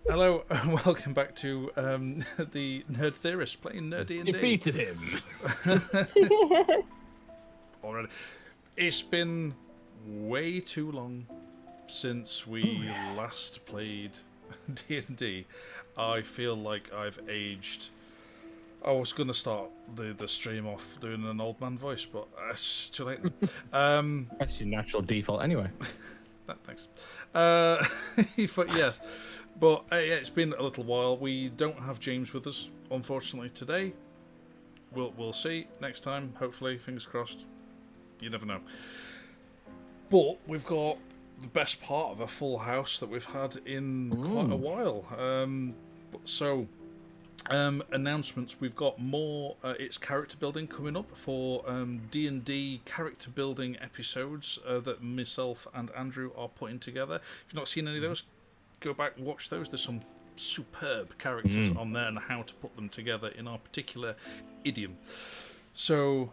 Hello and welcome back to the Nerd Theorist playing NerD&D. Defeated him. Already. It's been way too long since we last played D&D. I feel like I've aged. I was going to start the stream off doing an old man voice, but it's too late now. That's your natural default anyway. Thanks. But yes. But yeah, it's been a little while. We don't have James with us, unfortunately, today. We'll see next time. Hopefully, fingers crossed. You never know. But we've got the best part of a full house that we've had in quite a while. Announcements. We've got more. It's character building coming up for D&D character building episodes that myself and Andrew are putting together. If you've not seen any of those, go back and watch those. There's some superb characters on there and how to put them together in our particular idiom. So,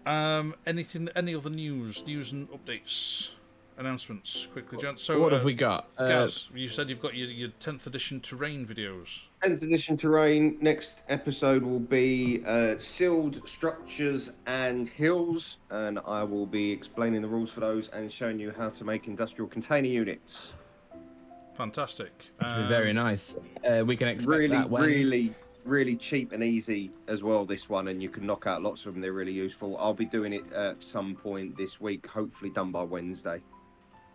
any other news and updates, announcements, quickly, gents? So, what have we got? Gaz, you said you've got your 10th edition terrain videos. 10th edition terrain. Next episode will be sealed structures and hills, and I will be explaining the rules for those and showing you how to make industrial container units. Fantastic. Very nice. We can expect that when... really cheap and easy as well, this one, and you can knock out lots of them. They're really useful. I'll be doing it at some point this week, hopefully done by Wednesday.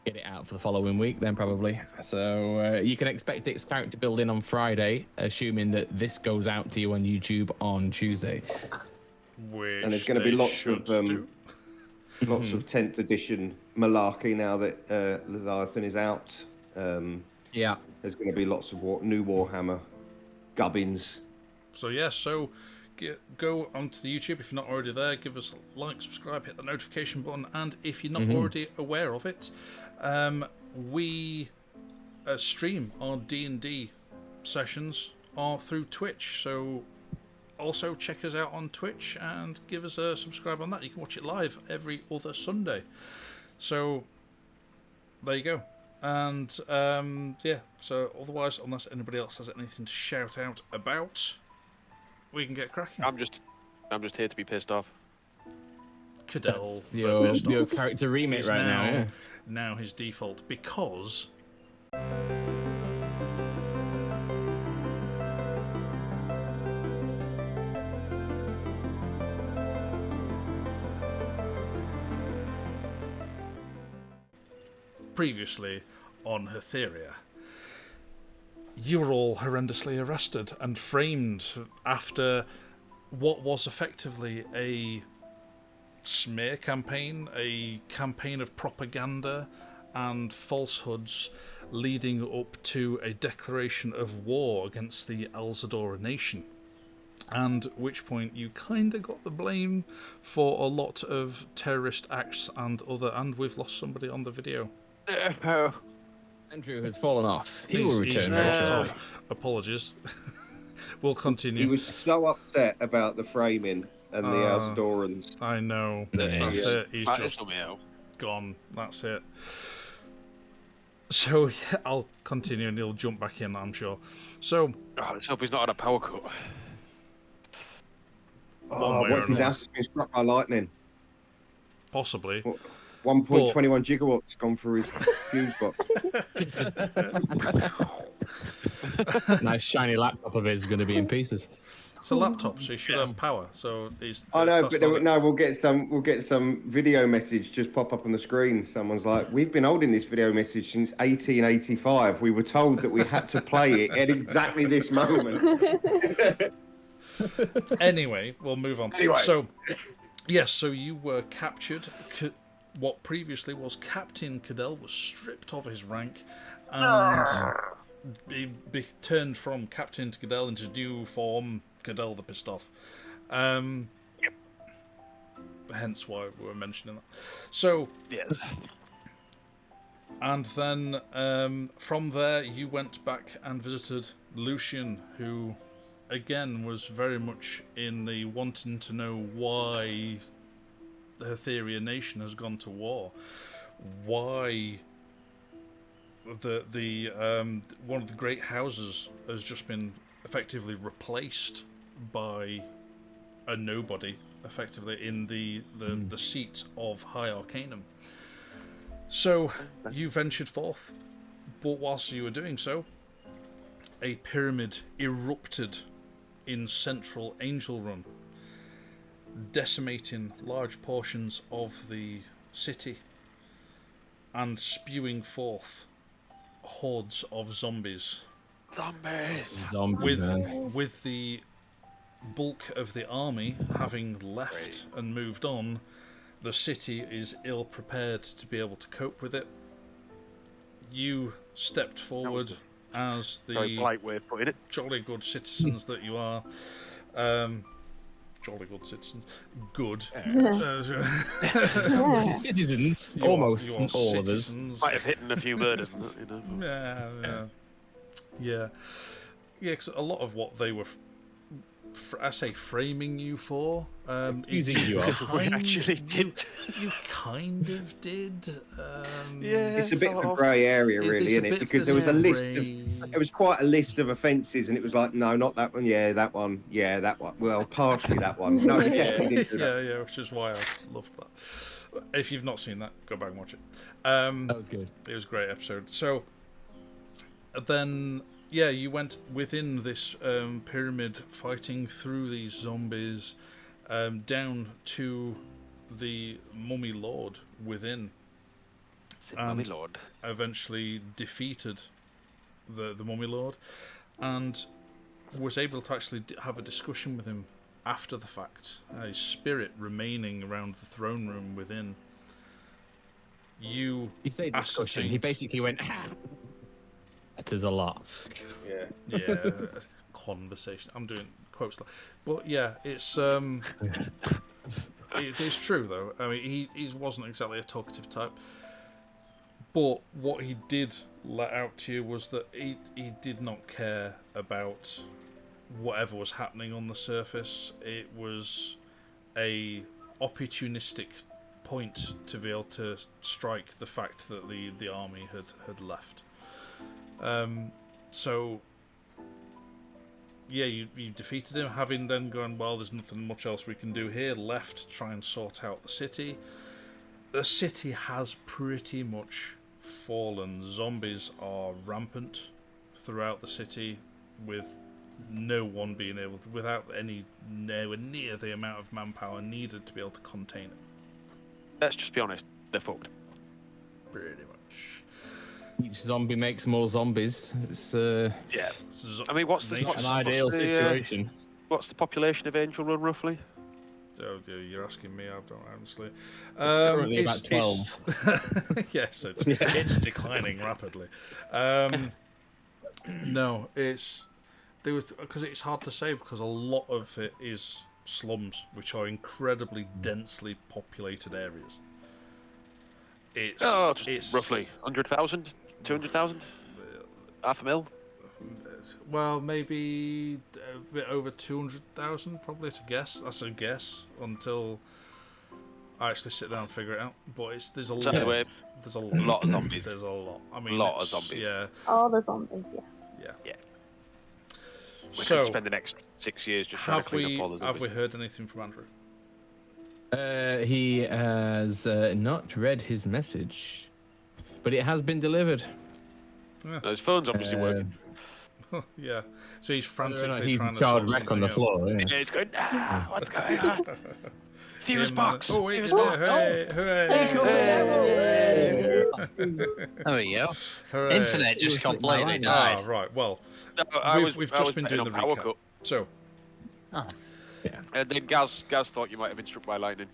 Get it out for the following week then, probably. So you can expect its character building on Friday, assuming that this goes out to you on YouTube on Tuesday. And there's going to be lots of 10th edition malarkey now that Leavetakings is out. Yeah, there's going to be lots of new Warhammer gubbins. So go onto the YouTube if you're not already there. Give us a like, subscribe, hit the notification button, and if you're not already aware of it, we stream our D&D sessions are through Twitch. So also check us out on Twitch and give us a subscribe on that. You can watch it live every other Sunday. So there you go. And so otherwise, unless anybody else has anything to shout out about, we can get cracking. I'm just here to be pissed off. Cadell, your character remit right now. Yeah. Now his default, because previously on Hatheria, you were all horrendously arrested and framed after what was effectively a smear campaign, a campaign of propaganda and falsehoods leading up to a declaration of war against the Alzadora nation. And at which point you kind of got the blame for a lot of terrorist acts and we've lost somebody on the video. Andrew has fallen off. He will return. Apologies. We'll continue. He was so upset about the framing and the Alzadorans. I know. That's it. He's just gone. That's it. So yeah, I'll continue and he'll jump back in, I'm sure. So let's hope he's not had a power cut. What's his house has been struck by lightning? Possibly. 1.21 gigawatts gone through his fuse box. Nice shiny laptop of his is going to be in pieces. It's a laptop, so he should have power. So he's. I know, but we'll get some video message just pop up on the screen. Someone's like, "We've been holding this video message since 1885. We were told that we had to play it at exactly this moment." Anyway, we'll move on. So, yes, so you were captured. What previously was Captain Cadell was stripped of his rank and he turned from Captain to Cadell into new form, Cadell the Pissed Off. Hence why we were mentioning that. So, yes. And then from there you went back and visited Lucian, who again was very much in the wanting to know why the Hatheria nation has gone to war. Why the one of the great houses has just been effectively replaced by a nobody, effectively in the seat of High Arcanum. So you ventured forth, but whilst you were doing so, a pyramid erupted in central Angel Run, decimating large portions of the city and spewing forth hordes of zombies. Zombies, man. With the bulk of the army having left and moved on, the city is ill prepared to be able to cope with it. You stepped forward as the very polite way of putting it. jolly good citizens that you are. Jolly good citizens. Good. Citizens, You are- almost you are all of us. citizens. Might have hit a few murders, you know. Yeah. Because a lot of what they were, I say, framing you for, Accusing you of. We actually did. You kind of did. Yeah, It's a bit of sort a of. grey area, It's really, a isn't it? bit- Because there there's was a a list of. grey- It was quite a list of offences, and it was like, no, not that one. Yeah, that one. Yeah, that one. Well, partially that one. No, we definitely didn't do that. Yeah, which is why I loved that. If you've not seen that, go back and watch it. That was good. It was a great episode. So then, yeah, you went within this pyramid, fighting through these zombies, down to the Mummy Lord within, Mummy Lord. eventually defeated the Mummy Lord, and was able to actually have a discussion with him after the fact. His spirit remaining around the throne room within. You say discussion. He ascertained- basically went, that is a lot. Yeah. Yeah, conversation. I'm doing quotes, but yeah, it's it's true though. I mean, he wasn't exactly a talkative type, but what he did let out to you was that he did not care about whatever was happening on the surface. It was a opportunistic point to be able to strike the fact that the army had left. So yeah, you defeated him, having then gone, well, there's nothing much else we can do here, left to try and sort out the city. The city has pretty much fallen. Zombies are rampant throughout the city, with no one being able to, without any nowhere near the amount of manpower needed to be able to contain it. Let's just be honest, they're fucked. Pretty much. Each zombie makes more zombies. It's Yeah. I mean, what's the not an ideal situation. What's the population of Angel Run roughly? Oh, you're asking me. I don't honestly. Currently about 12. Yes, it's declining rapidly. No, because it's hard to say, because a lot of it is slums, which are incredibly densely populated areas. It's roughly 100,000, 200,000, half a mil. Well, maybe a bit over 200,000, probably, to guess. That's a guess until I actually sit down and figure it out. But there's a lot. Anyway, There's a lot of zombies. There's a lot. I mean, Lot of zombies. Yeah, All the zombies, yes. Yeah. We So, could spend the next 6 years just trying to clean up all the have zombies. we heard anything from Andrew? He has not read his message, but it has been delivered. His phone's obviously working. Yeah. So he's Whether or frantically not he's trying a to child sort wreck on the something out. floor. Yeah. Yeah, it's going, what's going on? Fuse box! Oh, wait, Fuse yeah, box! hooray, hooray, There we go. hooray. Internet just completely Ah, died. right. Well, No, we've I just was been betting doing the on power recap. cut. So, And then Gaz thought you might have been struck by lightning.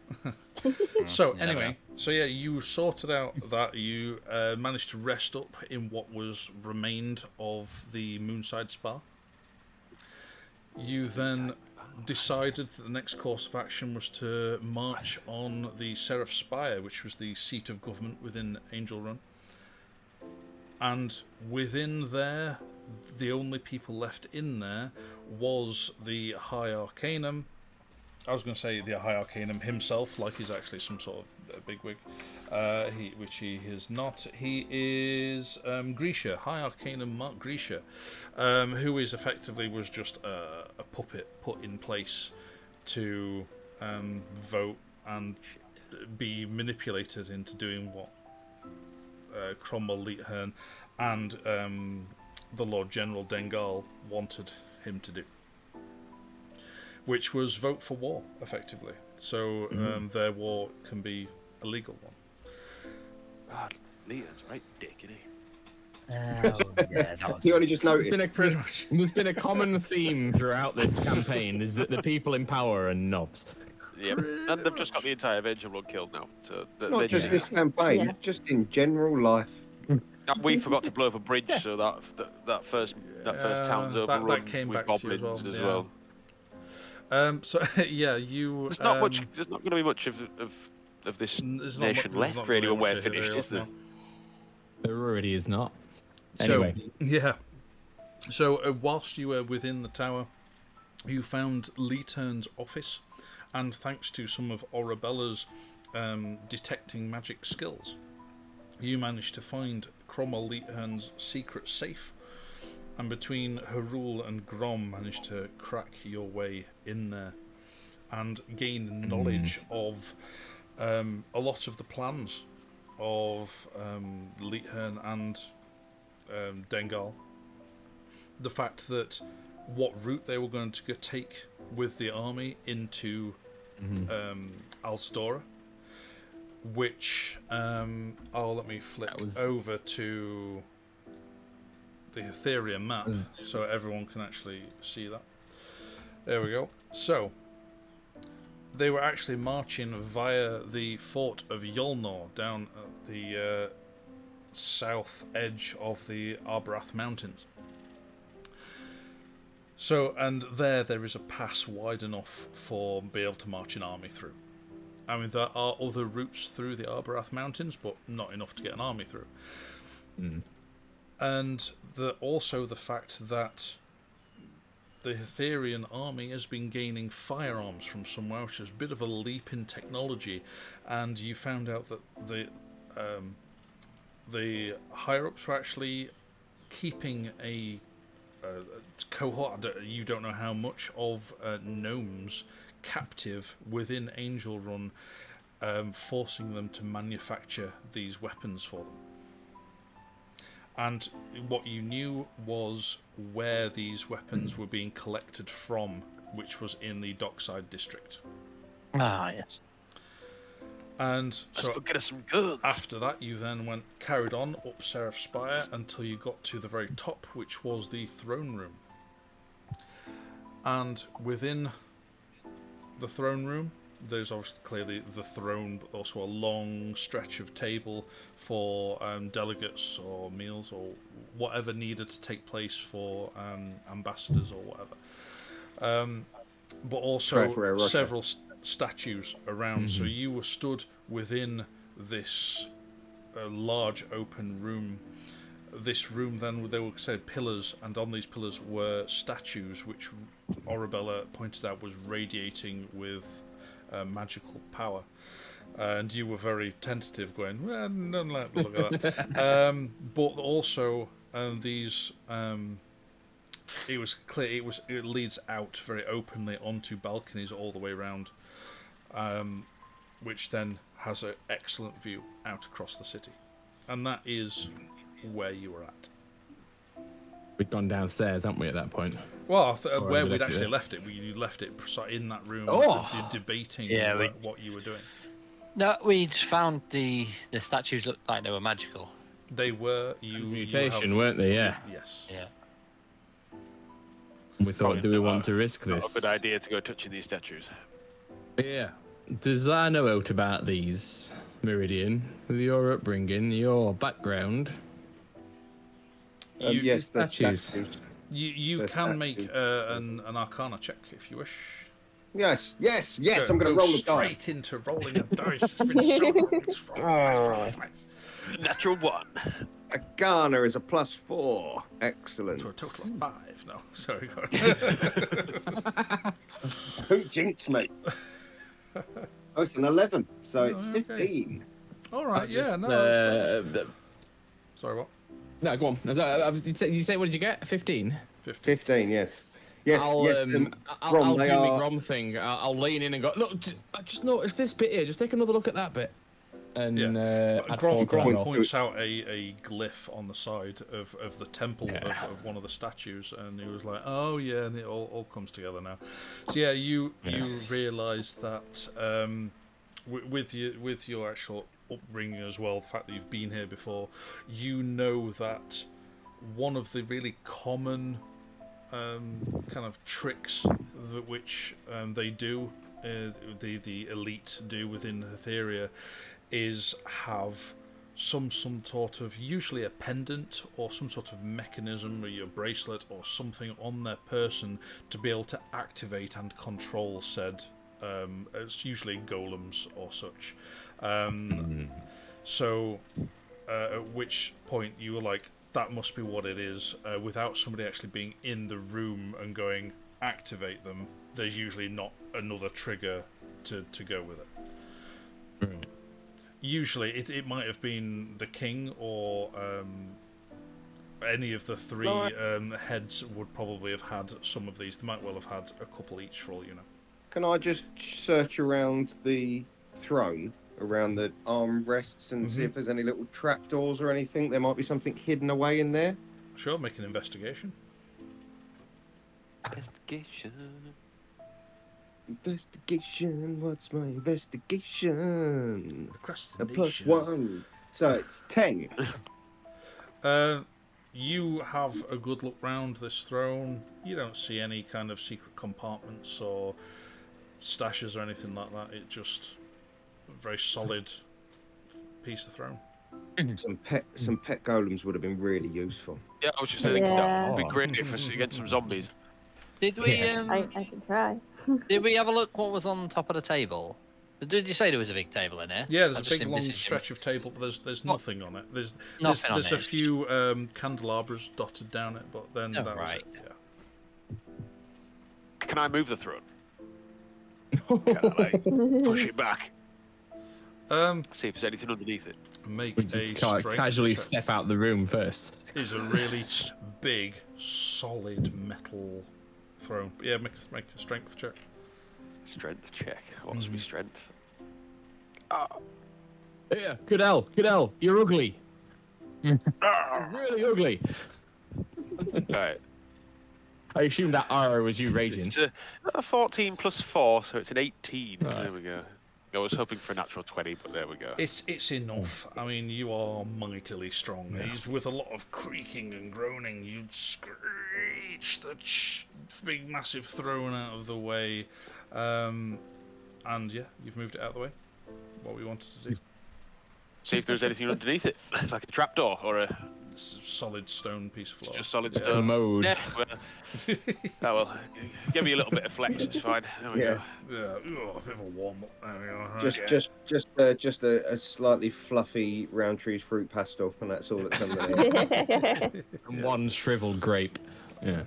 anyway, you sorted out that you managed to rest up in what was remained of the Moonside Spa. You then decided that the next course of action was to march on the Seraph Spire, which was the seat of government within Angel Run. And within there, the only people left in there was the High Arcanum, I was going to say the High Arcanum himself, like he's actually some sort of bigwig, which he is not. He is Grisha, High Arcanum Mark Grisha, who is effectively was just a puppet put in place to vote and be manipulated into doing what Cromwell Leahtern and the Lord General Dengal wanted him to do, which was vote for war, effectively. So their war can be a legal one. God, Leah's right dick, isn't he? Yeah, that was You only just noticed. Pretty much. There's been a common theme throughout this campaign is that the people in power are knobs. Yep. And they've just got the entire Avenger Blood killed now. So Not just this campaign, just in general life. we forgot to blow up a bridge, so that first town's overrun that came with back to you goblins as as well. well. So yeah, you. There's not much. There's not going to be much of this there's not nation mu- there's left not really really when we're much finished, Hatheria is there? left There already is not. So, Anyway. yeah. So whilst you were within the tower, you found Leitern's office, and thanks to some of Arabella's detecting magic skills, you managed to find Cromwell Leitern's secret safe, and between Harul and Grom managed to crack your way in there and gain knowledge of a lot of the plans of Leahtern and Dengal. The fact that what route they were going to take with the army into Alstora, which let me flick over to the Hatheria map so everyone can actually see that. There we go. So they were actually marching via the fort of Yolnor down at the south edge of the Arbarath Mountains. So, and there is a pass wide enough for be able to march an army through. I mean, there are other routes through the Arbarath Mountains, but not enough to get an army through. And also the fact that the Hatherian army has been gaining firearms from somewhere, which is a bit of a leap in technology. And you found out that the higher-ups were actually keeping a cohort, you don't know how much, of gnomes captive within Angel Run, forcing them to manufacture these weapons for them. And what you knew was where these weapons were being collected from, which was in the Dockside district. Ah, yes. And Let's so go get us some guns. after that, you then carried on up Seraph Spire until you got to the very top, which was the throne room. And within the throne room, there's obviously clearly the throne, but also a long stretch of table for delegates or meals or whatever needed to take place for ambassadors or whatever. But also several statues around. So you were stood within this large open room. This room, then, there were said pillars, and on these pillars were statues, which Arabella pointed out was radiating with magical power. And you were very tentative, going, well, don't let me look at that. But also, these, it was clear, it leads out very openly onto balconies all the way around, which then has an excellent view out across the city. And that is where you were at. We'd gone downstairs, haven't we, at that point? Well, where we'd actually left it, we left it in that room, debating what you were doing. No, we'd found the statues looked like they were magical. They were. Mutation, weren't they? Yeah. Yes. Yeah. We thought, do we want to risk Not this? a good idea to go touching these statues. Yeah. Does I know out about these, Meridian, with your upbringing, your background? Yes, the statues. statues. You can make an Arcana check if you wish. Yes. I'm going to roll the straight dice. into rolling a dice. It's been so long. Just roll dice. Natural 1. A Ghana is a +4. Excellent. To a total of 5. No, sorry. Go on. Don't jinx me. Oh, it's an 11, so it's okay. 15. All right, yeah, no. Sorry, what? No, go on. You say what did you get? 15. 15, yes. Yes, I'll do my Grom thing. I'll lean in and go, look, I just noticed this bit here. Just take another look at that bit. And Grom points out a glyph on the side of the temple of one of the statues, and he was like, "Oh yeah," and it all comes together now. So yeah, you realise that with your actual upbringing as well, the fact that you've been here before, you know that one of the really common kind of tricks which they do, the elite do within Hatheria, is have some sort of, usually a pendant or some sort of mechanism, or your bracelet or something on their person to be able to activate and control said. It's usually golems or such. So, at which point you were like, that must be what it is. Without somebody actually being in the room and going, activate them, there's usually not another trigger to go with it. Usually it might have been the king or any of the three heads would probably have had some of these. They might well have had a couple each for all you know. Can I just search around the throne, around the armrests, and see if there's any little trapdoors or anything? There might be something hidden away in there. Sure, make an investigation. Investigation, what's my investigation? A Procrastination. +1. So it's 10. You have a good look round this throne. You don't see any kind of secret compartments or stashes or anything like that. It's just a very solid piece of throne. Some pet golems would have been really useful. Yeah, I was just thinking that would be great against some zombies. Did we? I can try. Did we have a look what was on top of the table? Did you say there was a big table in here? Yeah, there's a big long stretch of table, but there's nothing on it. There's a few candelabras dotted down it, but then that was it. Yeah. Can I move the throne? Can I like, push it back? See if there's anything underneath it. Make we just strength casually check. step out the room first. Is a really big, solid metal throne. But yeah, make a strength check. Strength check. What's my strength? Yeah, Goodell, you're ugly. You're really ugly. Right. I assume that R was you raging. It's a 14 plus 4, so it's an 18. Right. There we go. I was hoping for a natural 20, but there we go. It's enough. I mean, you are mightily strong. Yeah. With a lot of creaking and groaning, you'd screech the big, massive throne out of the way. And yeah, you've moved it out of the way. What we wanted to do. See if there's anything underneath it, like a trapdoor or a solid stone piece of floor. just solid Yeah. stone. Mode. Yeah, well, give me a little bit of flex. It's fine. There we go. Yeah, a bit of a warm up. There we go. Just a slightly fluffy Roundtree's fruit pastel, and that's all that's underneath. And one shriveled grape. Yeah.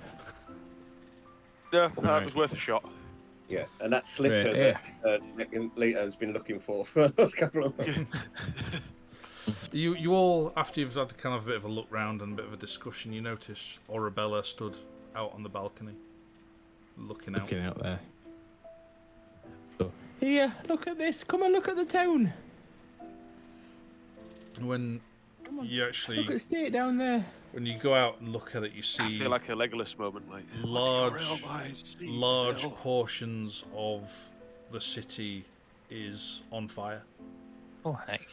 Yeah, it was worth a shot. Yeah, and that slipper that Leightern's been looking for the last couple of months. You all, after you've had kind of a bit of a look round and a bit of a discussion, you notice Arabella stood out on the balcony, looking out there. So, here, look at this. Come and look at the town. When you actually look at the state down there. When you go out and look at it, you see I feel like a Legolas moment, like large portions of the city is on fire. Oh heck!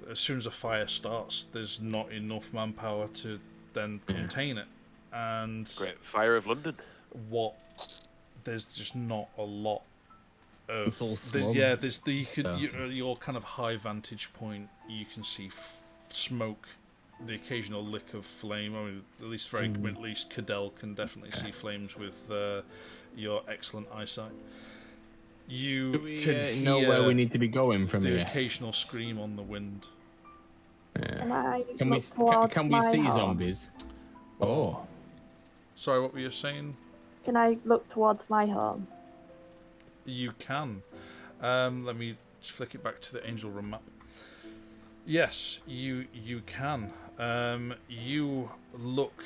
As soon as a fire starts, there's not enough manpower to then contain it, and Great Fire of London. There's just not a lot. It's all slum. Your kind of high vantage point. You can see smoke the occasional lick of flame. I mean, at least at least Cadell can definitely see flames with your excellent eyesight. You Do we can know hear where we need to be going from the here? occasional scream on the wind. Can we see zombies? Oh. Sorry, what were you saying? Can I look towards my home? You can. Let me just flick it back to the Angel Room map. Yes, you can. You look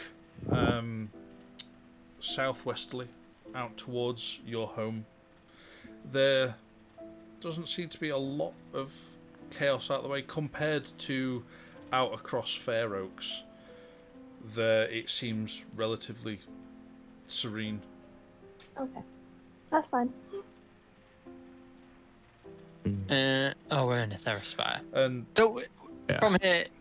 southwesterly out towards your home. There doesn't seem to be a lot of chaos out of the way compared to out across Fair Oaks. There, it seems relatively serene. Okay, that's fine. We're in a terrace spire. And So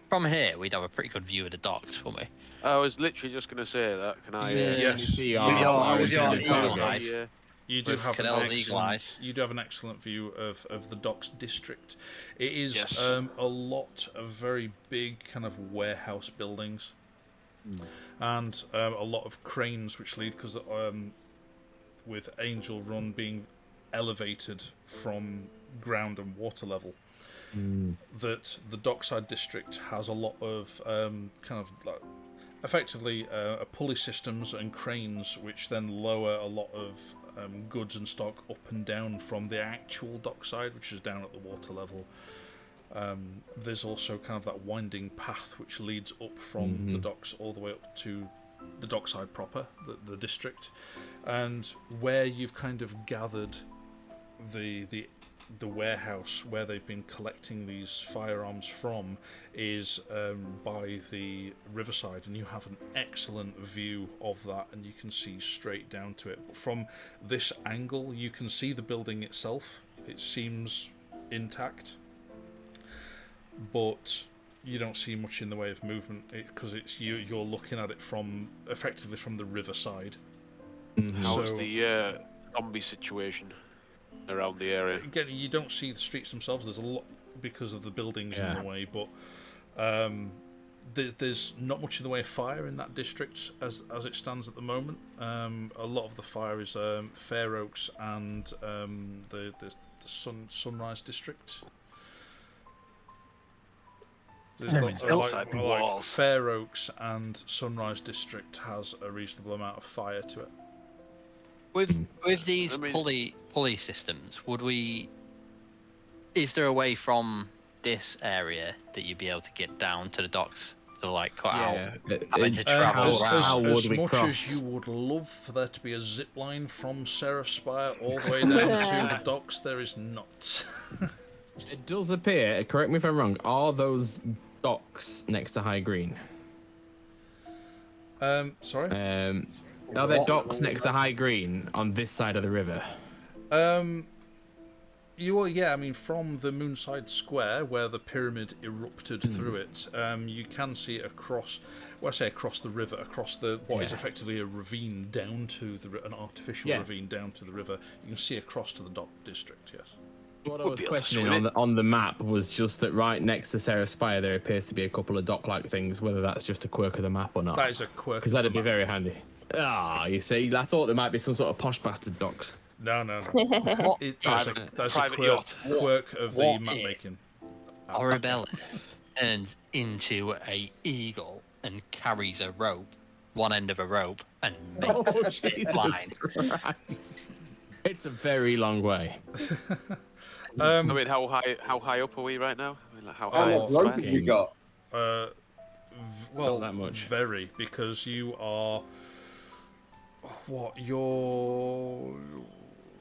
from here, we'd have a pretty good view of the docks, wouldn't we? I was literally just going to say that. Can I? yes, See with your eagle target. eyes. you do with have an Cadell's eagle eyes. excellent. You do have an excellent view of the docks district. It is Yes. a lot of very big kind of warehouse buildings, and a lot of cranes which lead because with Angel Run being elevated from ground and water level. That the dockside district has a lot of kind of like effectively pulley systems and cranes which then lower a lot of goods and stock up and down from the actual dockside, which is down at the water level. There's also kind of that winding path which leads up from the docks all the way up to the dockside proper, the district, and where you've kind of gathered the warehouse where they've been collecting these firearms from is by the riverside, and you have an excellent view of that, and you can see straight down to it. From this angle, you can see the building itself. It seems intact, but you don't see much in the way of movement because you're looking at it from effectively from the riverside. How's So- the zombie situation around the area? Again, you don't see the streets themselves. There's a lot because of the buildings in the way, but there's not much in the way of fire in that district as it stands at the moment. A lot of the fire is Fair Oaks and the Sunrise district. Outside the walls. Fair Oaks and Sunrise district has a reasonable amount of fire to it. With these I mean, pulley systems, is there a way from this area that you'd be able to get down to the docks to like cut out having to travel around? As much as you would love for there to be a zip line from Seraph Spire all the way down to the docks, there is not. It does appear, correct me if I'm wrong, are those docks next to High Green? Sorry? Are there docks next to High Green on this side of the river? I mean, from the Moonside Square, where the pyramid erupted through it, you can see it across, well, I say across the river, across what is effectively a ravine down to an artificial ravine down to the river. You can see across to the dock district, yes. What I was questioning on the map was just that right next to Sarah Spire there appears to be a couple of dock-like things, whether that's just a quirk of the map or not. That is a quirk. Because that'd be very handy. You see, I thought there might be some sort of posh bastard docks. No. That's a quirk of the map making. Arabella turns into a eagle and carries a rope, one end of a rope, and makes it fly. It's a very long way. I mean, how high up are we right now? I mean, like, how How high much is rope the have spire? you got? Well, Not that much. Very, because you are.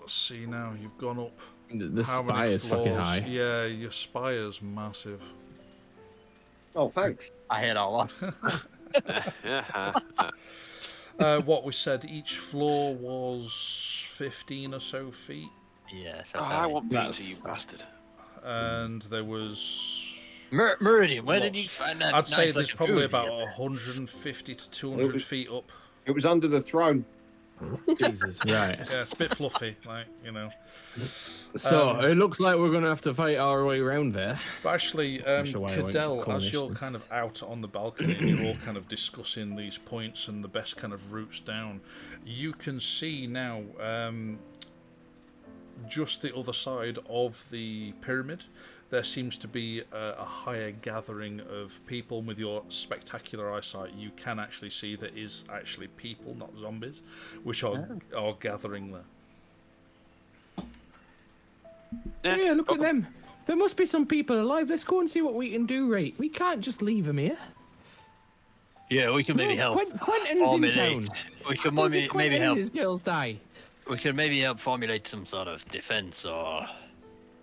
Let's see now. You've gone up. The how many spire's fucking floors? high. Yeah, your spire's massive. Oh, thanks. I hear that lot. What we said, each floor was 15 or so feet, Yeah. I want pizza, That's- you bastard. and there was. Meridian, where did Lots. you find that? I'd say nice there's looking probably food about you had? 150 to 200 feet up. It was under the throne. Jesus, right. Yeah, it's a bit fluffy, like, you know. So it looks like we're gonna have to fight our way around there. But actually, sure why I went Cadell, as Cornish you're then. kind of out on the balcony and you're all kind of discussing these points and the best kind of routes down, you can see now just the other side of the pyramid. There seems to be a higher gathering of people. With your spectacular eyesight, you can actually see there is actually people, not zombies, which are gathering there. Yeah, look at them. There must be some people alive. Let's go and see what we can do, right? We can't just leave them here. Yeah, we can maybe help. Quentin's in town. We can Does maybe Quentin help. and his girls die? We can maybe help formulate some sort of defense or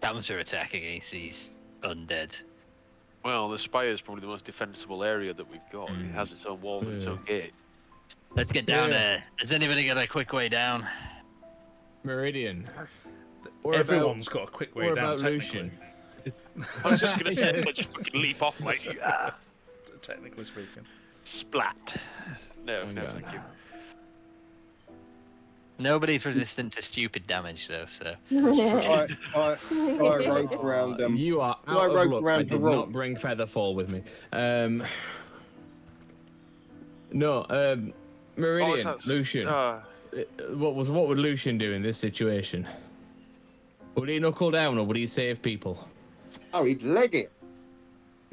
counter-attack against these undead. Well, the spire is probably the most defensible area that we've got. It has its own walls and its own gate. Let's get down there. Has anybody got a quick way down? Meridian. Everyone's got a quick way What down, about technically. Lucian? I was just going to say, let's just fucking leap off like, Technically speaking. splat. No, thank you. Nobody's resistant to stupid damage, though, so... I rope around them. You are I out of rope luck. around I the did rope. not bring Featherfall with me. Meridian, that's- Lucian. What would Lucian do in this situation? Would he knuckle down or would he save people? Oh, he'd leg it.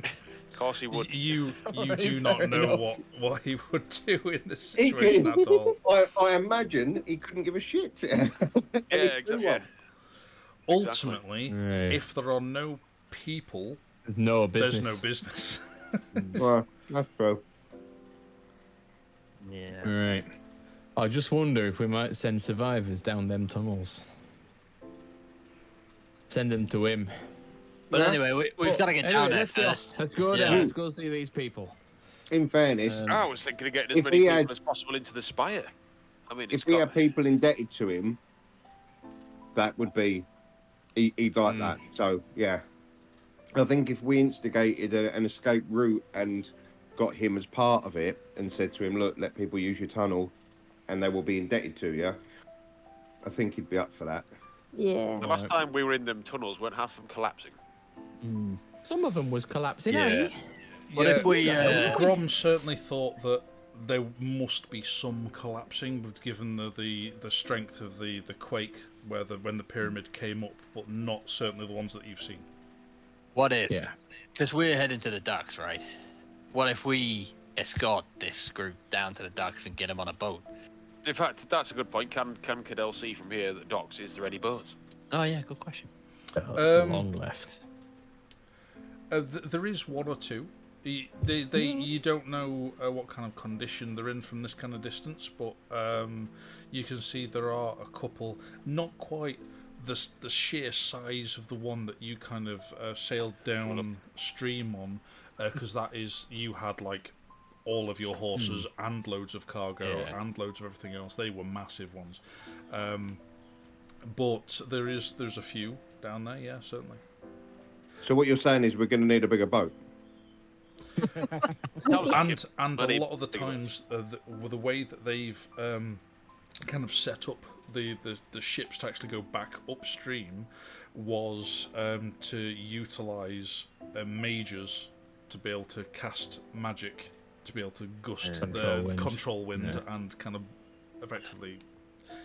Of course he would. You Alright, do fair not know enough. what he would do in this He situation can. at all. I imagine he couldn't give a shit. And Yeah, he'd do exactly. one. Ultimately, Right. if there are no people, There's no business. there's no business. Well, that's true. Yeah. Right. I just wonder if we might send survivors down them tunnels. Send them to him. But anyway, we've got to get down there let's first. Go. Let's go Yeah. down. Let's go see these people. In fairness, I was thinking of getting as If many he people had- as possible into the spire. I mean, it's if we got... had people indebted to him, that would be he'd like that. So yeah, I think if we instigated an escape route and got him as part of it and said to him, "Look, let people use your tunnel, and they will be indebted to you," I think he'd be up for that. Yeah. The last time we were in them tunnels, weren't half of them collapsing? Some of them was collapsing, Yeah. eh? But if we... Grom certainly thought that there must be some collapsing, but given the strength of the quake when the pyramid came up, but not certainly the ones that you've seen. What if... Yeah. Because we're heading to the docks, right? What if we escort this group down to the docks and get them on a boat? In fact, that's a good point. Can Cadell see from here that docks? Is there any boats? Oh, yeah, good question. Long left. There is one or two. You don't know what kind of condition they're in from this kind of distance, but you can see there are a couple, not quite the sheer size of the one that you kind of sailed downstream on, because that is, you had like all of your horses and loads of cargo and loads of everything else. They were massive ones, but there's a few down there. Yeah, certainly. So what you're saying is we're going to need a bigger boat. And a lot of the times, the way that they've kind of set up the ships to actually go back upstream was to utilise mages to be able to cast magic, to be able to gust control wind and kind of effectively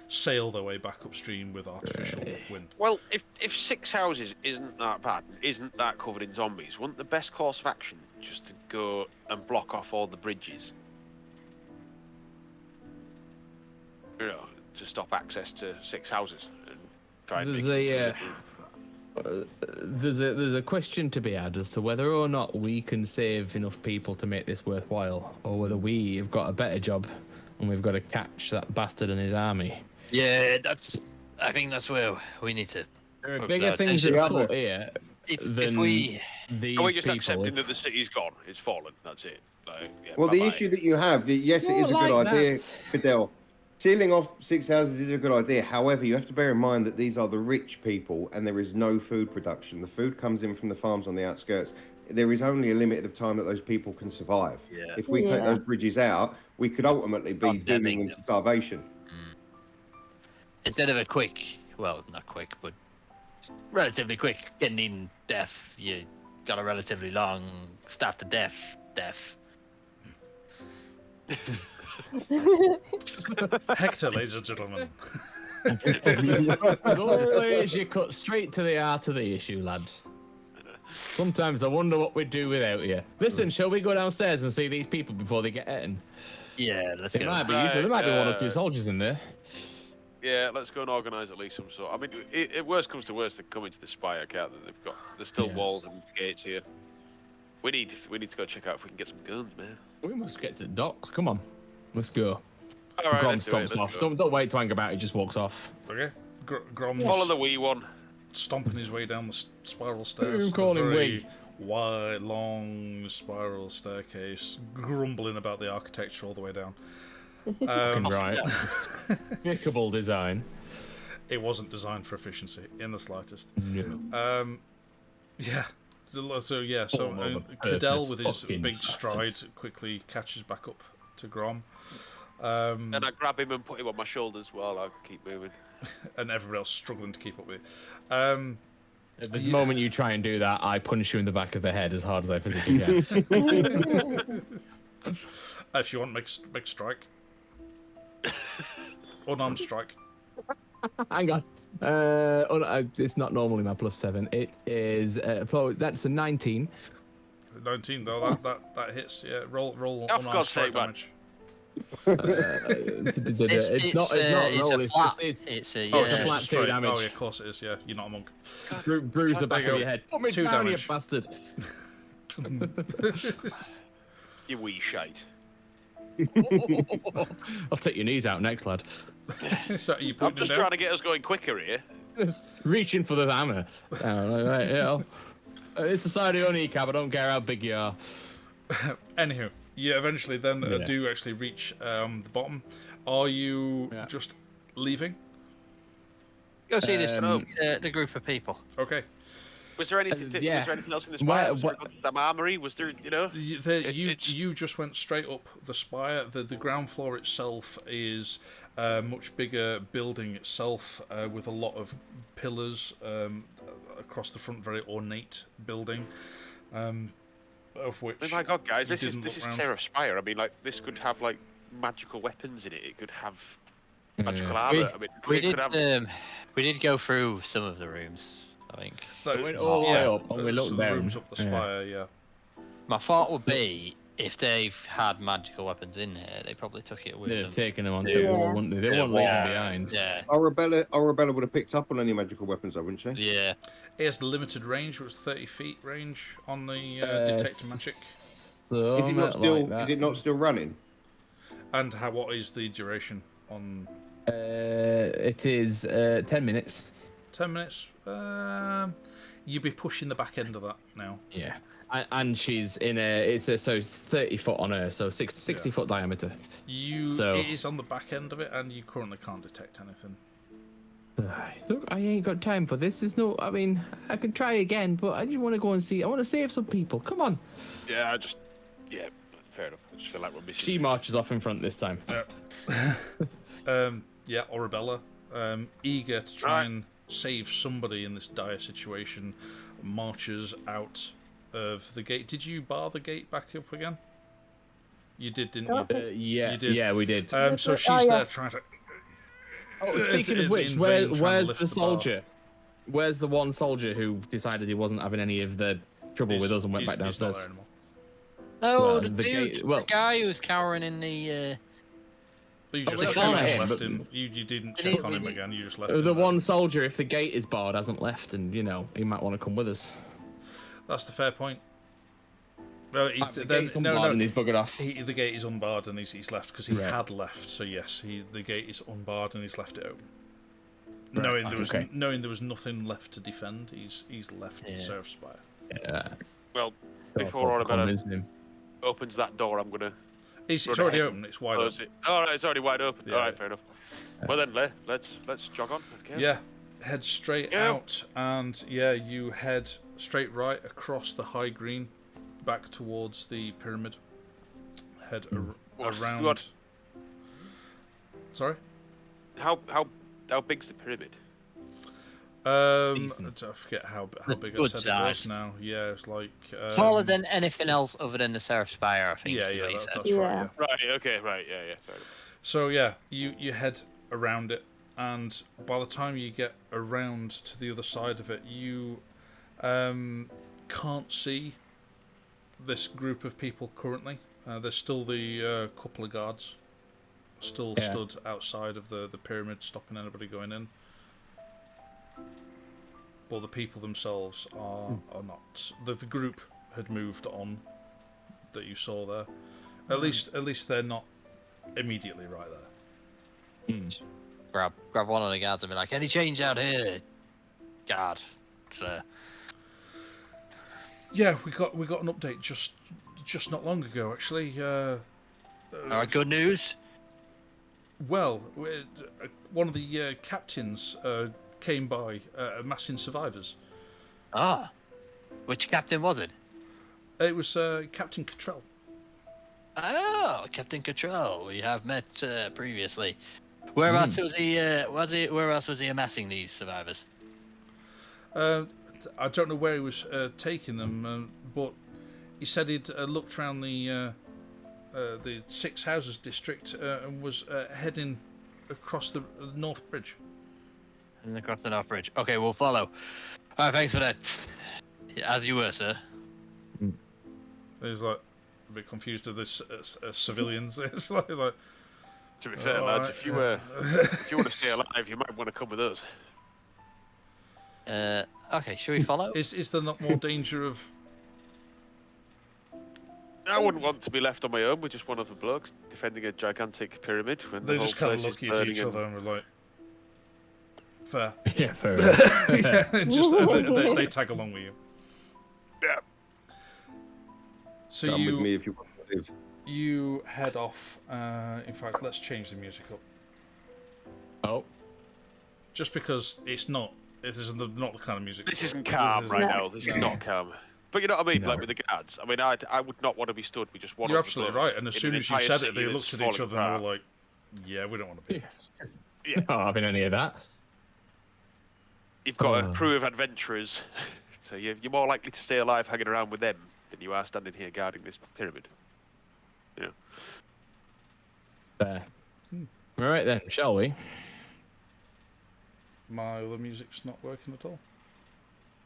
sail their way back upstream with artificial wind. Well, if 6 houses isn't that bad, isn't that covered in zombies, wouldn't the best course of action just to go and block off all the bridges? You know, to stop access to 6 houses and try and make it there's a question to be had as to whether or not we can save enough people to make this worthwhile, or whether we have got a better job and we've got to catch that bastard and his army. Yeah, I think that's where we need to... There are bigger things afoot here than these Are we just people. accepting that the city's gone? It's fallen. That's it. Like, yeah, Well, the bye-bye. issue that you have, yes, it is a Not good like idea, that. Fidel. Sealing off 6 houses is a good idea. However, you have to bear in mind that these are the rich people and there is no food production. The food comes in from the farms on the outskirts. There is only a limit of time that those people can survive. Yeah. If we take Yeah. those bridges out, we could ultimately be dooming them to starvation. instead of a quick, well, not quick, but relatively quick getting in death, you got a relatively long staff to death. Hector, ladies and gentlemen. As always, you cut straight to the heart of the issue, lads. Sometimes I wonder what we'd do without you. Listen, shall we go downstairs and see these people before they get eaten? Yeah, let's There go. might be there might be one or two soldiers in there. Yeah, let's go and organise at least some sort. I mean, it worst comes to worst, they come into the spire, can't they? There's still walls and gates here. We need to go check out if we can get some guns, man. We must get to the docks. Come on, let's go. All right, Grom let's do it, stomps let's off. go. Don't wait to hang about. He just walks off. Okay. Grom's Follow the wee one. stomping his way down the spiral stairs. You call him very Wig. wide, long spiral staircase, grumbling about the architecture all the way down. Fucking right. Despicable design. It wasn't designed for efficiency in the slightest. No. Yeah. So Cadell Cadell with his fucking big bastards. stride quickly catches back up to Grom. And I grab him and put him on my shoulders while I keep moving. And everybody else struggling to keep up with it. At the moment you try and do that, I punch you in the back of the head as hard as I physically can. If you want, make strike. Unarmed strike. Hang on. It's not normally my +7. It is. That's a 19. 19 though. That hits. Yeah. Roll Oh, for unarmed God's strike sake, man. damage. It's not roll. It's flat. just It's a Oh, it's a yeah, flat straight. two damage. Oh, yeah, of course it is. Yeah, you're not a monk. Bruise the back There you of your go. head. Put me 2 down, you damage. bastard. You wee shite. I'll take your knees out next, lad. So you I'm put just trying to get us going quicker here. Just reaching for the hammer. Right, it's the side of your kneecap. I don't care how big you are. Anywho, you eventually then Yeah. do actually reach the bottom. Are you just leaving? Go see this Um, the group of people. Okay. Was there anything? yeah. Was there anything else in the spire? Was there What- a goddamn armory? Was there? You know. You just went straight up the spire. The ground floor itself is a much bigger building itself with a lot of pillars across the front. Very ornate building. Of which. Oh my God, guys! you This is didn't look round. Terror Spire. I mean, like this could have like magical weapons in it. It could have magical Yeah. armor. I mean, We it did could have. we did go through some of the rooms, I think. No, went all the way up and we so looked the down. rooms up the Yeah. spire. Yeah. My thought would be if they've had magical weapons in here, they probably took it with They'd them. have taken them on Yeah. to war, wouldn't they? They wouldn't leave them behind. Yeah, Arabella would have picked up on any magical weapons, though, wouldn't she? yeah. It has limited range. It was 30 feet range on the detect magic. So Is it not like still? that. Is it not still running? And what is the duration on It is 10 minutes. 10 minutes? You'd be pushing the back end of that now. Yeah. And she's in it's 30 foot on her, so 60 foot diameter. So- It is on the back end of it, and you currently can't detect anything. Look, I ain't got time for this. There's no. I mean, I can try again, but I just want to go and see. I want to save some people. Come on. Yeah, yeah, fair enough. I just feel like we're missing. She marches off in front this time. Yeah, Arabella, eager to try Right. and save somebody in this dire situation, marches out of the gate. Did you bar the gate back up again? You did, didn't you? Yeah, You did. yeah, we did. So she's Oh, yeah. there trying to. Speaking of in which, vain trying to where's lift the the bar. soldier? Where's the one soldier who decided he wasn't having any of the trouble with us and went back He's not downstairs? there anymore. Oh, Well, the the dude, gate- well- the guy who's cowering in the. You Oh, just, well, you can't just him, left but- him. You didn't Did check he- on him did he- again. You just left The him there. one soldier, if the gate is barred, hasn't left, and you know he might want to come with us. That's the fair point. Well, The gate's unbarred and he's buggered off. The gate is unbarred and he's left because he Right. had left. So yes, the gate is unbarred and he's left it open. Right, Knowing there was nothing left to defend, he's left the Yeah. Seraph Spire. Yeah. Well, before Arabella him. opens that door, I'm gonna It's Run already ahead. open. It's wide close open. it. All right, it's already wide open. Yeah. All right, fair enough. Well then, let's jog on. Let's go. Yeah, head straight Yeah. out, and yeah, you head straight right across the high green, back towards the pyramid. Head around. What? Sorry. How How big's the pyramid? I Decent. forget how big I Good said it size. was now. Yeah, it's like Taller than anything else other than the Seraph Spire, I think. Yeah, is what you said. that's right. Yeah. Yeah. Right. Okay. Right. Yeah. Yeah. Fair enough. So yeah, you head around it, and by the time you get around to the other side of it, you can't see this group of people currently. There's still the couple of guards still stood outside of the pyramid, stopping anybody going in. But the people themselves are not. The group had moved on that you saw there. At least they're not immediately right there. Grab one of the guards and be like, "Any change out here, guard?" Yeah, we got an update just not long ago, actually. All right, good news. Well, one of the captains came by, amassing survivors. Ah, which captain was it? It was Captain Cottrell. Oh, Captain Control. We have met previously. Whereabouts was he? Whereabouts was he amassing these survivors? I don't know where he was taking them, but he said he'd looked around the Six Houses district and was heading across the North Bridge. And across the North Bridge. Okay, we'll follow. All right, thanks for that. As you were, sir. He's like a bit confused of this civilians. It's like To be fair, lads, if you want to stay alive, you might want to come with us. Okay, should we follow? is there not more danger of? I wouldn't want to be left on my own with just one other bloke defending a gigantic pyramid when They the whole just kind of place is look at burning each other and we're like, fair. Yeah, fair enough. Yeah, just they tag along with you. Yeah. So Come with me if you want to live. you head off. In fact, let's change the music up. Oh, Just because it's not. It is not the kind of music. This isn't calm right No. now. This is not calm. But you know what I mean? No. Like with the guards. I mean, I would not want to be stood with just one You're other absolutely bloke right. And as in soon an as you entire said it, city they that's looked at each falling other and apart. they were like, "Yeah, we don't want to be." not having any of that. You've got a crew of adventurers, so you're more likely to stay alive hanging around with them than you are standing here guarding this pyramid. You know. Fair. All right then, shall we? My other music's not working at all.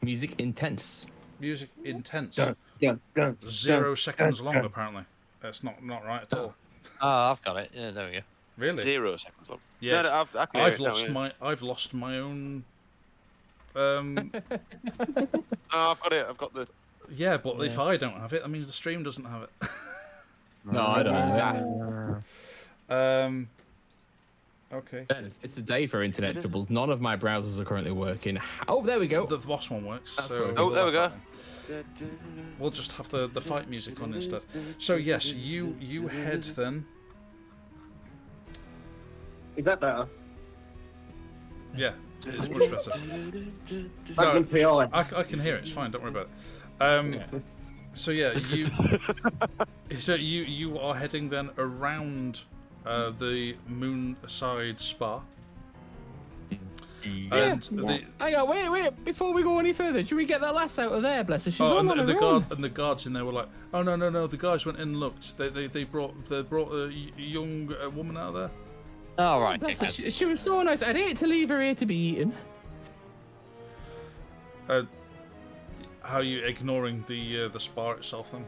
Music intense. Music intense. Dun, dun, 0 dun, seconds dun, long, dun. apparently. That's not right at all. Oh, I've got it. Yeah, there we go. Really? 0 seconds long. Yes. No, I can hear I've it now, lost yeah. I've lost my own. Oh, I've got it. I've got the. Yeah, but if I don't have it, that means the stream doesn't have it. No, I don't know. Okay. It's a day for internet troubles. None of my browsers are currently working. Oh, there we go. The boss one works. That's so working. Oh, there we go. We'll just have the fight music on instead. So yes, you head then. Is that better? Yeah, it's much better. I No, can feel it. I can hear it. It's fine. Don't worry about it. So yeah, you are heading then around the Moonside Spa. And Hang on, wait! Before we go any further, should we get that lass out of there? Bless her, she's all on her own. the guards in there were like, oh no, the guys went in and looked. They brought a young woman out of there. All right. Bless her, she was so nice. I'd hate to leave her here to be eaten. How are you ignoring the spa itself then?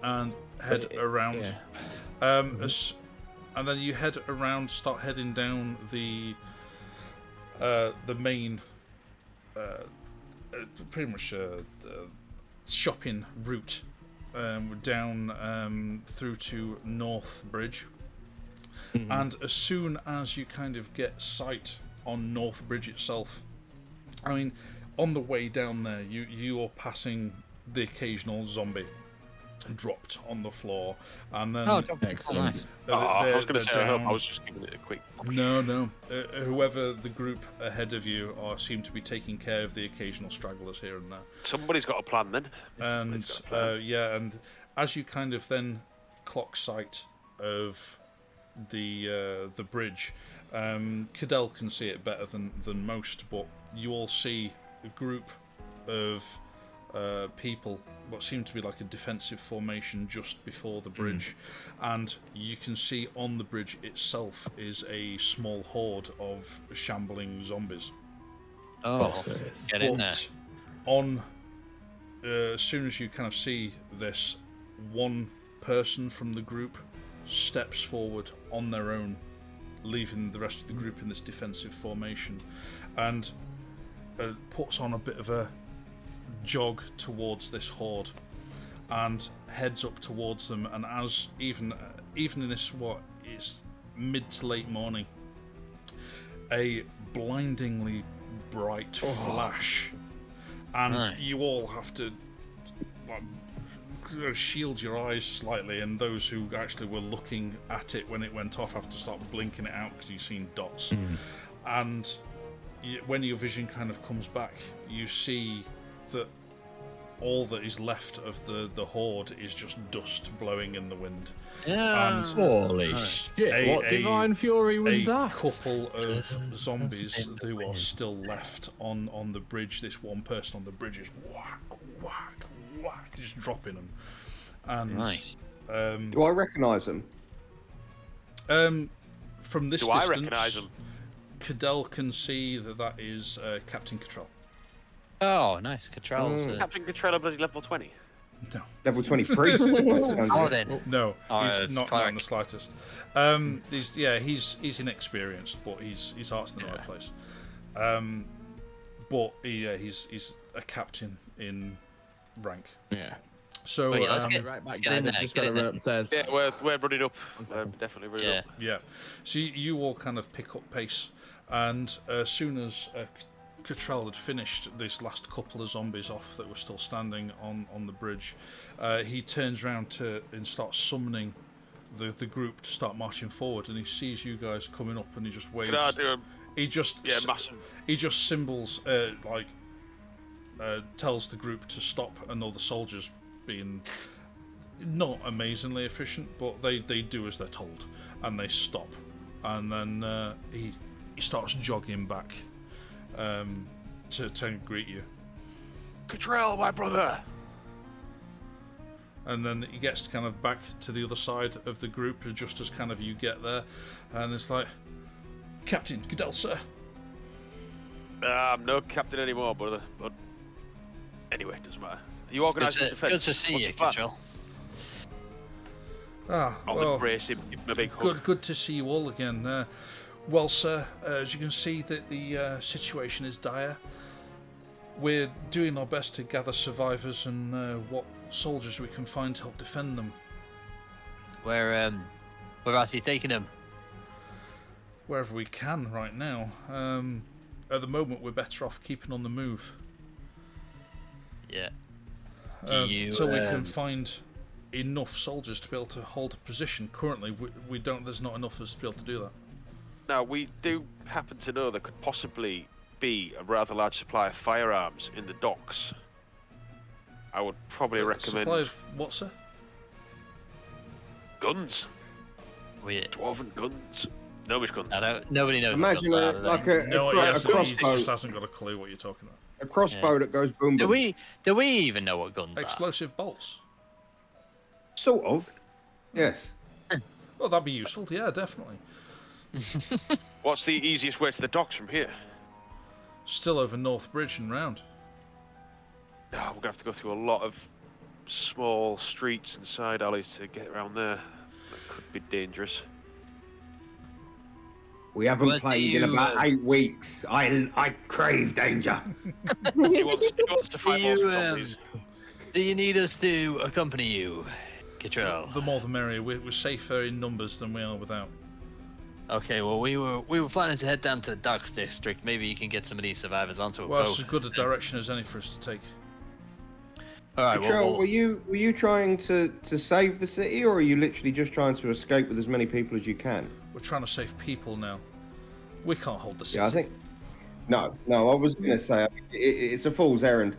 And head around. Yeah. And then you head around, start heading down the main, pretty much shopping route down through to North Bridge. And as soon as you kind of get sight on North Bridge itself, I mean, on the way down there, you are passing the occasional zombie dropped on the floor, and then Excellent. I was going to say, I hope down. I was just giving it a quick. No. Whoever the group ahead of you seem to be taking care of the occasional stragglers here and there. Somebody's got a plan then. And Somebody's got a plan. and as you kind of then clock sight of the bridge. Cadell can see it better than most, but you all see a group of people, what seem to be like a defensive formation just before the bridge, and you can see on the bridge itself is a small horde of shambling zombies. Get in there. On as soon as you kind of see this, one person from the group steps forward on their own, leaving the rest of the group in this defensive formation, and puts on a bit of a jog towards this horde and heads up towards them. And as even in this what is mid to late morning, a blindingly bright flash, and you all have to shield your eyes slightly, and those who actually were looking at it when it went off have to start blinking it out because you've seen dots. And when your vision kind of comes back, you see that all that is left of the horde is just dust blowing in the wind. And holy shit! What divine fury was that? A couple of zombies who are still left on the bridge. This one person on the bridge is whack, whack, whack, just dropping them. And Nice. Do I recognise them? From this Do distance, I recognise them? Cadell can see that is Captain Cottrell. Oh, nice. Cottrell's. Captain Cottrell, bloody level 20. No. Level 20 priest. Oh, then. No, Oh, he's not in cleric. the slightest. He's inexperienced, but his heart's in the right place. But he's a captain in rank. Yeah. So Wait, let's get right back get in down. there, Just get got in to there. run upstairs. Yeah, we're running up. We're definitely running Yeah. up. yeah, so you all kind of pick up pace, and as soon as Cottrell had finished this last couple of zombies off that were still standing on the bridge, he turns around and starts summoning the group to start marching forward, and he sees you guys coming up, and he just waves. Can I do a Massive. He just symbols tells the group to stop, and all the soldiers being not amazingly efficient, but they do as they're told, and they stop, and then he starts jogging back to greet you. Cottrell, my brother! And then he gets kind of back to the other side of the group just as kind of you get there, and it's like, Captain Cadell, sir. I'm no captain anymore, brother. But anyway, doesn't matter. You organising the defence? Good to see What's you, the plan? Cottrell. I'll Well, embrace him, give him a big hug. good to see you all again. Well, sir, as you can see, that the situation is dire. We're doing our best to gather survivors and what soldiers we can find to help defend them. Whereabouts are you taking him? Wherever we can right now. At the moment, we're better off keeping on the move. Yeah. Until we can find enough soldiers to be able to hold a position. Currently, we don't. There's not enough of us to be able to do that. Now, we do happen to know there could possibly be a rather large supply of firearms in the docks. I would probably recommend Supply of what, sir? guns. We, Dwarven guns. Gnomish guns. nobody knows. Imagine what a, guns are, like do a, No, a, he a hasn't, he crossbow. just hasn't got a clue what you're talking about. A crossbow that goes boom they? boom. Do we even know what guns are? Explosive bolts. Sort of. Yes. Well, that'd be useful. Yeah, definitely. What's the easiest way to the docks from here? Still over North Bridge and round. Oh, we're going to have to go through a lot of small streets and side alleys to get around there. That could be dangerous. We haven't What do played in you, about 8 weeks. I crave danger. He wants to fight more you, zombies. Do you need us to accompany you, Cottrell? The more the merrier. We're safer in numbers than we are without. Okay, well we were planning to head down to the docks district. Maybe you can get some of these survivors onto a Well, boat. it's as good a direction as any for us to take. All right, Patrol, were you trying to save the city, or are you literally just trying to escape with as many people as you can? We're trying to save people now. We can't hold the city. Yeah, I think. No, I was going to say it's a fool's errand.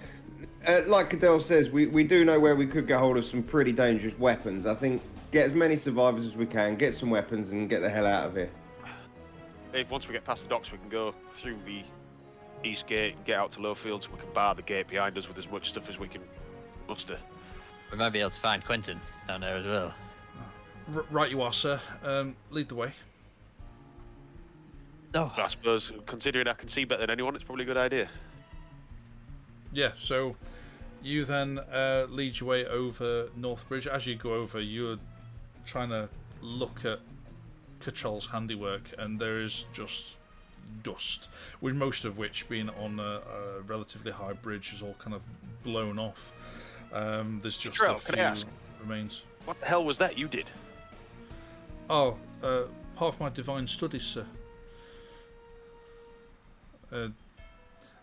Like Cadell says, we do know where we could get hold of some pretty dangerous weapons. I think get as many survivors as we can, get some weapons, and get the hell out of here. If once we get past the docks, we can go through the east gate and get out to Lowfields, and we can bar the gate behind us with as much stuff as we can muster. We might be able to find Quentin down there as well. Right you are, sir. Lead the way. Oh, I suppose, considering I can see better than anyone, it's probably a good idea. Yeah, so you then lead your way over North Bridge. As you go over, you're trying to look at Cottrell's handiwork, and there is just dust, with most of which being on a relatively high bridge is all kind of blown off. There's just Cottrell, a can I few ask? remains. What the hell was that you did? Oh, part of my divine studies, sir.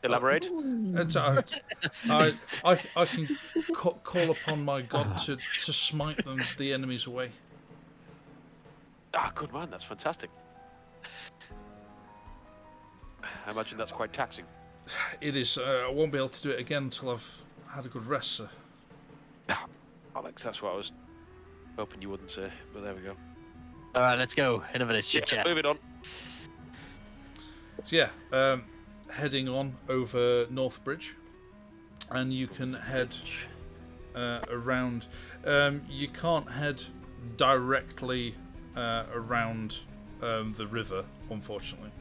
Elaborate? I can call upon my god to smite them, the enemies away. Ah, good man, that's fantastic. I imagine that's quite taxing. It is. I won't be able to do it again until I've had a good rest, sir. Alex, that's what I was hoping you wouldn't say, but there we go. all right, let's go. Enough of this chit Yeah, chat. moving on. So yeah, heading on over North Bridge, and you can head around. You can't head directly around the river, unfortunately.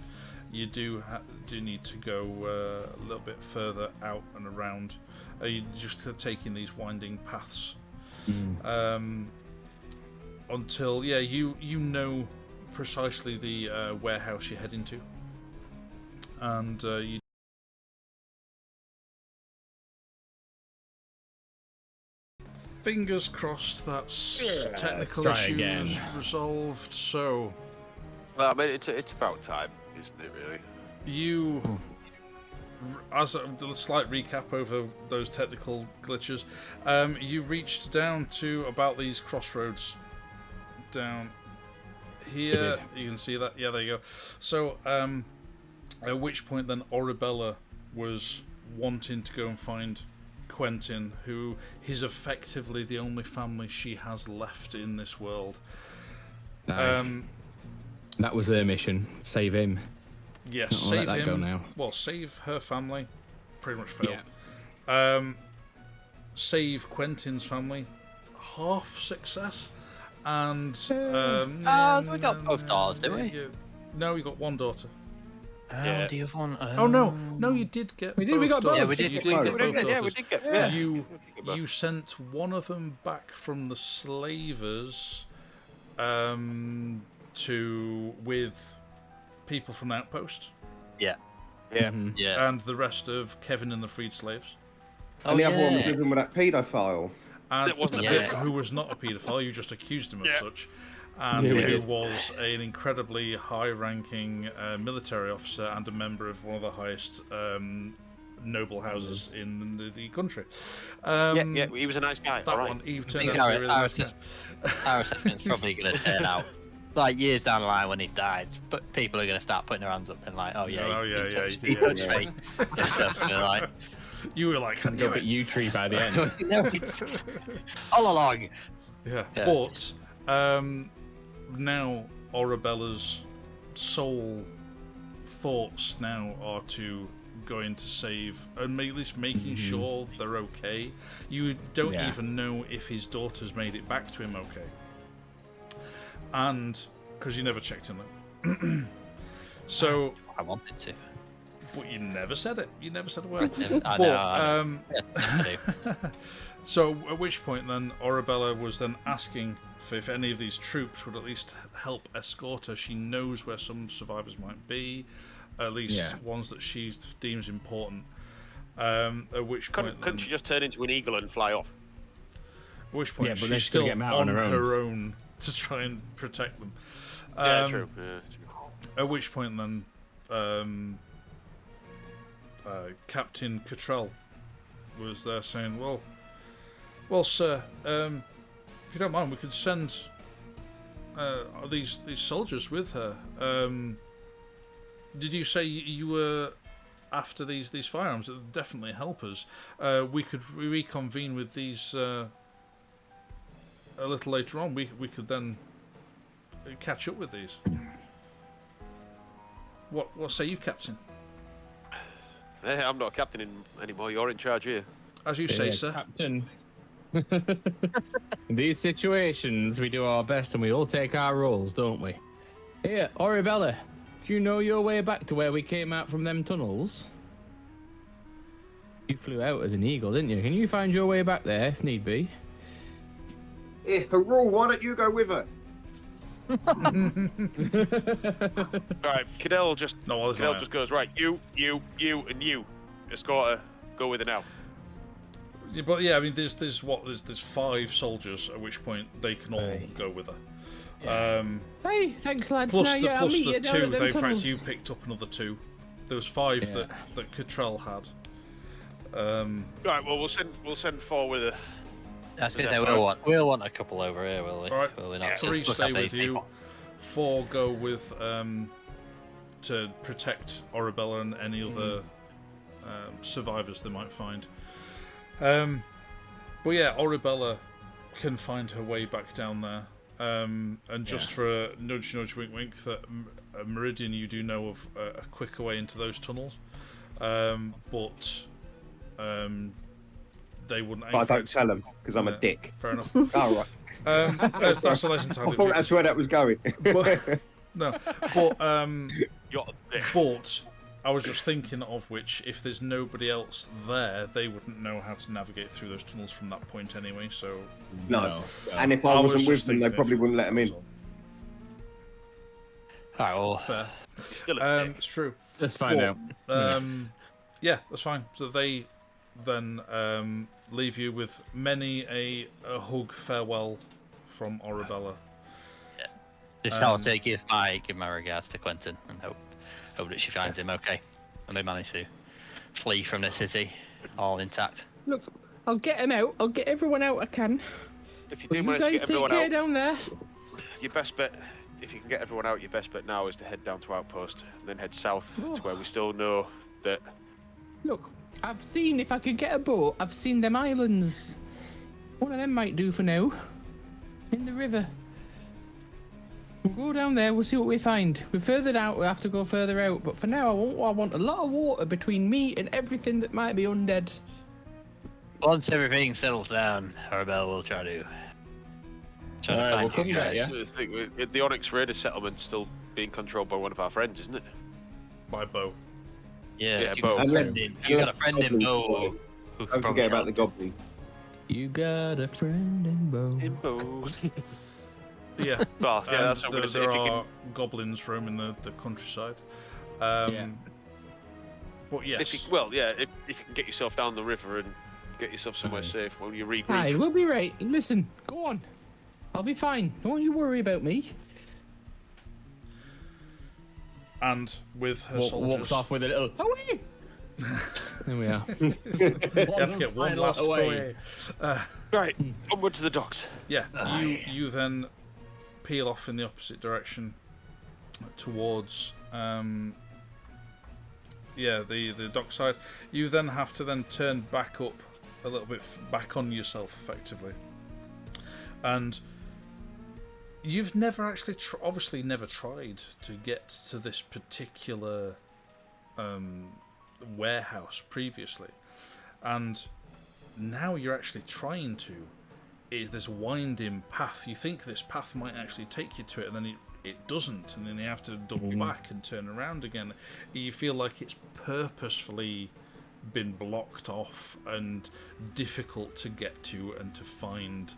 You do need to go a little bit further out and around. You're just taking these winding paths until you know precisely the warehouse you're heading to, and you. Fingers crossed that's technical try issues again. resolved. So Well, I mean, it's about time, isn't it, really? you, as a slight recap over those technical glitches, you reached down to about these crossroads down here. You can see that. Yeah, there you go. So, at which point then Orabella was wanting to go and find Quentin, who is effectively the only family she has left in this world. Aye. That was her mission. Save him. Yes, I'll save let that him. go now. Well, save her family. Pretty much failed. Yeah. Save Quentin's family. Half success. And we got both daughters, didn't we? No, you got one daughter. Yeah. Do you have one? Oh no, you did get. We did, Both we got both. daughters. Yeah, we did You get did both. get both daughters. Yeah, we did get. Yeah. You sent one of them back from the slavers, with people from the outpost, Yeah. Yeah. and the rest of Kevin and the freed slaves. And the other one was yeah. living with that paedophile. And That wasn't a who paedophile. was not a paedophile, you just accused him of Yeah. such. And Yeah, we who did. was an incredibly high-ranking military officer and a member of one of the highest noble houses in the country. Yeah, he was a nice guy. That all right. one, he I turned think out to be a really our nice guy. our assessment's probably going to turn out like years down the line when he's died, but people are going to start putting their hands up and like, oh yeah, Oh, yeah, he yeah, touched, he he did, touched yeah. me and stuff. And they're like, You were like, Go bit you tree by the end. no, it's all along. Yeah. Yeah. But now Orabella's sole thoughts now are to going to save and at least making sure they're okay. You don't Yeah. even know if his daughter's made it back to him okay. And because you never checked in them. So, I wanted to. but you never said it. You never said a word. I But, know. I know. I do. So, at which point then, Orabella was then asking for if any of these troops would at least help escort her. She knows where some survivors might be, at least Yeah. ones that she deems important. At which point, Couldn't she just turn into an eagle and fly off? at which point Yeah, but then she's she's gotta still get 'em out on on her her own to try and protect them. Yeah, true. Yeah, true. At which point then, Captain Cottrell was there saying, "Well, sir, if you don't mind, we could send these soldiers with her. Did you say you were after these firearms? It would definitely help us. We could reconvene with these a little later on, we could then catch up with these. What say you, Captain? Hey, I'm not a captain anymore. You're in charge here. As you say, sir. Captain. In these situations, we do our best and we all take our roles, don't we? Here, Oribella, do you know your way back to where we came out from them tunnels? You flew out as an eagle, didn't you? Can you find your way back there if need be? Here, Harul, why don't you go with her? Right, Cadell just goes, right, you, and you. Escort her. Go with her now. Yeah, but yeah, I mean, there's 5 soldiers, at which point they can all go with her. Yeah. Hey, thanks, lads. Plus now, the, I'll plus meet the you down 2, at them in fact, tunnels. you picked up another 2. There was 5 that Cottrell had. Right, well, we'll send 4 with her. I was going to say, we'll want a couple over here, will we? All right, Will we not? 3 Look stay after with these you. people. 4 go with to protect Oribella and any other survivors they might find. But yeah, Oribella can find her way back down there. And just for a nudge, wink, wink, that Meridian, you do know of a quicker way into those tunnels. But they wouldn't. But I don't tell them because I'm a dick. Fair enough. Oh, right. That's the lesson to I thought that's where that was going. But, no, but You're a dick. but I was just thinking of which, if there's nobody else there, they wouldn't know how to navigate through those tunnels from that point anyway. So No. And if I wasn't with them, they probably wouldn't let them in. Alright, well, Fair. You're still a dick. It's true. Let's find out. Yeah, that's fine. So they then leave you with many a hug farewell from Oribella. just I'll give my regards to Quentin and hope that she finds him okay and they manage to flee from the city all intact. Look, I'll get him out. I'll get everyone out I can. If you But do you manage to guys get take everyone care out, down there. your best bet, if you can get everyone out, your best bet now is to head down to Outpost and then head south to where we still know that. Look, I've seen if I can get a boat. I've seen them islands. One of them might do for now. In the river. We'll go down there. We'll see what we find. We're further out. We'll have to go further out. But for now, I want a lot of water between me and everything that might be undead. Once everything settles down, Arabelle will try to we'll find you come back, guys. yeah? I think the Onyx Raider settlement still being controlled by one of our friends, isn't it? By Bo. Yeah, Yeah, you Bo. got a friend in Bo who can Don't forget about the help. goblin. You got a friend in Bo. In Bo. Yeah. Well, yeah, that's what I'm going to say. There If you are can, goblins roaming the countryside. Yeah. But yes. if you can get yourself down the river and get yourself somewhere safe when you regroup. Hi, we'll be right. Listen, go on. I'll be fine. Don't you worry about me. And with her soldiers. Walks off with a little away. There we are. You have to get one last away. Right, onward to the docks. Yeah, you then peel off in the opposite direction towards the dockside. You then have to then turn back up a little bit, back on yourself effectively, and you've never actually obviously never tried to get to this particular warehouse previously, and now you're actually trying to. There's a winding path. You think this path might actually take you to it, and then it doesn't, and then you have to double back and turn around again. You feel like it's purposefully been blocked off and difficult to get to and to find.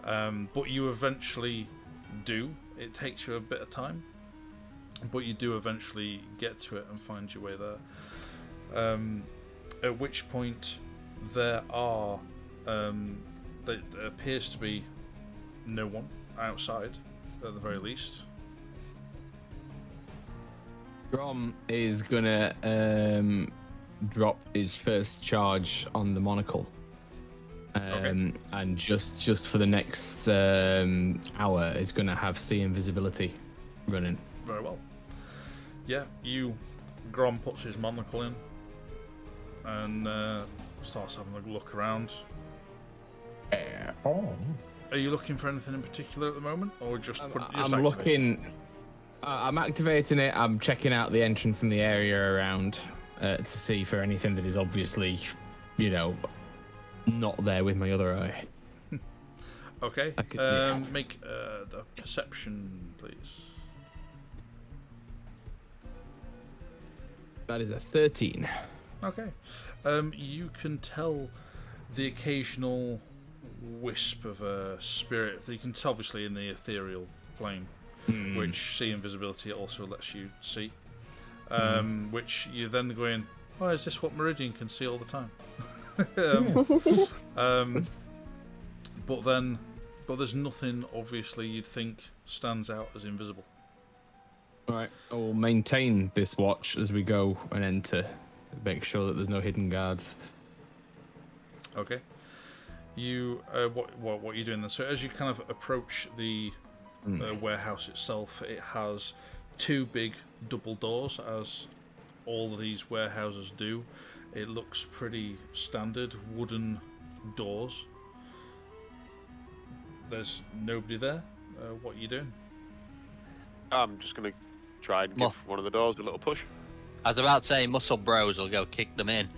But you eventually do. It takes you a bit of time, but you do eventually get to it and find your way there. At which point there are there appears to be no one outside at the very least. Grom is gonna drop his first charge on the monocle. And just for the next hour is gonna have see invisibility running. Very well. Yeah, Grom puts his monocle in and starts having a look around. Are you looking for anything in particular at the moment, or just I'm activate looking. I'm activating it. I'm checking out the entrance and the area around to see for anything that is obviously, not there with my other eye. Okay. Make the perception, please. That is a 13. Okay. You can tell the occasional wisp of a spirit. You can tell, obviously, in the ethereal plane, which see invisibility also lets you see. Which you then go in, oh, is this what Meridian can see all the time? But there's nothing, obviously, you'd think stands out as invisible. All right, I will maintain this watch as we go and enter. Make sure that there's no hidden guards. Okay. You what are you doing then? So as you kind of approach the warehouse itself, it has two big double doors, as all of these warehouses do. It looks pretty standard wooden doors. There's nobody there. What are you doing? I'm just gonna try and give one of the doors a little push. I was about to say, muscle bros will go kick them in.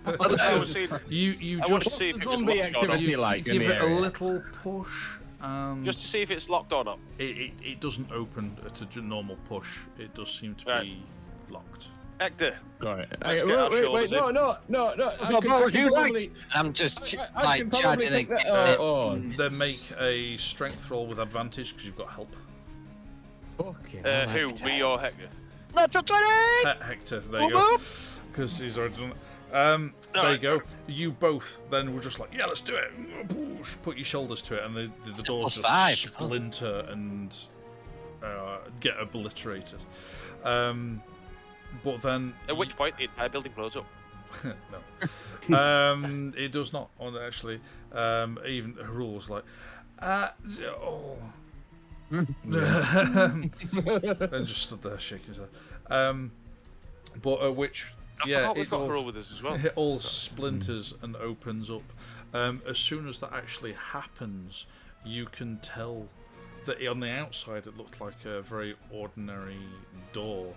I was seeing, You I want to just see if it was zombie locked or not. activity like in give the it a area. little push, and Just to see if it's locked or not. it doesn't open at a normal push. It does seem to Right. be locked. Hector, Right. Let's get our shoulders no. No, bros, you right. I'm just I can probably charging think and that. Then make a strength roll with advantage because you've got help. Fucking who? Hector. Me or Hector? Natural 20! Hector, there you go. Because he's already done it. There you go. You both then were just like, yeah, let's do it. Put your shoulders to it, and the doors just +5. splinter and get obliterated. But then... At which point the entire building blows up. No. It does not, actually. Even Harul was like, and just stood there shaking his head. But at which, I forgot we've got Harul with us as well. it all splinters and opens up. As soon as that actually happens, you can tell that on the outside it looked like a very ordinary door,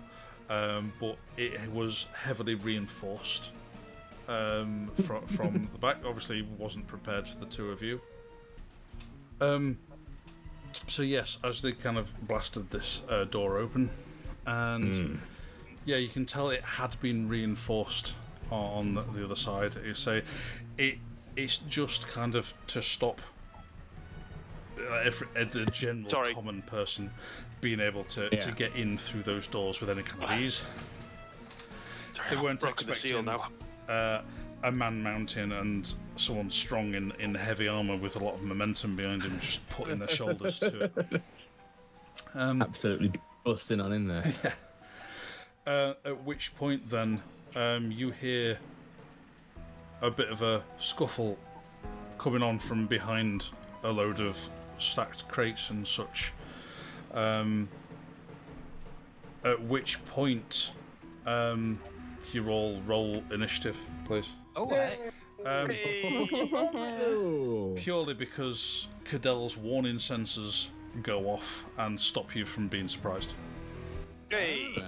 but it was heavily reinforced from the back. Obviously, wasn't prepared for the two of you. So yes, as they kind of blasted this door open, and yeah, you can tell it had been reinforced on the other side. You say it's just kind of to stop a general common person being able to get in through those doors with any kind of ease. They weren't expecting a man mountain and someone strong in heavy armor with a lot of momentum behind him just putting their shoulders to it. Absolutely busting on in there. Yeah. At which point then you hear a bit of a scuffle coming on from behind a load of stacked crates and such. At which point you all roll initiative, please. Oh, hey. Purely because Cadell's warning sensors go off and stop you from being surprised. Hey!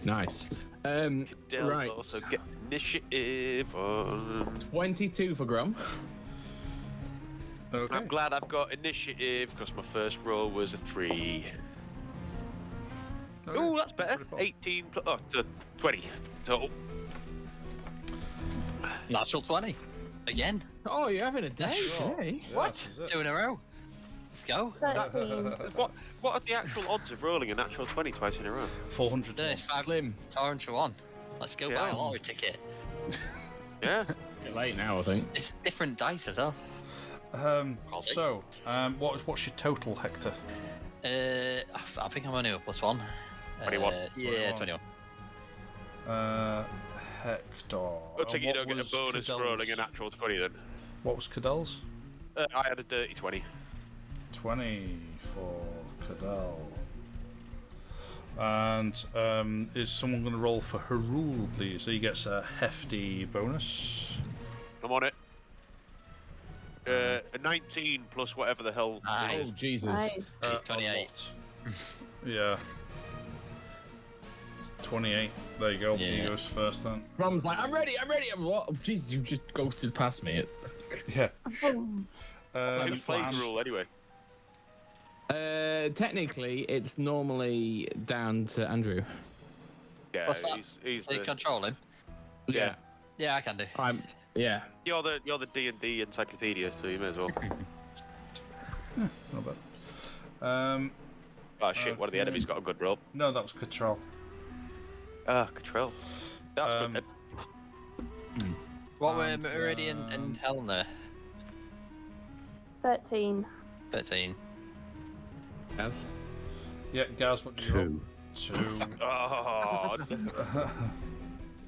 Nice. Cadell Right. also get initiative on. 22 for Grum. Okay. I'm glad I've got initiative because my first roll was a 3. Okay. Oh, that's better. Pretty 18 plus 20 total. Natural 20. Again. Oh, you're having a day today. Yeah, What? this is it. 2 in a row. Let's go. 13. What are the actual odds of rolling a natural 20 twice in a row? 400 to There's 5 Slim. orange for 1. Let's go buy a lottery ticket. Yeah. You're late now, I think. It's different dice as well. So, what's your total, Hector? I think I'm only a +1. 21. Yeah, 21. Hector. I'll take it you What don't get a was bonus for rolling a Cadell's? natural 20 then. What was Cadell's? I had a dirty 20. 20 for Cadell. And is someone going to roll for Harul, please? He gets a hefty bonus. I'm on it. a 19 plus whatever the hell. Nice. it Oh is. Jesus! Nice. He's A 28. lot. Yeah. 28. There you go. Yeah. He goes first then. Rom's like, I'm ready. I'm what? Oh, Jesus, you just ghosted past me. Yeah. Boom. Who's playing the rule anyway? Technically, it's normally down to Andrew. Yeah, What's that? he's Can you the. control him? Yeah. Yeah, I can do. Yeah. You're the D&D encyclopedia, so you may as well. Not bad. Oh shit! One of the Okay. enemies got a good roll. No, that was Control. Control. That's good then. What were And, Meridian and Helen there? 13. 13. Yes. Yeah, Gaz, what do you roll? 2. Oh,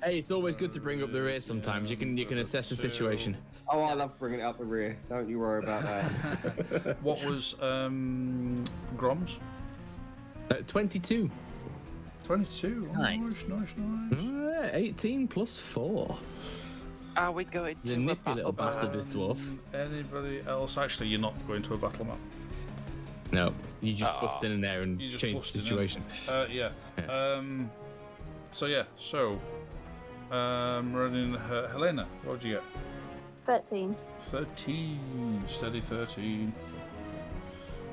Hey, it's always good to bring up the rear. Sometimes you can assess the situation. Oh, I love bringing it up the rear. Don't you worry about that. What was Grom's? 22. 22. Oh, Nice. Nice. 18 plus 4. are we going The to a nippy little battle bastard, this dwarf. Anybody else? Actually, you're not going to a battle map. No, you just bust in there and You just change the busted in. situation. Yeah. Yeah. So running Helena, what would you get? 13. 13. Steady 13.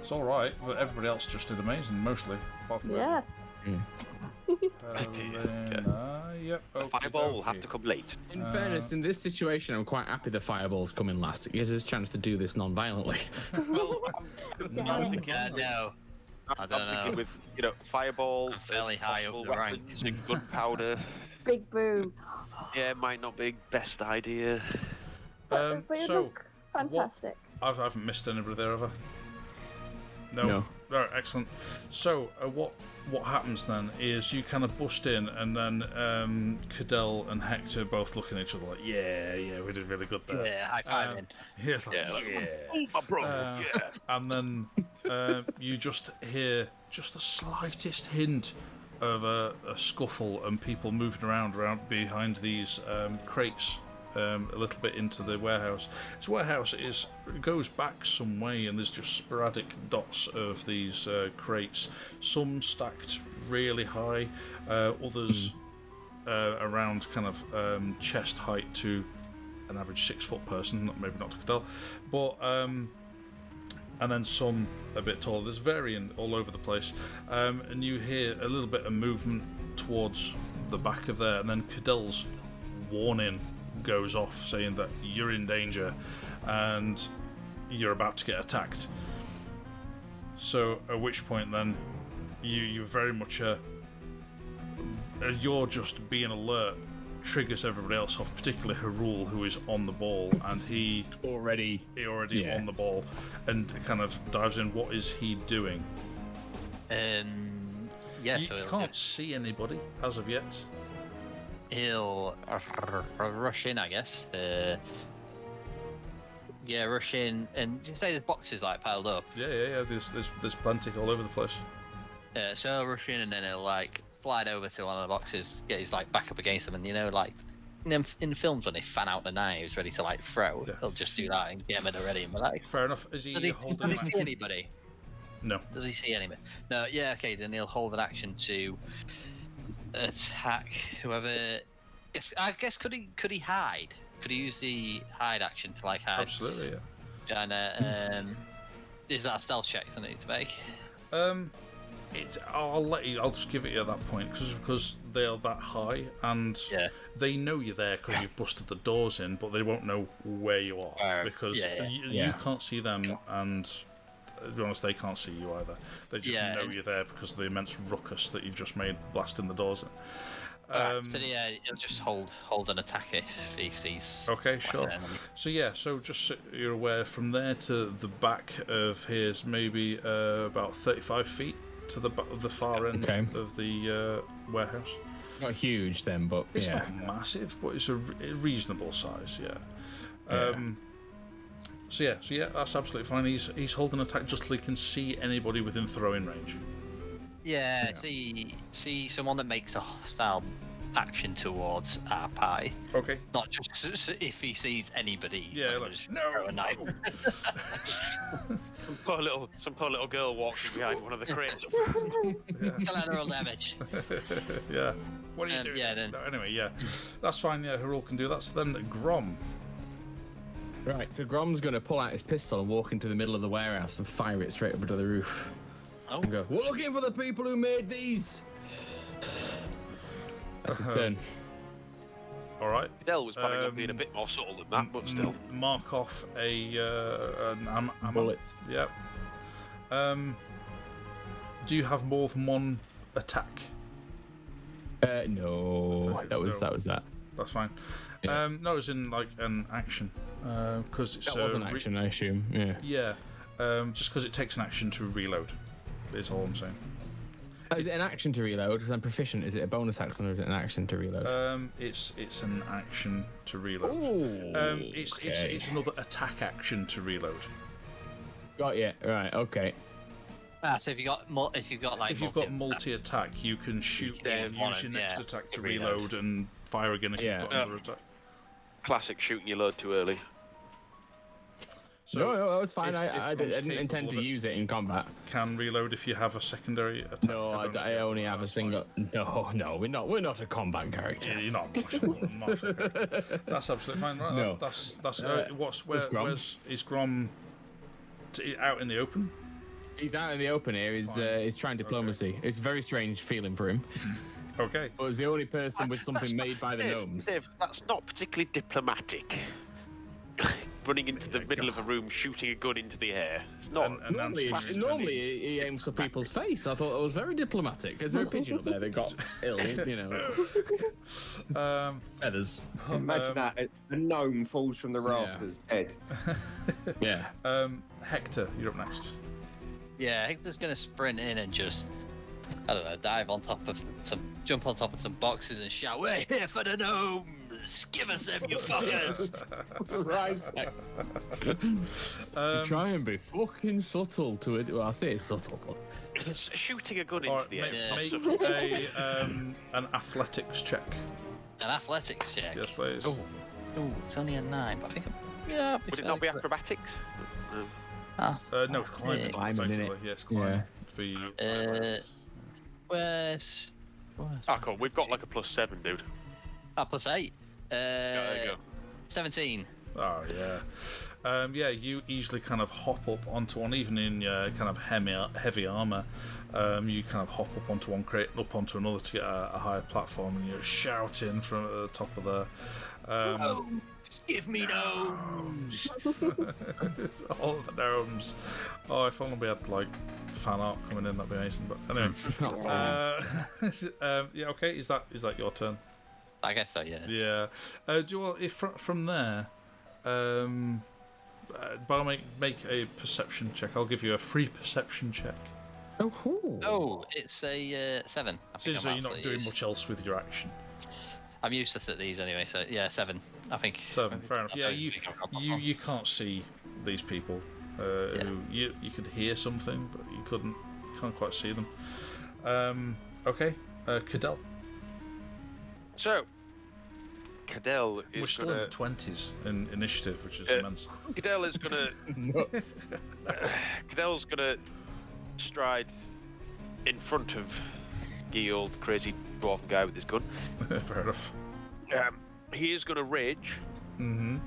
It's all right, but everybody else just did amazing, mostly. Apart from Yeah. Helena. Yep. The fireball will have to come late. In fairness, in this situation, I'm quite happy the fireball's coming last. It gives us a chance to do this non-violently. Well, I'm thinking. No. I I'm don't thinking know. with fireball, I'm fairly high up possible the rank. weapons and gunpowder. Big boom. Yeah, might not be best idea. But you so, look fantastic. I haven't missed anybody there, have I? No. No. All right, excellent. So, what happens then is you kind of bust in, and then Cadell and Hector both look at each other like, yeah, we did really good there. Yeah, high five in. Yeah, it's like, Yeah, like, yeah. oh my brother, yeah. And then you just hear just the slightest hint of a scuffle and people moving around behind these crates a little bit into the warehouse. This warehouse goes back some way, and there's just sporadic dots of these crates, some stacked really high, others around kind of chest height to an average 6-foot person, maybe not to Cadell, but and then some a bit taller. There's varying all over the place, and you hear a little bit of movement towards the back of there, and then Cadell's warning goes off saying that you're in danger and you're about to get attacked. So at which point then you very much you're just being alert triggers everybody else off, particularly Harul, who is on the ball, and he already Yeah. on the ball and kind of dives in. What is he doing? Yeah, You so can't see anybody as of yet. he'll rush in, I guess. Yeah, rush in, and did you say there's boxes like piled up? Yeah. There's plenty all over the place. So he'll rush in, and then he'll like fly over to one of the boxes, get his like back up against them, and like in films when they fan out the knives ready to like throw, Yeah. he'll just do that and get them ready and be like, Fair enough. Is he does he holding? see anybody? No. Does he see anybody? No. Yeah. Okay. Then he'll hold an action to attack whoever. I guess could he hide? Could he use the hide action to like hide? Absolutely, yeah. And is that a stealth check I need to make? I'll just give it you at that point because they're that high and Yeah. they know you're there because you've busted the doors in, but they won't know where you are because you Yeah. can't see them, and to be honest, they can't see you either. They just Yeah, know and- you're there because of the immense ruckus that you've just made blasting the doors in. So yeah, he'll just hold an attack if he sees. Okay, sure. an enemy. So just so you're aware, from there to the back of here's maybe about 35 feet to the far end Okay. of the warehouse. Not huge then, but It's yeah. not massive, but it's a reasonable size, yeah. So yeah, that's absolutely fine. He's holding attack just till he can see anybody within throwing range. Yeah, see someone that makes a hostile action towards our party. Okay. Not just if he sees anybody. he's Yeah, not like, gonna just no. throw a knife. Some poor little girl walks behind one of the crates. Collateral damage. Yeah. What are you doing? Yeah, then. No, anyway, yeah. That's fine, yeah, Harul can do that. So then Grom. Right, so Grom's going to pull out his pistol and walk into the middle of the warehouse and fire it straight up to the roof. Oh. And go, we're looking for the people who made these! That's his turn. Alright. Cadell was planning on being a bit more subtle than that, but still. Mark off an ammo. Bullet. Yep. Do you have more than one attack? No. That was that. That's fine. Yeah. No, it's in like an action. Because it's That was an action, I assume. Yeah. Yeah. Just because it takes an action to reload. Is all I'm saying. Is it an action to reload? Because I'm proficient. Is it a bonus action or is it an action to reload? It's an action to reload. Ooh, It's another attack action to reload. Got you. Right. Okay. So if you've got multi attack, you can shoot them, use your next attack to reload and fire again if you've got another attack. Classic shooting your load too early. So no, that was fine. if I didn't intend to use it in combat. Can reload if you have a secondary attack. No, I only have a single. No, we're not a combat character. Yeah, you're not. That's absolutely fine. Right? No. That's is Grom out in the open? He's out in the open here. He's trying diplomacy. Okay. It's a very strange feeling for him. Okay. But as the only person with something made by the gnomes. Dave, that's not particularly diplomatic. Running into the middle of a room, shooting a gun into the air. It's not. Normally he aims for people's face. I thought it was very diplomatic. Is there a pigeon up there that got ill? You know. Feathers. Imagine that a gnome falls from the rafters, dead. Yeah. Hector, you're up next. Yeah, Hector's gonna sprint in and just, I don't know, jump on top of some boxes and shout, "We're here for the gnomes! Give us them, you fuckers!" Right. Try and be fucking subtle to it. Well, I say it's subtle, but shooting a gun into the air. Make an athletics check. An athletics check. Yes, please. Oh, it's only a 9, but I think Would it not be acrobatics? No, climbing. Innit? Yes, climbing. Yeah. Where's? Ah, cool. We've got like a +7, dude. +8. There you go. 17. Oh yeah. Yeah, you easily kind of hop up onto one, even in your kind of heavy armor. You kind of hop up onto one crate and up onto another to get a higher platform, and you're shouting from the top of the. Give me gnomes! All the gnomes. Oh, if only we had like fan art coming in, that'd be amazing. But anyway, yeah, okay. Is that your turn? I guess so. Yeah. Yeah. Do you want if from there? But make a perception check. I'll give you a free perception check. Oh, it's a 7. So you're not doing much else with your action. I'm useless at these anyway, so yeah, 7. I think 7. Fair enough. Yeah, you can't see these people. Who you could hear something, but you can't quite see them. Okay, Cadell. So, Cadell is We're still in the 20s in initiative, which is immense. Cadell is gonna. Cadell's gonna stride in front of the old crazy dwarven guy with his gun. Fair enough. He is gonna rage. Mm-hmm.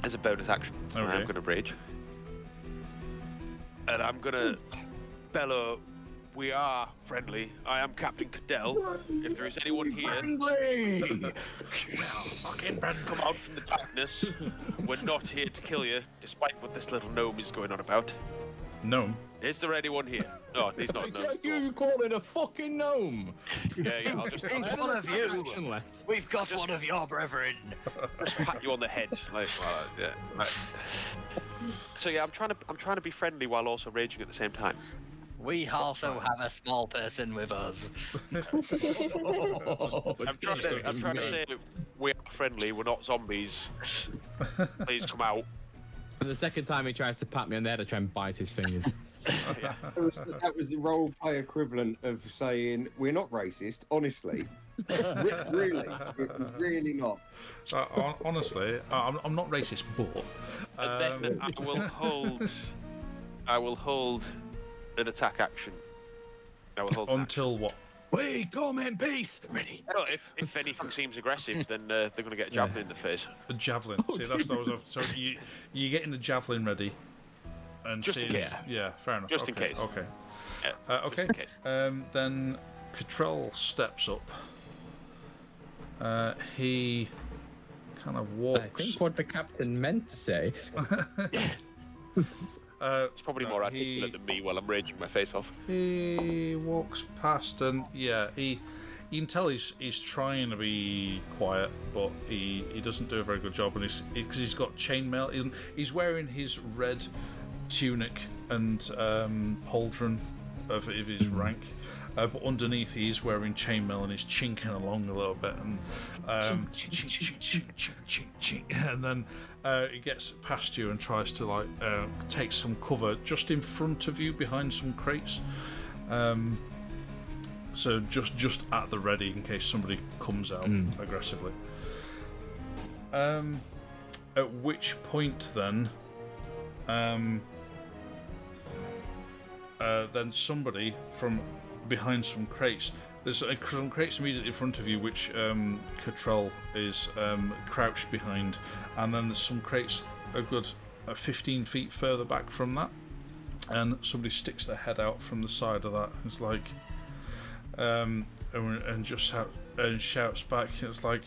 As a bonus action. Okay. I'm gonna rage. And I'm gonna bellow, "We are friendly. I am Captain Cadell. If there is anyone here, Fucking friendly. come out from the darkness. We're not here to kill you, despite what this little gnome is going on about. Gnome. Is there anyone here? No, he's not a gnome. You call it a fucking gnome? Yeah, I'll just One of you. We've got one of your brethren. just pat you on the head, So yeah, I'm trying to be friendly while also raging at the same time. We also have a small person with us. I'm trying to say we are friendly. We're not zombies. Please come out. And the second time he tries to pat me on the head, I try and bite his fingers. That was the role play equivalent of saying we're not racist. Honestly, really not. Honestly, I'm not racist, but And then I will hold an attack action. I will hold an until what? We come in peace. Ready? action. No, if anything seems aggressive, then they're going to get a javelin in the face. The javelin. See, that was so you getting the javelin ready, and Just in case. Yeah, fair enough. Just in Okay, case. Okay. Yeah, Okay. just in case. Then Cottrell steps up. He kind of walks. I think what the captain meant to say. It's probably more articulate than me while I'm raging my face off. He walks past, and yeah, you can tell he's trying to be quiet, but he doesn't do a very good job. And because he's got chainmail, he's wearing his red tunic and pauldron of his rank. But underneath he's wearing chainmail and he's chinking along a little bit, and and then he gets past you and tries to take some cover just in front of you behind some crates. So just at the ready in case somebody comes out aggressively. At which point then somebody from behind some crates. There's some crates immediately in front of you, which Cottrell is crouched behind, and then there's some crates a good 15 feet further back from that, and somebody sticks their head out from the side of that. It's like, and just shouts back. It's like,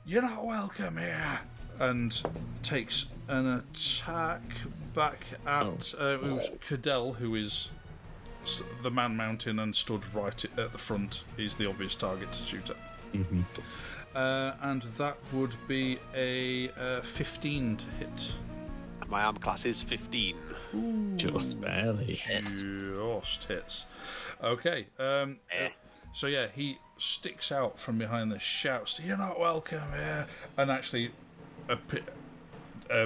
"You're not welcome here," and takes an attack back at it was Cadell, who is the man mountain and stood right at the front. Is the obvious target to shoot at. And that would be a 15 to hit. My arm class is 15. Just barely. Just hits. Okay. So yeah, he sticks out from behind the shouts, "You're not welcome here," and actually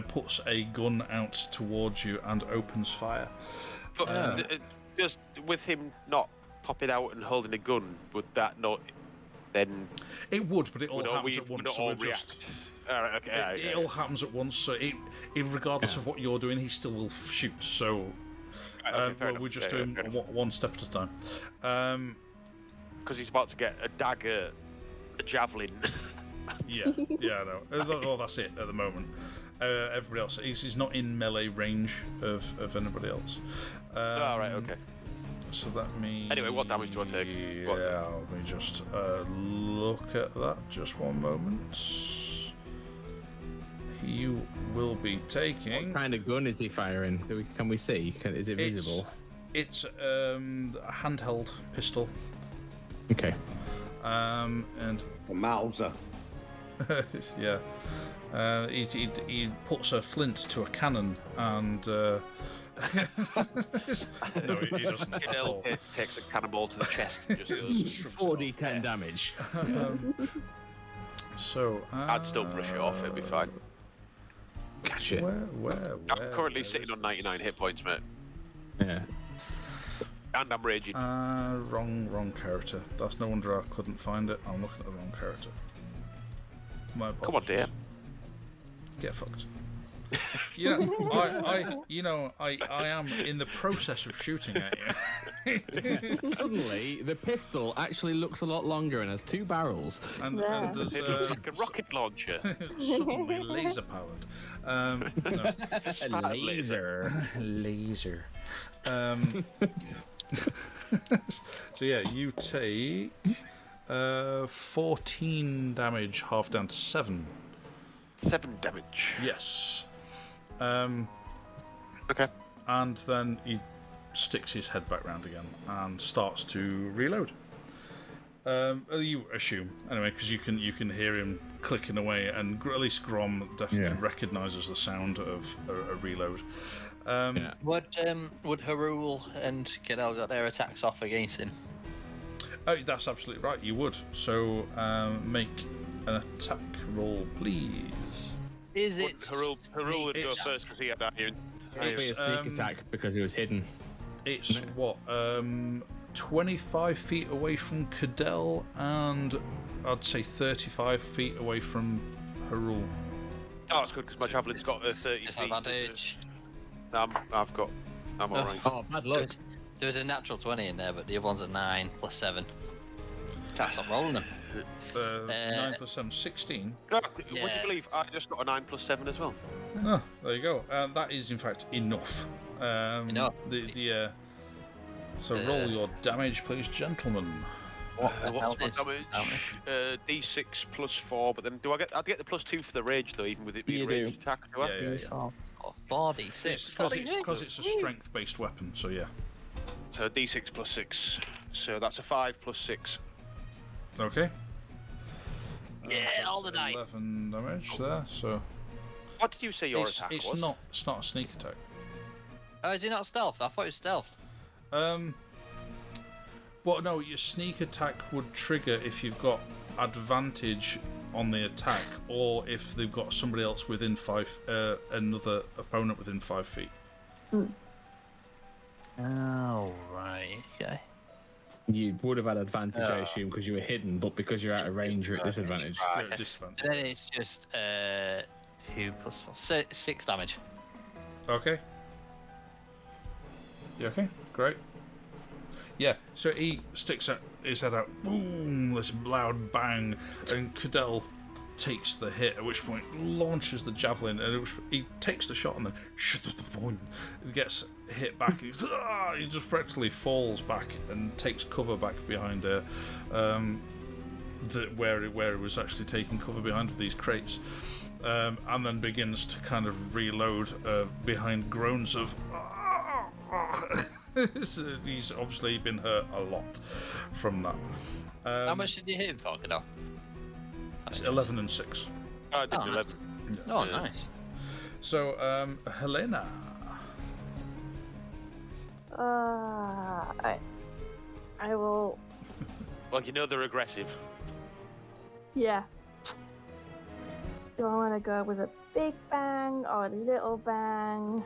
puts a gun out towards you and opens fire. But just with him not popping out and holding a gun, would that not then? It would, but it all happens at once. So react. All right, okay. It all happens at once. So regardless of what you're doing, he still will shoot. So we're just doing one step at a time. Because he's about to get a dagger, a javelin. yeah, I know. Well, that's it at the moment. Everybody else, he's not in melee range of anybody else. Right, okay. So that means... Anyway, what damage do I take? Yeah, let me just look at that. Just one moment. He will be taking... What kind of gun is he firing? Can we see? Is it visible? It's a handheld pistol. Okay. A And... Mauser. yeah. He puts a flint to a cannon and... no, he doesn't at all. Takes a cannonball to the chest and just goes... 4d10 damage. So... I'd still brush it off, it'd be fine. Catch it. Where, I'm currently sitting on 99 hit points, mate. Yeah. And I'm raging. Wrong character. That's no wonder I couldn't find it. I'm looking at the wrong character. My Come on, dear. Get fucked. Yeah, I am in the process of shooting at you. Suddenly, the pistol actually looks a lot longer and has 2 barrels. And there's, It looks like a rocket launcher. suddenly laser powered. No. It's a Laser. So yeah, you take 14 damage, half down to 7. 7 damage. Yes. Okay. And then he sticks his head back round again and starts to reload. You assume anyway, because you can hear him clicking away, and at least Grom definitely recognises the sound of a reload. Would Harul and Cadell got their attacks off against him? Oh, that's absolutely right. You would. So make an attack roll, please. Is it? Harul would go first because he had iron. It'll be a sneak attack because he was hidden. It's what 25 feet away from Cadell, and I'd say 35 feet away from Harul. Oh, it's good because my javelin's got a 30 feet. Disadvantage. I'm alright. Oh, bad luck. There was a natural 20 in there, but the other one's a 9 plus 7. Can't stop rolling them. 9 plus 7, 16. Would you believe I just got a 9 plus 7 as well? Oh, there you go. That is in fact enough. Enough. So roll your damage, please, gentlemen. What's my damage? D6 plus 4, but then I get the plus 2 for the rage though, even with it being a ranged attack, do I? Yeah. 4d6. Because it's a strength-based weapon, so yeah. So D6 plus 6. So that's a 5 plus 6. Okay. Yeah, all the dice. 11 damage there, so... What did you say your attack was? It's not a sneak attack. Oh, is it not stealth? I thought it was stealth. Well, no, your sneak attack would trigger if you've got advantage on the attack, or if they've got somebody else within another opponent within 5 feet. Oh, right, okay. You would have had advantage, I assume, because you were hidden, but because you're out of range, you're at disadvantage. You're at disadvantage. Then it's just 2 plus 4, 6 damage. Okay. You okay? Great. Yeah, so he sticks his head out, boom, this loud bang, and Cadell takes the hit, at which point launches the javelin, and he takes the shot and then he gets hit back. He just practically falls back and takes cover back behind where he was actually taking cover behind these crates, and then begins to kind of reload behind groans of he's obviously been hurt a lot from that. How much did you hit him for, Cadell? It's 11 and 6. I did 11. Yeah. Oh, nice. So, Helena. I will. Well, you know they're aggressive. Yeah. Do I want to go with a big bang or a little bang?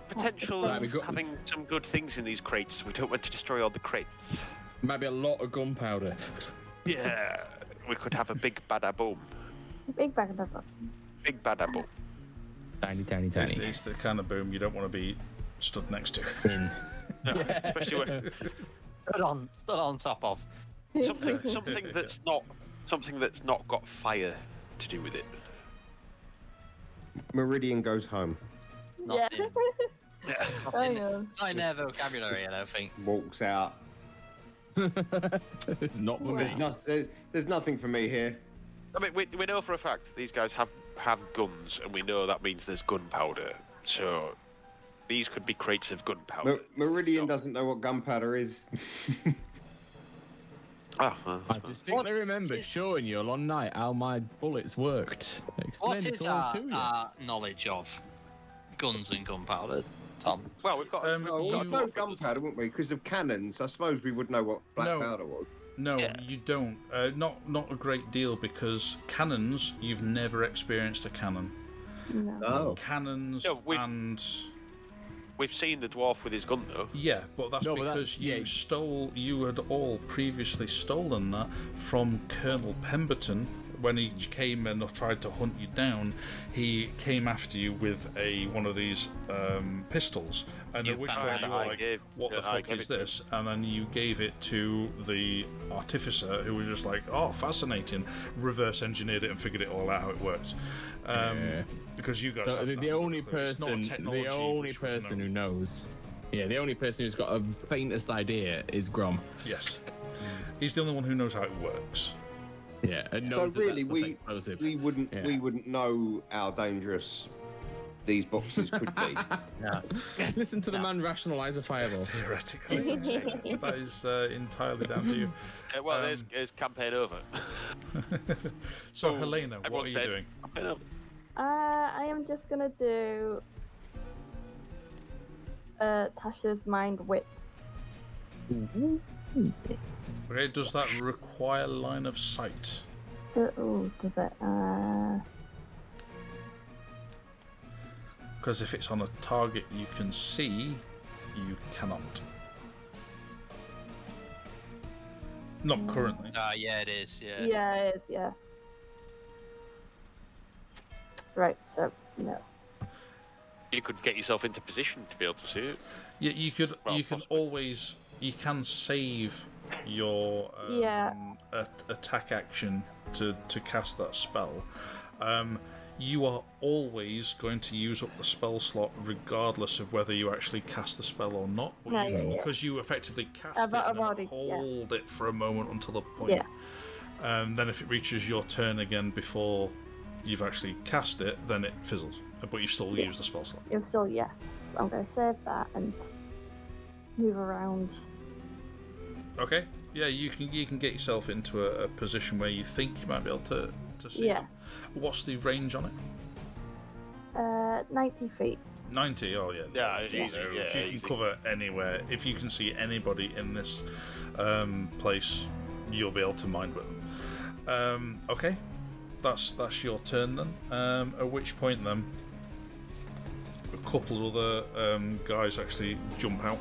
Potential of having some good things in these crates. We don't want to destroy all the crates. Maybe a lot of gunpowder. Yeah, we could have a big bada-boom. Big bang of Big bada-boom. Tiny. It's the kind of boom you don't want to be stood next to. No, especially when Stood on top of. something that's not got fire to do with it. Meridian goes home. Yeah. Yeah. I know. Not in their vocabulary, I don't think. Walks out. Not for me. There's nothing for me here. I mean, we know for a fact these guys have guns, and we know that means there's gunpowder. So these could be crates of gunpowder. Meridian doesn't know what gunpowder is. I I distinctly remember showing you on night how my bullets worked. What Explained is it all to you. our knowledge of guns and gunpowder, Tom? Well, we've got. We'd know gunpowder, wouldn't we? Because of cannons. I suppose we would know what black powder was. No, you don't. Not a great deal, because cannons, you've never experienced a cannon. No. Oh. Cannons and... We've seen the dwarf with his gun, though. Yeah, but that's because you had all previously stolen that from Colonel Pemberton. When he came and tried to hunt you down, he came after you with one of these pistols, and at which point you were like, "What the fuck is this?" And then you gave it to the artificer, who was just like, "Oh, fascinating." Reverse engineered it and figured it all out how it worked. Because you guys, so the only person who knows, the only person who's got a faintest idea is Grom. Yes, he's the only one who knows how it works. Yeah, and So knows really, that's explosive. we wouldn't know how dangerous these boxes could be. Listen to the man rationalise a fireball. Theoretically, that is entirely down to you. Well, there's campaign over. So, Helena, what are you doing? I am just gonna do Tasha's mind whip. Okay, does that require line of sight? Does it? Because if it's on a target you can see, you cannot. Not currently. Yeah, it is. Yeah. Yeah, it is. Yeah. Right. So no. You could get yourself into position to be able to see it. Yeah, you could. Well, you can possibly. always. You can save your attack action to cast that spell. You are always going to use up the spell slot regardless of whether you actually cast the spell or not. Because you effectively cast it and then hold it for a moment until the point. Yeah. Then if it reaches your turn again before you've actually cast it, then it fizzles. But you still use the spell slot. You're still, yeah. I'm going to save that and move around. Okay. Yeah, you can get yourself into a position where you think you might be able to see Yeah. them. What's the range on it? 90 feet. 90. Oh yeah. Yeah, it's easy. So Yeah, if you easy. can cover anywhere, if you can see anybody in this place, you'll be able to mind with them. Okay. That's your turn then. At which point then, a couple of other guys actually jump out.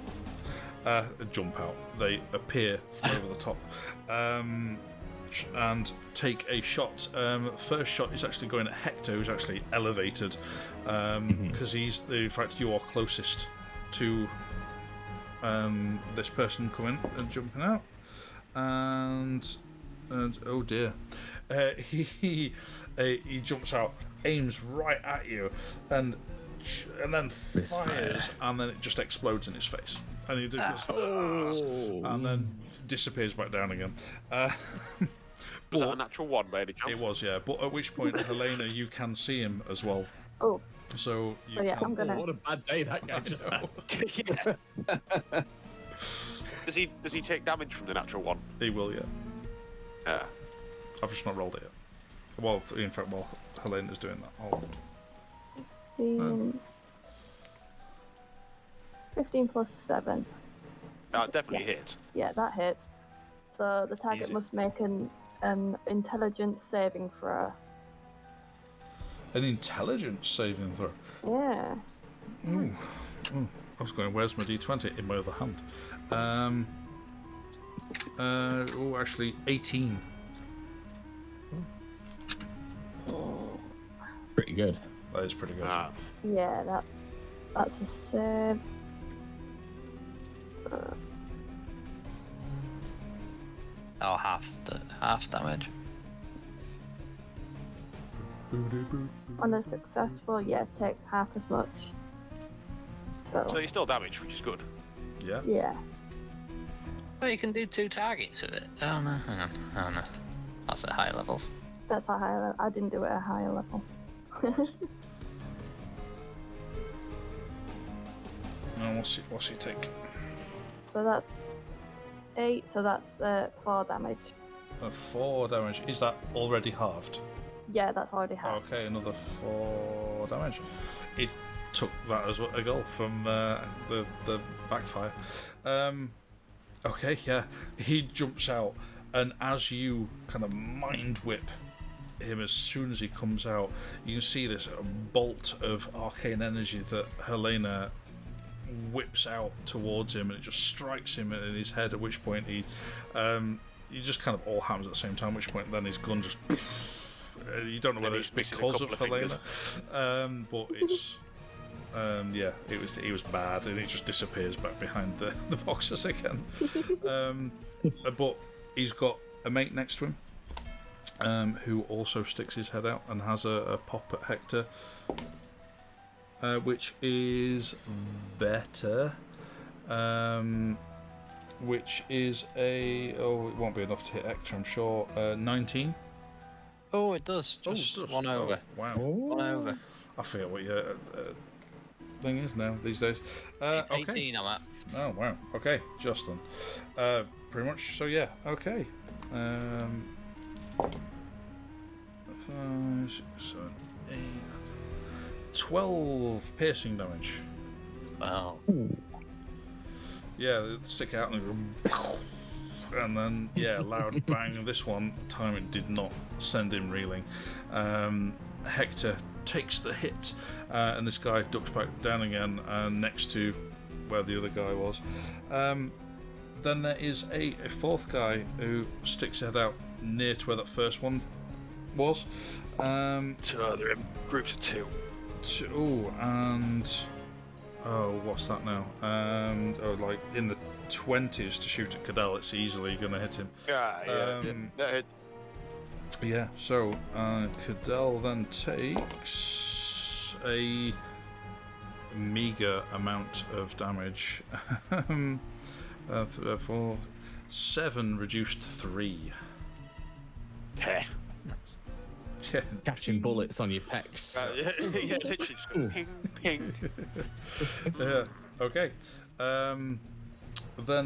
They appear from over the top and take a shot. First shot is actually going at Hector, who's actually elevated because in fact you are closest to this person coming and jumping out. And oh dear, he jumps out, aims right at you, and then fires, and then it just explodes in his face, and he just and then disappears back down again. Was that a natural one by any chance? It was, yeah. But at which point, Helena, you can see him as well. Oh. So you yeah, can... I'm gonna. What a bad day that guy just had. Yeah. Does he take damage from the natural one? He will, yeah. Yeah. I've just not rolled it yet. Well, in fact, while Helena's doing that, 15 plus 7. That definitely hits. Yeah, that hits. So the target Easy. must make an intelligence saving throw. an intelligence saving throw. Yeah. Ooh. Ooh. I was going, where's my d20? In my other hand. Actually, 18. Pretty good. That is pretty good. Yeah, that's a save. Oh, half damage. On a successful, yeah, take half as much. So So, you're still damaged, which is good. Yeah. yeah. Oh, you can do 2 targets of it. Oh no, hang on. Oh no. That's at higher levels. That's a higher level. I didn't do it at a higher level. Now, what's he take? So that's 8, so that's 4 damage. 4 damage. Is that already halved? Yeah, that's already half. Okay, another 4 damage. It took that as a goal from the backfire. Okay, yeah. He jumps out, and as you kind of mind whip him, as soon as he comes out, you can see this bolt of arcane energy that Helena whips out towards him, and it just strikes him in his head. At which point he just kind of all happens at the same time. At which point then his gun just. You don't know whether it's because of Helena, but it's. Yeah, it was bad, and he just disappears back behind the boxes again. But he's got a mate next to him, who also sticks his head out and has a pop at Hector, which is better. Which is it won't be enough to hit Hector, I'm sure. 19. Oh, it does. Just one over. Oh, wow. One over. I forget what your thing is now these days. Okay. 18 I'm at. Oh wow. Okay, Justin. Pretty much. So yeah. Okay. 5, 6, 7, 8, 12 piercing damage. Wow. Yeah, they stick out and go, and then loud bang. This one time it did not send him reeling. Hector takes the hit, and this guy ducks back down again, next to where the other guy was. Then there is a fourth guy who sticks his head out near to where that first one was. So they're in groups of two. What's that now? Like in the 20s to shoot at Cadell, it's easily going to hit him. That hit. Yeah, so Cadell then takes a meager amount of damage. 4, 7 reduced to 3. Heh. Yeah. Catching bullets on your pecs. Yeah, literally just go ping, ping. Okay. Then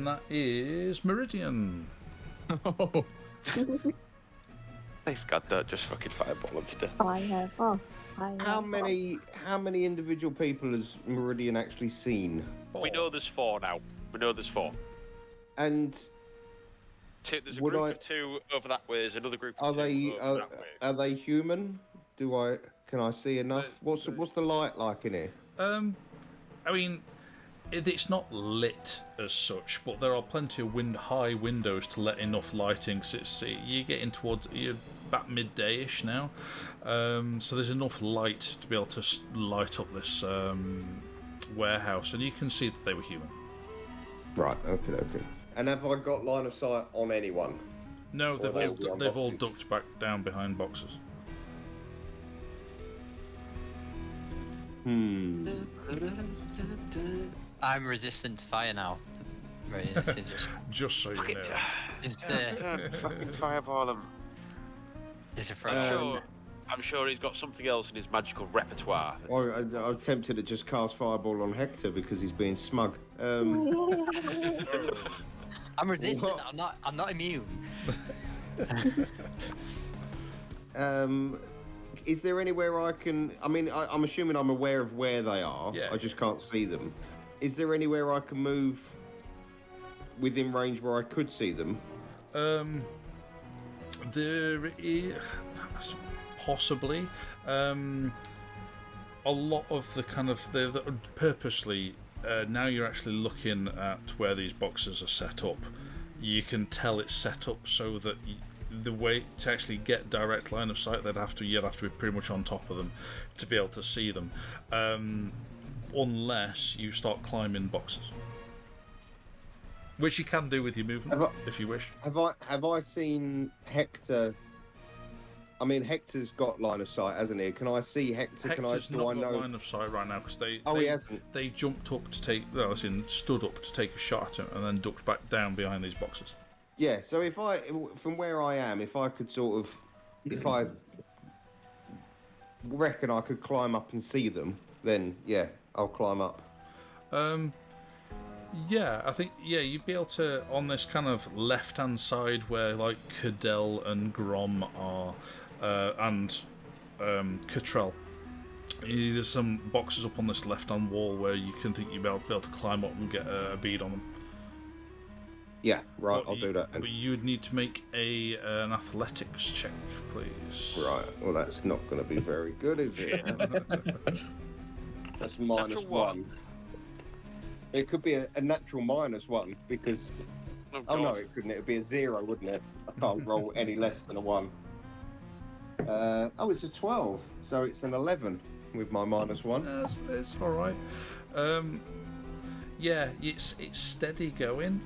that is Meridian. Oh, Thanks God, don't just fucking fireball him to death. How many individual people has Meridian actually seen? We know there's 4 now. And There's a group of 2 over that way. There's another group are of 2 they over that way. are they human? Can I see enough? What's the light like in here? I mean, it's not lit as such, but there are plenty of high windows to let enough lighting. So you're getting towards about midday-ish now, so there's enough light to be able to light up this warehouse, and you can see that they were human. Right. Okay. And have I got line of sight on anyone? No, they've all boxes? ducked back down behind boxes. I'm resistant to fire now. Right, Just so you know. just Fucking fireball him. just a throw. I'm sure he's got something else in his magical repertoire. I'm tempted to just cast fireball on Hector because he's being smug. I'm resistant. What? I'm not immune. Is there anywhere I can? I mean, I'm assuming I'm aware of where they are. Yeah. I just can't see them. Is there anywhere I can move within range where I could see them? There is possibly a lot of the kind of the purposely. Now you're actually looking at where these boxes are set up. You can tell it's set up so that the way to actually get direct line of sight, you'd have to be pretty much on top of them to be able to see them, unless you start climbing boxes, which you can do with your movement if you wish. Have I seen Hector? I mean, Hector's got line of sight, hasn't he? Can I see Hector? Hector's not got line of sight right now because he hasn't. They jumped up to take, stood up to take a shot at him and then ducked back down behind these boxes. Yeah. So from where I am, if I reckon I could climb up and see them, then yeah, I'll climb up. Yeah, I think you'd be able to on this kind of left-hand side where like Cadell and Grom are, and Cottrell. There's some boxes up on this left-hand wall where you can think you'll be able to climb up and get a bead on them. Yeah, right. I'll do that. But you would need to make an athletics check, please. Right. Well, that's not going to be very good, is it? That's -1. It could be a natural -1 because. Oh no, it couldn't. It would be a 0, wouldn't it? I can't roll any less than a 1. It's a 12, so it's an 11 with my -1. It's all right. Yeah, it's steady going.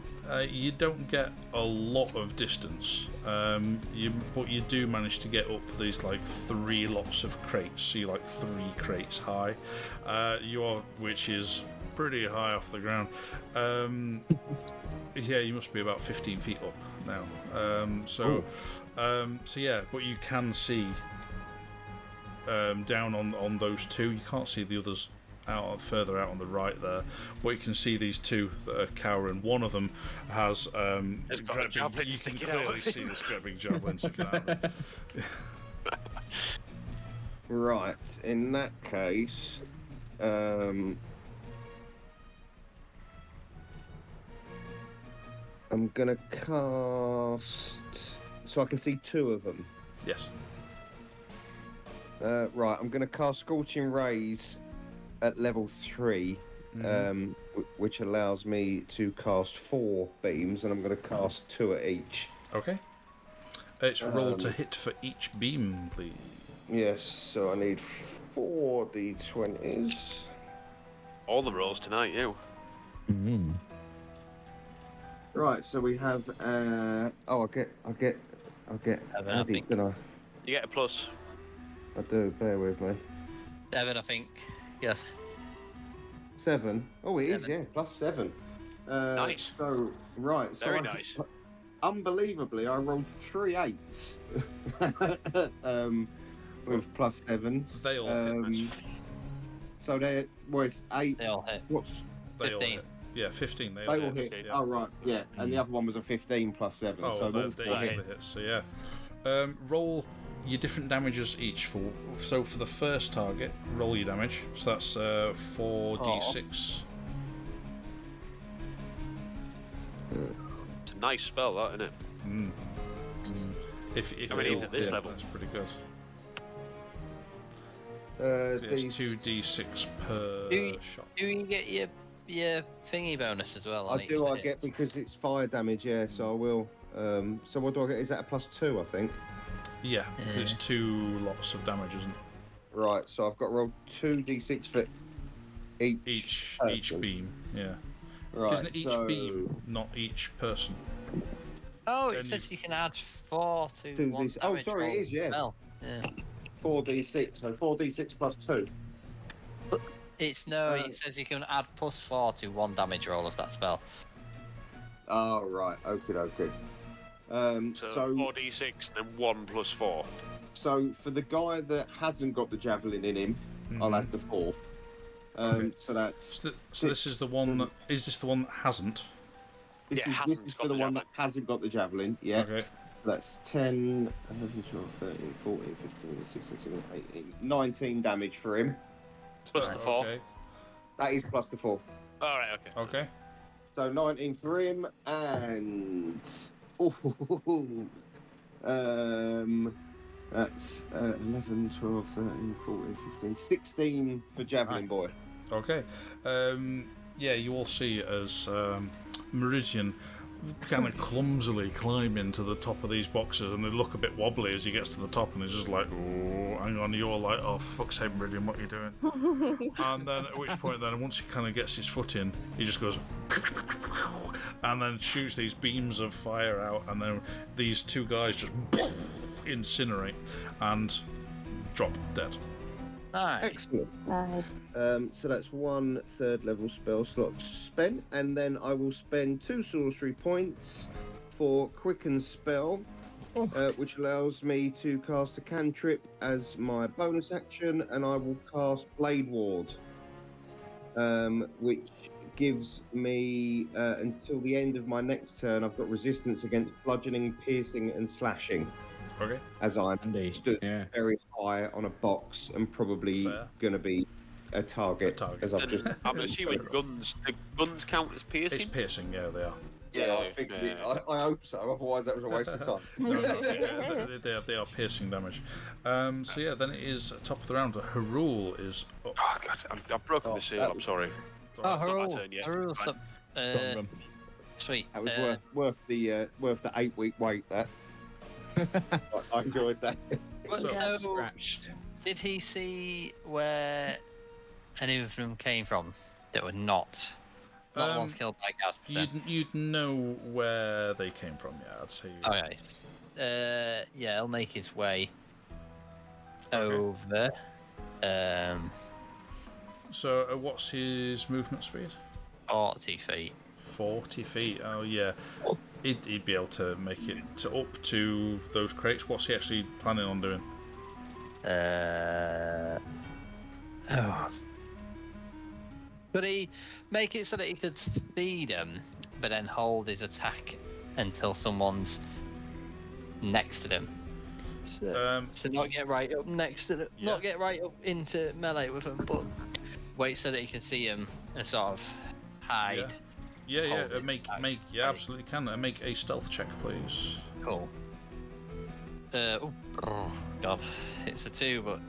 You don't get a lot of distance, but you do manage to get up these like 3 lots of crates. So you're like 3 crates high. Which is pretty high off the ground. Yeah, you must be about 15 feet up now. So yeah, but you can see down on those 2. You can't see the others further out on the right there, but you can see these 2 that are cowering. One of them has it's got a javelin. You can clearly see this great big javelin sticking out of it. Right. In that case, I'm gonna cast so I can see 2 of them. Yes. Right, I'm going to cast Scorching Rays at level 3, which allows me to cast 4 beams, and I'm going to cast 2 at each. Okay. It's roll to hit for each beam, please. Yes, so I need 4 d20s. All the rolls tonight, you. Mm-hmm. Right, so we have. I'll get added, don't I? You get a plus. I do. Bear with me. 7, I think. Yes. 7. Oh, it is. 7. Yeah, plus 7. Nice. So right. So Very nice. Unbelievably, I rolled 3 8s. With plus 7s. They all hit. So there was 8. They all hit. What's They all 15. hit. Yeah, 15. They they all all hit. hit? yeah. Oh right, yeah. And the other one was a 15 plus 7. Oh, so they all four actually hit. So yeah. Roll your different damages each. So for the first target, roll your damage. So that's 4d6. It's a nice spell, that, isn't it? If I mean, even at this level. that's pretty good. these It's 2d6 per shot. Do you get your thingy bonus as well? On I each do. I hit? get because it's fire damage. Yeah, so I will. So what do I get? Is that a plus 2? I think. Yeah, it's 2 lots of damage, isn't it? Right. So I've got to roll 2d6 for Each person. beam, yeah. Right. Isn't it each so beam, not each person? Oh, Then it says you can add 4 to Two 1 D6. Oh, damage sorry, it roll is, yeah. spell. Yeah. 4d6. So 4d6 plus 2. It's it says you can add plus 4 to 1 damage roll of that spell. Oh right. Okay. So 4d6, then 1 plus 4. So for the guy that hasn't got the javelin in him, I'll add the 4. Okay. So that's. So this is the one that... Is this the one that hasn't? This Yeah, is hasn't for got the the one that hasn't got the javelin. Yeah. Okay. That's 10, 11, 12, 13, 14, 15, 16, 17, 18, 19 damage for him. Plus the 4. Okay. That is plus the 4. Alright, okay. Okay. So 19 for him, and that's 11, 12, 13, 14, 15, 16 for Javelin Boy. Okay. Yeah, you all see as Meridian kind of clumsily climb into the top of these boxes, and they look a bit wobbly as he gets to the top, and he's just like, oh, hang on, you're like, oh, for fuck's sake, Meridian, what are you doing? And then at which point, then once he kind of gets his foot in, he just goes, and then shoots these beams of fire out, and then these two guys just incinerate and drop dead. Nice. Excellent. Nice. So that's 1 third level spell slot spent, and then I will spend 2 sorcery points for Quicken Spell, which allows me to cast a cantrip as my bonus action, and I will cast Blade Ward, which gives me until the end of my next turn. I've got resistance against bludgeoning, piercing, and slashing. Okay. As I'm Handy. stood Yeah. very high on a box and probably Fair. going to be a target. As I've just. I'm assuming guns count as piercing? It's piercing, yeah, they are. Yeah, I think I hope so. Otherwise, that was a waste of time. No, yeah, they are piercing damage. So yeah, then it is top of the round. Harul is up. Oh, God, I've broken the seal, I'm sorry. Oh, It's not my Harul. turn yet. Harul's Fine. up. Sweet. That was worth the 8-week wait. That I enjoyed that. But So- so, Scratched. did he see where any of them came from that were not the ones killed by Gaz? You'd know where they came from, yeah, I'd say. Okay. Yeah, he'll make his way over. So what's his movement speed? 40 feet. 40 feet. Oh yeah, he'd be able to make it to up to those crates. What's he actually planning on doing? Could he make it so that he could see them, but then hold his attack until someone's next to them? So not get right up next to them, Yeah. not get right up into melee with them, but wait so that he can see them and sort of hide. Yeah, Hold it make back. yeah, absolutely can. Make a stealth check, please. Cool. Oh God, it's a 2, but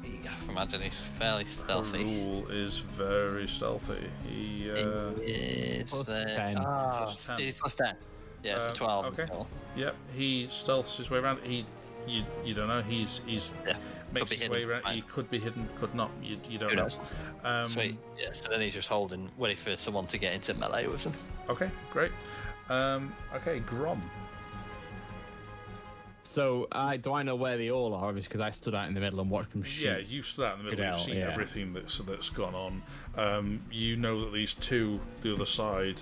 I imagine he's fairly stealthy. Rule is very stealthy. He Is Plus 10. plus 10. Is he plus 10? Yeah, it's a 12. Okay. Cool. Yep, he stealths his way around. You don't know. He's Yeah. makes Could be his way hidden, around. right. He could be hidden, could not. You don't Who know. knows? Sweet. Yeah, so then he's just holding, waiting for someone to get into melee with him. Okay, great. Okay, Grom. So, do I know where they all are? Obviously, because I stood out in the middle and watched them shoot. Yeah, you've stood out in the middle. You've seen everything that's gone on. You know that these two, the other side,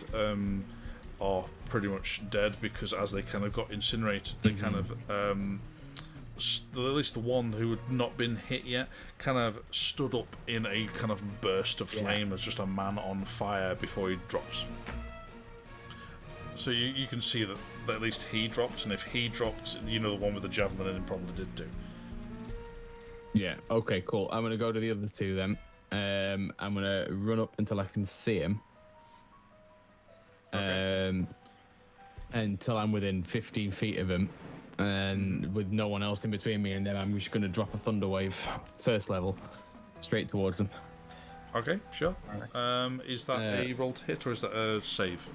are pretty much dead because as they kind of got incinerated, they kind of, at least the one who had not been hit yet, kind of stood up in a kind of burst of flame as just a man on fire before he drops. So you can see that at least he dropped, and if he dropped, the one with the javelin in him probably did too. Yeah, okay, cool. I'm going to go to the others two then. I'm going to run up until I can see him. Okay. Until I'm within 15 feet of him. And with no one else in between me and them, I'm just going to drop a thunder wave, first level, straight towards them. Okay, sure. Is that a roll to hit or is that a save?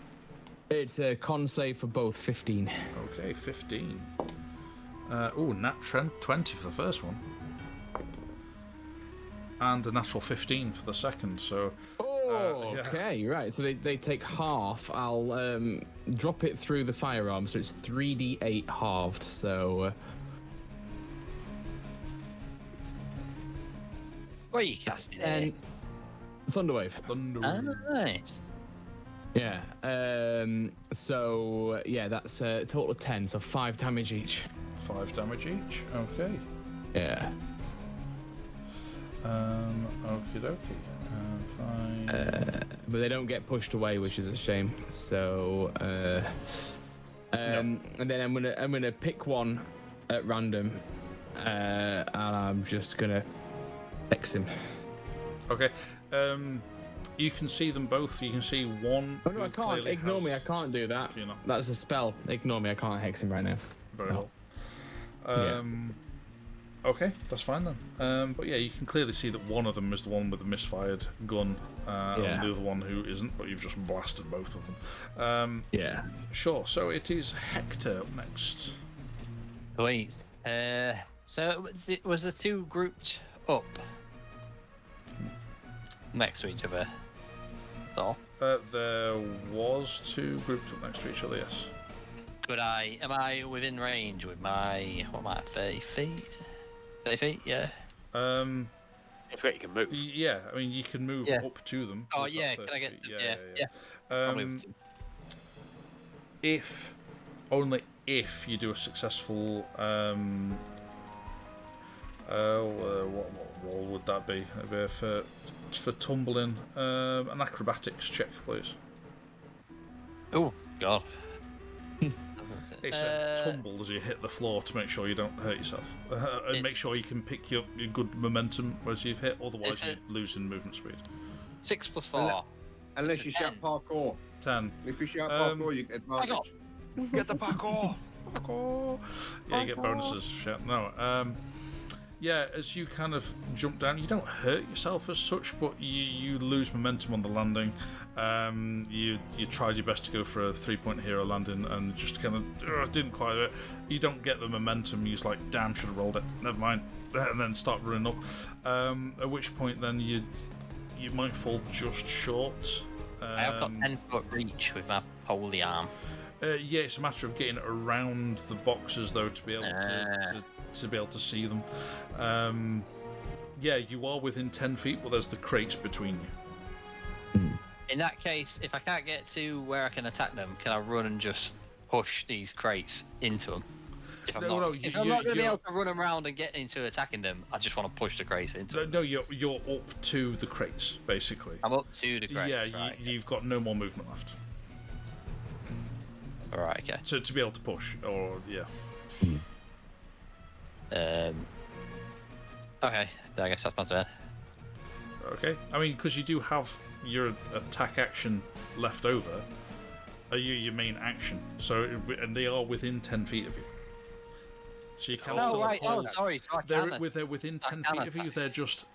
It's a con save for both, 15. Okay, 15. Nat 20 for the first one. And a natural 15 for the second, so... Okay, right. So they take half. I'll drop it through the firearm, so it's 3d8 halved, so... What are you casting and Thunderwave. Nice. Yeah. So yeah, that's a total of 10, so 5 damage each. 5 damage each. Okay. Yeah. Okie dokie. Fine. But they don't get pushed away, which is a shame. So, and then I'm gonna pick one at random, and I'm just gonna hex him. Okay. You can see them both. You can see one. Oh no, I can't. Ignore me. I can't do that. That's a spell. Ignore me. I can't hex him right now. Very well. Okay, that's fine then. But yeah, you can clearly see that one of them is the one with the misfired gun, and the other one who isn't, but you've just blasted both of them. Yeah. Sure, so it is Hector up next. Wait. So was the two grouped up next to each other? There was two grouped up next to each other, yes. But am I within range with my, 30 feet? 30 feet, yeah. I forget you can move. Yeah, I mean, you can move up to them. Oh, yeah, can I get... Yeah. Only if you do a successful... what roll would that be? Maybe for tumbling. An acrobatics check, please. Oh, God. It's a tumble as you hit the floor to make sure you don't hurt yourself. And make sure you can pick your good momentum as you've hit, otherwise you lose in movement speed. 6 plus 4. Unless you shout parkour. 10. If you shout parkour, you get advantage. Get the parkour! Parkour! Yeah, you get bonuses. Shout. No. Yeah, as you kind of jump down, you don't hurt yourself as such, but you lose momentum on the landing. You tried your best to go for a 3-point hero landing and just kind of didn't quite do it. You don't get the momentum. You're just like, damn, should have rolled it. Never mind. And then start running up. At which point then you might fall just short. I've got 10-foot reach with my holy arm. Yeah, it's a matter of getting around the boxes though to be able to be able to see them. Yeah, you are within 10 feet, but there's the crates between you. In that case, if I can't get to where I can attack them, can I run and just push these crates into them? If I'm not going to be able to run around and get into attacking them, I just want to push the crates into them. No, you're up to the crates, basically. I'm up to the crates, Yeah, right, you've got no more movement left. Alright, okay. So to be able to push, or yeah. Okay, I guess that's my turn. Okay, I mean, because you do have your attack action left over, your main action. So, and they are within 10 feet of you. So you can Oh, still right. hold. Oh, sorry. So I They're can. within I 10 can feet of you. attack. They're just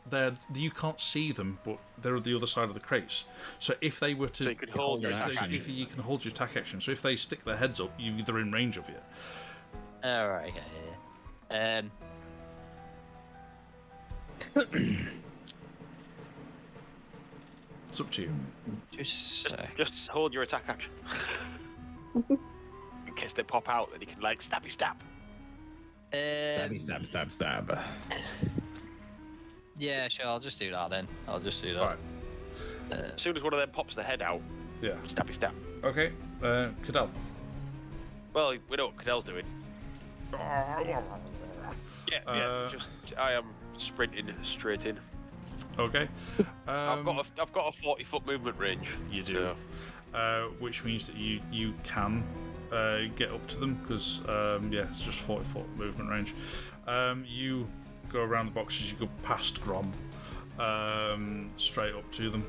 you can't see them, but they're at the other side of the crates. So if they were to, So you could hold your attack action. if you can hold your attack action. So if they stick their heads up, they're in range of you. All right. Yeah. It's up to you. Just hold your attack action. In case they pop out, then you can like stabby stab. Stab. Yeah, sure. I'll just do that then. I'll just do that. All right. As soon as one of them pops the head out, Yeah. stabby stab. Okay. Cadell. Well, we know what Cadell's doing. Yeah. Just I am sprinting straight in. Okay. I've got a 40-foot movement range. You do. Which means that you can get up to them because it's just 40-foot movement range. You go around the boxes. You go past Grom, straight up to them.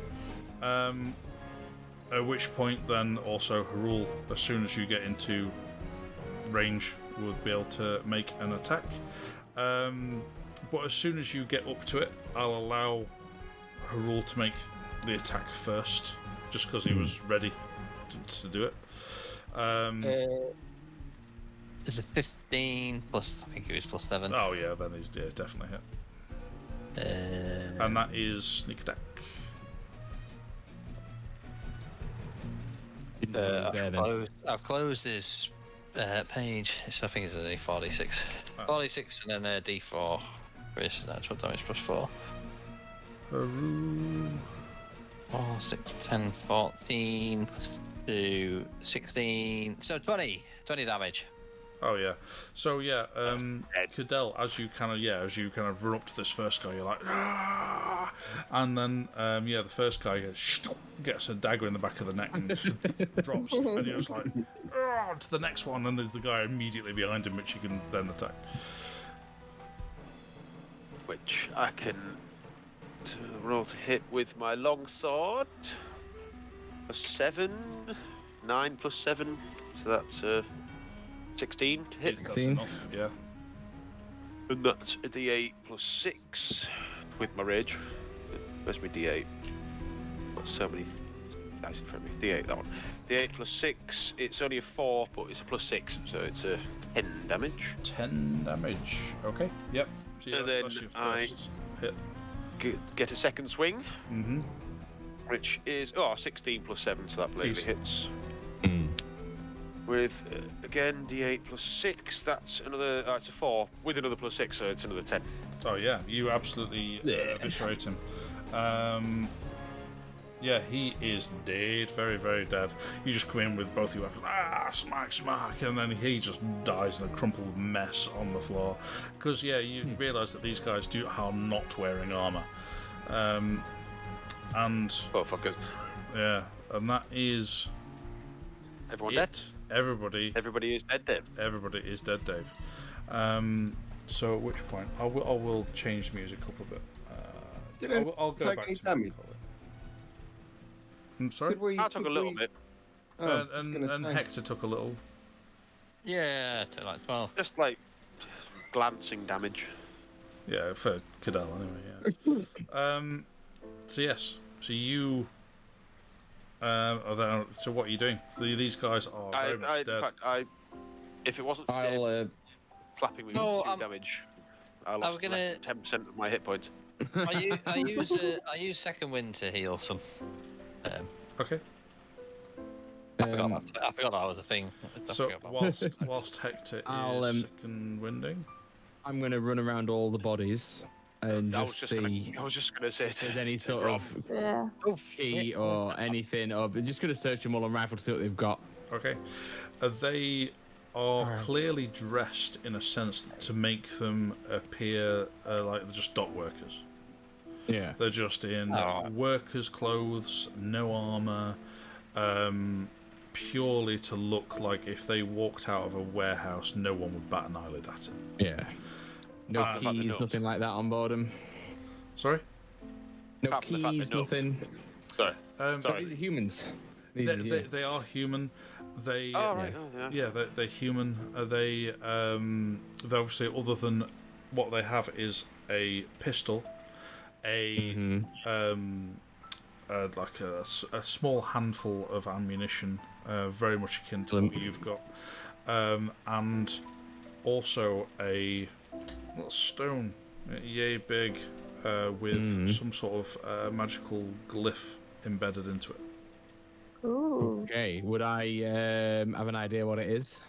At which point, then also Harul, as soon as you get into range, would be able to make an attack. But as soon as you get up to it, I'll allow Harul to make the attack first, just because he was ready to do it. There's a 15 plus. I think it was plus 7. Oh yeah, then he's definitely hit. And that is sneak attack. I've closed his page, so I think it's only 46. 46 and then a D4. Versus actual damage plus 4. Harul. 4, 6, 10, 14 plus 2, 16. So 20 damage. Oh yeah. So yeah, Cadell, as you kind of run up to this first guy, you're like, ah! And then the first guy gets a dagger in the back of the neck and drops, and you're just like, ah! To the next one, and there's the guy immediately behind him, which you can then attack. Which I can roll to hit with my long sword. A 7, 9 plus 7, so that's 16 to hit. That's enough, yeah. And that's a D8 plus 6 with my rage. Where's my D8? Got so many dice in front of me. D8, that one. D8 plus 6, it's only a 4, but it's a plus 6, so it's a 10 damage. 10 damage. Okay, yep. So yeah, And that's then your first hit. Get a second swing, Mm-hmm. which is 16 plus 7, so that blatantly Easy. hits. With, again, D8 plus 6, that's another, it's a 4, with another plus 6, so it's another 10. Oh yeah, you absolutely eviscerate him. Yeah, he is dead, very, very dead. You just come in with both your weapons, smack, and then he just dies in a crumpled mess on the floor. Because, you realise that these guys are not wearing armour. And... Oh, fuckers. Yeah, and that is... Everyone it. dead? Everybody is dead, Dave. Everybody is dead, Dave. So at which point, I will change music up a bit. I'll go back to damage. I'm sorry? I took a little bit. And Hector took a little. Yeah, to like 12. Just like glancing damage. Yeah, for Cadell anyway, yeah. So yes. So you so what are you doing? So these guys are very much dead. In fact, if it wasn't for Dave slapping me with 2 damage, I lost less than 10% of my hit points. I use second wind to heal some. Okay. I forgot that was a thing. So whilst Hector is second winding, I'm going to run around all the bodies and I just was see just going to say if there's any sort of key or anything, or just going to search them all on rifle to see what they've got. Okay. They are clearly dressed in a sense to make them appear like they're just dock workers. Yeah. They're just in workers' clothes, no armour, purely to look like if they walked out of a warehouse, no one would bat an eyelid at it. Yeah. No keys, nothing like that on board them. Sorry? No keys, nothing. Sorry. These are humans. They are human. They Oh, right. Oh, yeah. they're human. They obviously, other than what they have is a pistol, like a small handful of ammunition, very much akin to what you've got, and also a little stone, yay big, with some sort of magical glyph embedded into it. Ooh. Okay, would I have an idea what it is?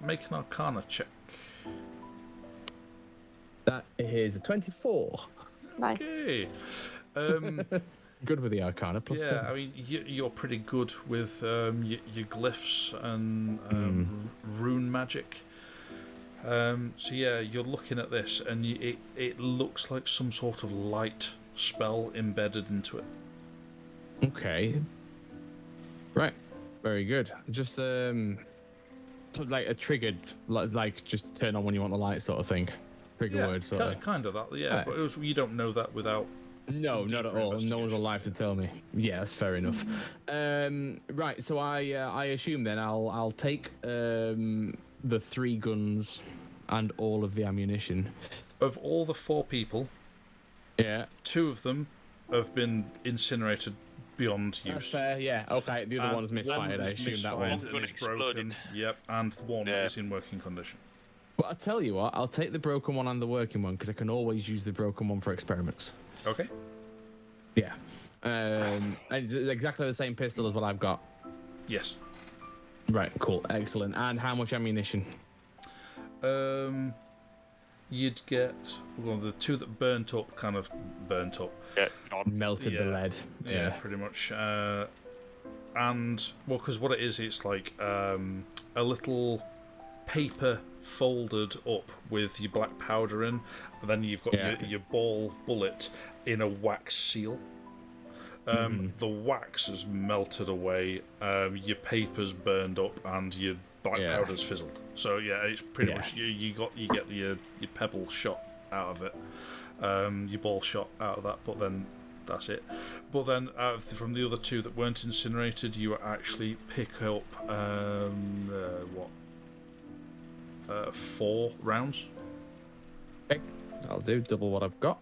Make an Arcana check. That is a 24. Nice. Okay. Good with the Arcana, plus Yeah, 7. I mean, you're pretty good with your glyphs and rune magic. So yeah, you're looking at this, and it looks like some sort of light spell embedded into it. Okay. Right. Very good. Just so like a triggered, like just turn on when you want the light sort of thing. Trigger word sort of. Kind of that. Yeah, Right. but you don't know that without. No, not at all. No one's alive to tell me. Yeah, that's fair enough. Right. So I assume then I'll take the 3 guns and all of the ammunition. Of all the 4 people, Yeah. 2 of them have been incinerated beyond use. That's fair. Yeah. Okay. The other And one's misfired. I is assume that misfired one. and One is broken. exploded. Yep, and one Yeah. is in working condition. But I'll tell you what. I'll take the broken one and the working one because I can always use the broken one for experiments. Okay. Yeah. And it's exactly the same pistol as what I've got. Yes. Right. Cool. Excellent. And how much ammunition? You'd get the 2 that burnt up. Yeah, gone. Melted the lead. Yeah, pretty much. And because what it is, it's like a little paper folded up with your black powder in, and then you've got your ball bullet in a wax seal. The wax has melted away, your paper's burned up, and your black powder's fizzled. So yeah, it's pretty much you get your pebble shot out of it, your ball shot out of that, but then that's it. But then from the other 2 that weren't incinerated, you actually pick up 4 rounds. Okay. I'll do double what I've got.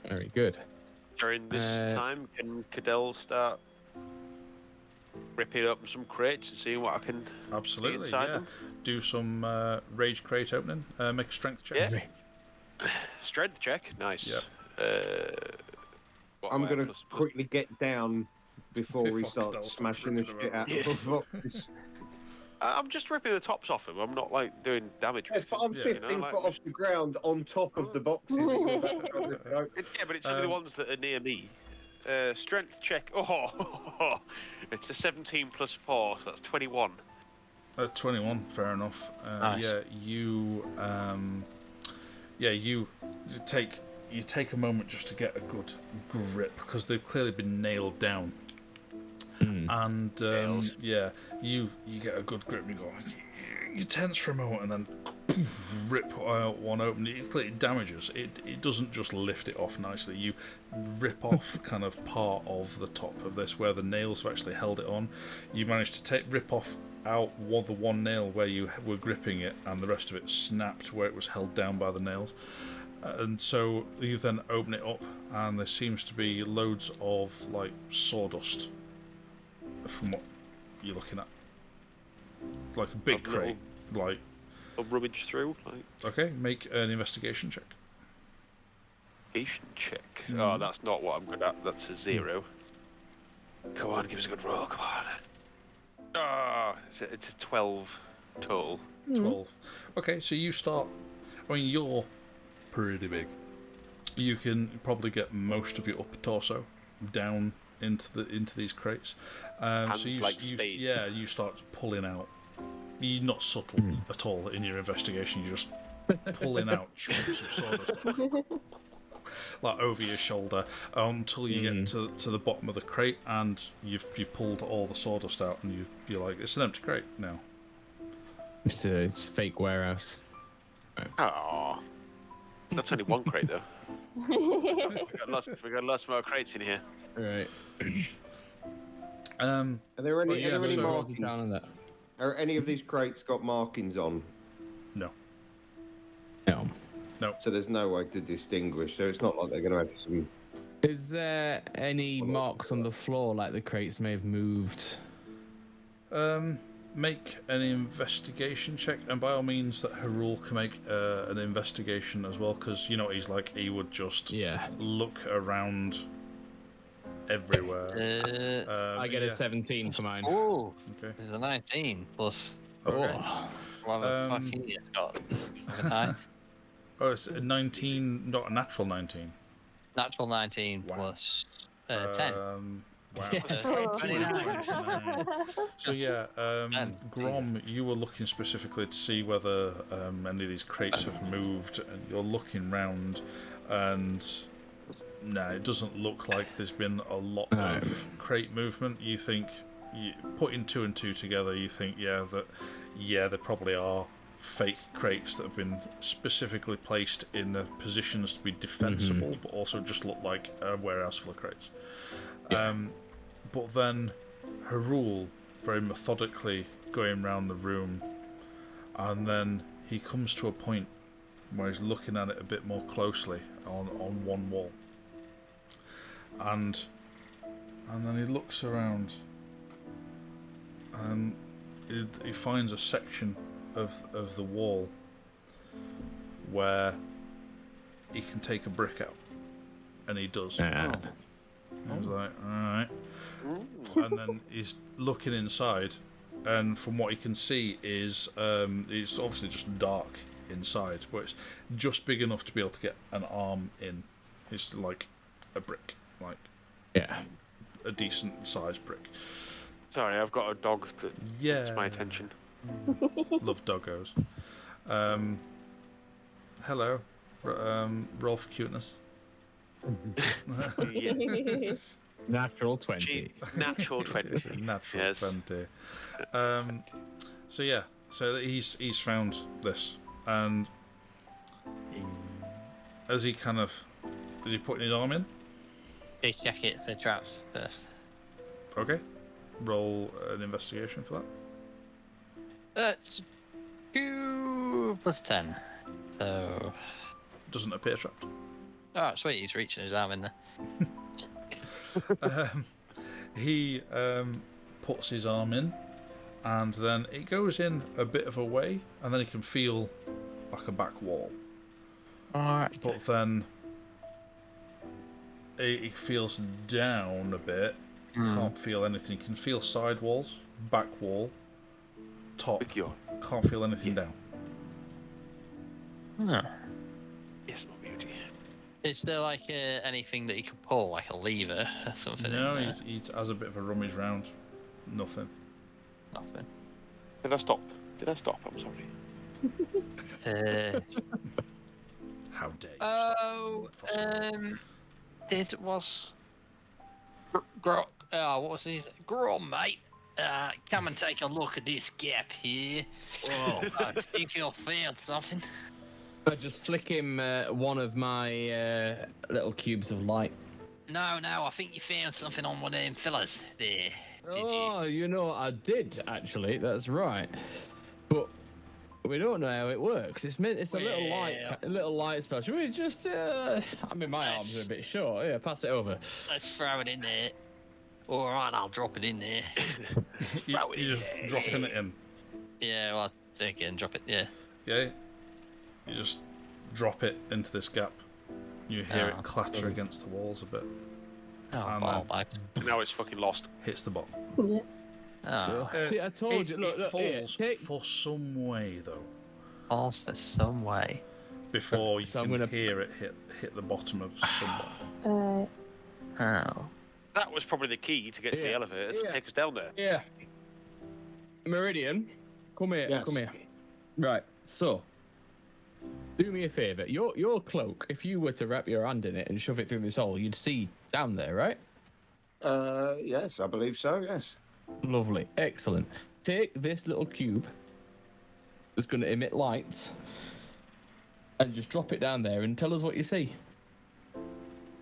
Very good. During this time, can Cadell start ripping open some crates and seeing what I can see inside them? Do some rage crate opening. Make a strength check. Yeah. Strength check. Nice. Yep. I'm going to quickly get down before we start smashing the shit out of the boxes. I'm just ripping the tops off them. I'm not like doing damage. Yes, but I'm 15 foot off the ground on top of the boxes. Yeah, but it's only the ones that are near me. Strength check. Oh, it's a 17 plus 4, so that's 21. 21, fair enough. Nice. Yeah, you take a moment just to get a good grip because they've clearly been nailed down. And you get a good grip and you go, you tense for a moment and then rip one open. It clearly damages. It doesn't just lift it off nicely. You rip off kind of part of the top of this where the nails have actually held it on. You manage to rip off out the one nail where you were gripping it, and the rest of it snapped where it was held down by the nails. And so you then open it up, and there seems to be loads of like sawdust from what you're looking at, like a big crate, like a rummage through. Okay, make an investigation check. Investigation check. Oh, that's not what I'm good at. That's a 0. Come on, give us a good roll. Come on. Ah, it's a 12 total. 12. Okay, so you start. I mean, you're pretty big. You can probably get most of your upper torso down into these crates. Hands so like spades. You start pulling out. You're not subtle at all in your investigation. You're just pulling out chunks of sawdust, like over your shoulder, until you get to the bottom of the crate, and you've pulled all the sawdust out, and you're like, it's an empty crate now. It's a fake warehouse. Oh, that's only one crate though. We got lots more crates in here. Right. Are there any, yeah, are there any so- markings? Down on that. Are any of these crates got markings on? No. No. So there's no way to distinguish. So it's not like they're going to have some. Is there any marks on the floor like the crates may have moved? Make an investigation check, and by all means, that Harul can make an investigation as well, because you know what he's like. He would just look around everywhere. I get a 17 for mine. Oh, Okay. there's a 19 plus. Okay. What the fuck he has got? Oh, it's a 19, not a natural 19. Natural 19 Wow. plus 10. Wow. Yeah. 29. So yeah, Grom, you were looking specifically to see whether any of these crates have moved, and you're looking round, and no, it doesn't look like there's been a lot of crate movement. You think, putting two and two together, you think, there probably are fake crates that have been specifically placed in the positions to be defensible, but also just look like a warehouse full of crates. But then Harul, very methodically going round the room, and then he comes to a point where he's looking at it a bit more closely on one wall, and then he looks around, and he finds a section of the wall where he can take a brick out, and he does. I was like, alright. And then he's looking inside, and from what he can see is it's obviously just dark inside, but it's just big enough to be able to get an arm in. It's like a brick, like a decent sized brick. Sorry, I've got a dog that gets my attention. Love doggos. Hello, roll for cuteness. Yes. Natural 20. Natural 20. Natural Yes. 20. So he's found this, and is he putting his arm in? They check it for traps first. Okay. Roll an investigation for that. It's 2 plus 10. So. Doesn't appear trapped. Oh, sweet, he's reaching his arm in there. He puts his arm in, and then it goes in a bit of a way, and then he can feel like a back wall. Alright. But then he feels down a bit. Can't feel anything. He can feel side walls, back wall, top. Can't feel anything down. No. Yes, my beauty. Is there like anything that he could pull, like a lever or something? No, he has a bit of a rummage round. Nothing. Nothing. Did I stop? I'm sorry. How dare you? What was his? Grom, mate. Come and take a look at this gap here. Oh, I think you'll found something. I just flick him one of my little cubes of light. No, I think you found something on one of them fellas there. You know, I did actually. That's right. But we don't know how it works. It's a little light spell. Should we just? My arms are a bit short. Yeah, pass it over. Let's throw it in there. All right, I'll drop it in there. You're just dropping it in. Yeah, well, take it and drop it. Yeah. Yeah. You just drop it into this gap. You hear it clatter against the walls a bit. Oh, ball back. Now it's fucking lost. Hits the bottom. Yeah. Oh, See, I told you. Look, it falls here, for some way though. falls for some way. Before you So I'm can gonna- hear it hit the bottom of somewhere. Oh. That was probably the key to get to the elevator to take us down there. Yeah. Meridian, come here. Yes. Come here. Right. So, do me a favour. Your cloak. If you were to wrap your hand in it and shove it through this hole, you'd see down there, right? Yes, I believe so. Yes. Lovely. Excellent. Take this little cube that's going to emit lights and just drop it down there and tell us what you see.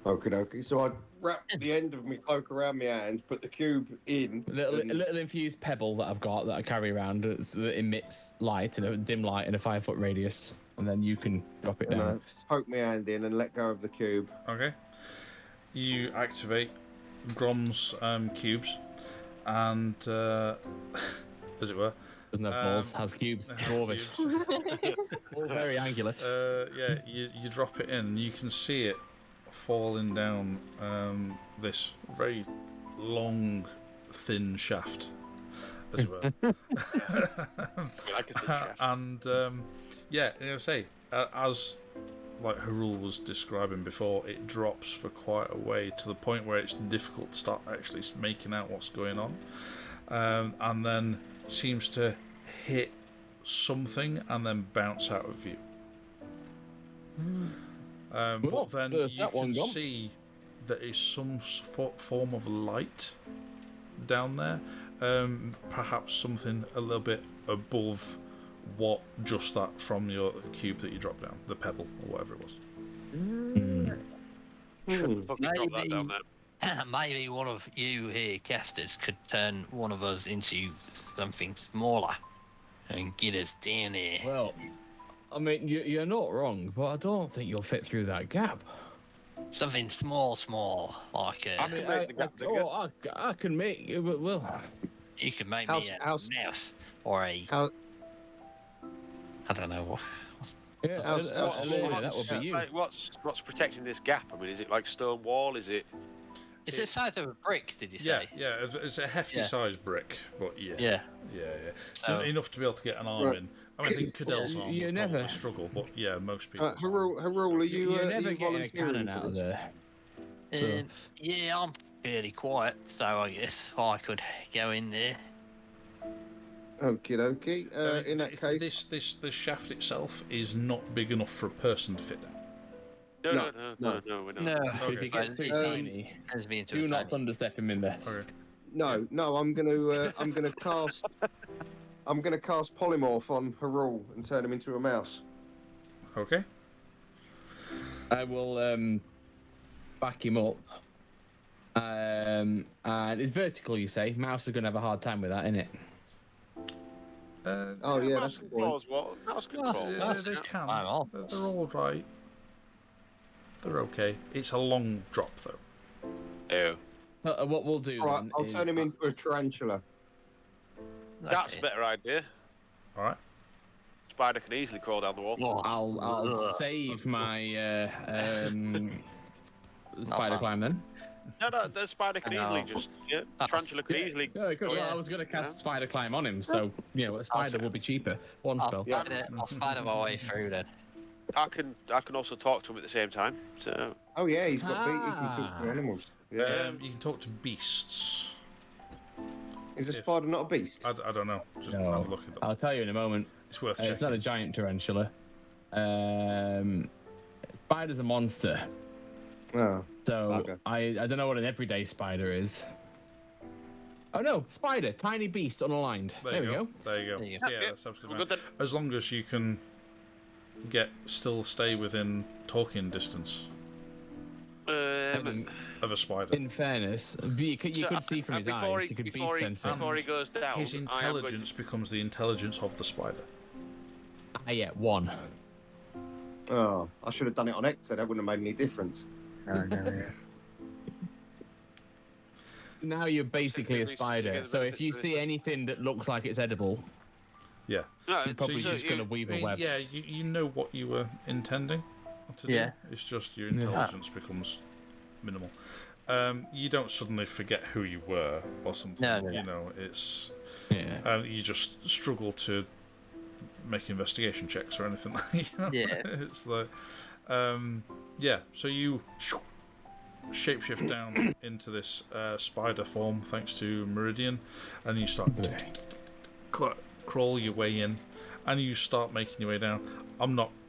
Okie dokie. So I wrap the end of my cloak around my hand, put the cube in. A little infused pebble that I've got that I carry around that emits light, a dim light in a 5-foot radius, and then you can drop it And down. I poke my hand in and let go of the cube. Okay. You activate Grom's cubes, and as it were, Doesn't have balls, has cubes. Dwarvish. cubes. All very angular. Yeah, you drop it in, and you can see it falling down this very long, thin shaft, as it were. Like a thin shaft. And yeah, I say, as like Harul was describing before, it drops for quite a way to the point where it's difficult to start actually making out what's going on, and then seems to hit something and then bounce out of view. But then you can see that is some form of light down there, perhaps something a little bit above what just that from your cube that you dropped down, the pebble or whatever it was. Shouldn't fucking drop that down there. Maybe one of you here casters could turn one of us into something smaller and get us down there. Well, I mean, you're not wrong, but I don't think you'll fit through that gap. Something small, like I can make the gap bigger. I can make it. Well, you could make me a mouse or a. I don't know. yeah, that would be you. Like, what's protecting this gap? I mean, is it like stone wall? Is it? Is it the size of a brick? Did you say? Yeah. It's a hefty sized brick, but yeah. So, enough to be able to get an arm in. I mean, I think Cadell's arm you would never probably struggle, but yeah, most people. Harul, are you? You're never you getting a cannon out of there. So- yeah, I'm fairly quiet, so I guess I could go in there. Okie dokie. In that case, this shaft itself is not big enough for a person to fit down. No, we're not. No, If he gets too tiny, as being do not thunderstep him in there. Okay. no. I'm gonna cast. I'm gonna cast polymorph on Harul and turn him into a mouse. Okay. I will back him up. And it's vertical, you say. Mouse is going to have a hard time with that, innit? Oh yeah, that's a good point. That's good. They can. They're all right. They're okay. It's a long drop though. Oh, What we'll do Right, then I'll is turn him into a tarantula. that's a better idea. All right. Spider can easily crawl down the wall. I'll save my spider climb then. No, the spider can easily just tarantula can easily. Yeah, well, I was going to cast spider climb on him, so a spider will be cheaper. One spell. I'll spider my way through then. I can also talk to him at the same time. So Oh yeah, he's got beat. He can talk to animals. Yeah. You can talk to beasts. Is a spider not a beast? I don't know. Just No. have a look at them. I'll tell you in a moment. It's worth checking. It's not a giant tarantula. Spider's a monster. Oh. So Okay. I don't know what an everyday spider is. Oh no, spider, tiny beast unaligned. There we go. There you go. There you Yeah, that's absolutely fine. As long as you can still stay within talking distance of a spider. In fairness, you could see from his eyes, you could be sensitive. Before he goes down, His intelligence becomes the intelligence of the spider. Yeah, 1. Oh, I should have done it on X, so that wouldn't have made any difference. Now you're basically a spider, so if you see anything that looks like it's edible, Yeah. you're probably just going to weave a web. Yeah, you know what you were intending to do. Yeah. It's just your intelligence becomes minimal. You don't suddenly forget who you were or something. No. You know, it's Yeah. you just struggle to make investigation checks or anything like that. Yeah. It's like, so you shapeshift down into this spider form thanks to Meridian, and you start crawl your way in, and you start making your way down.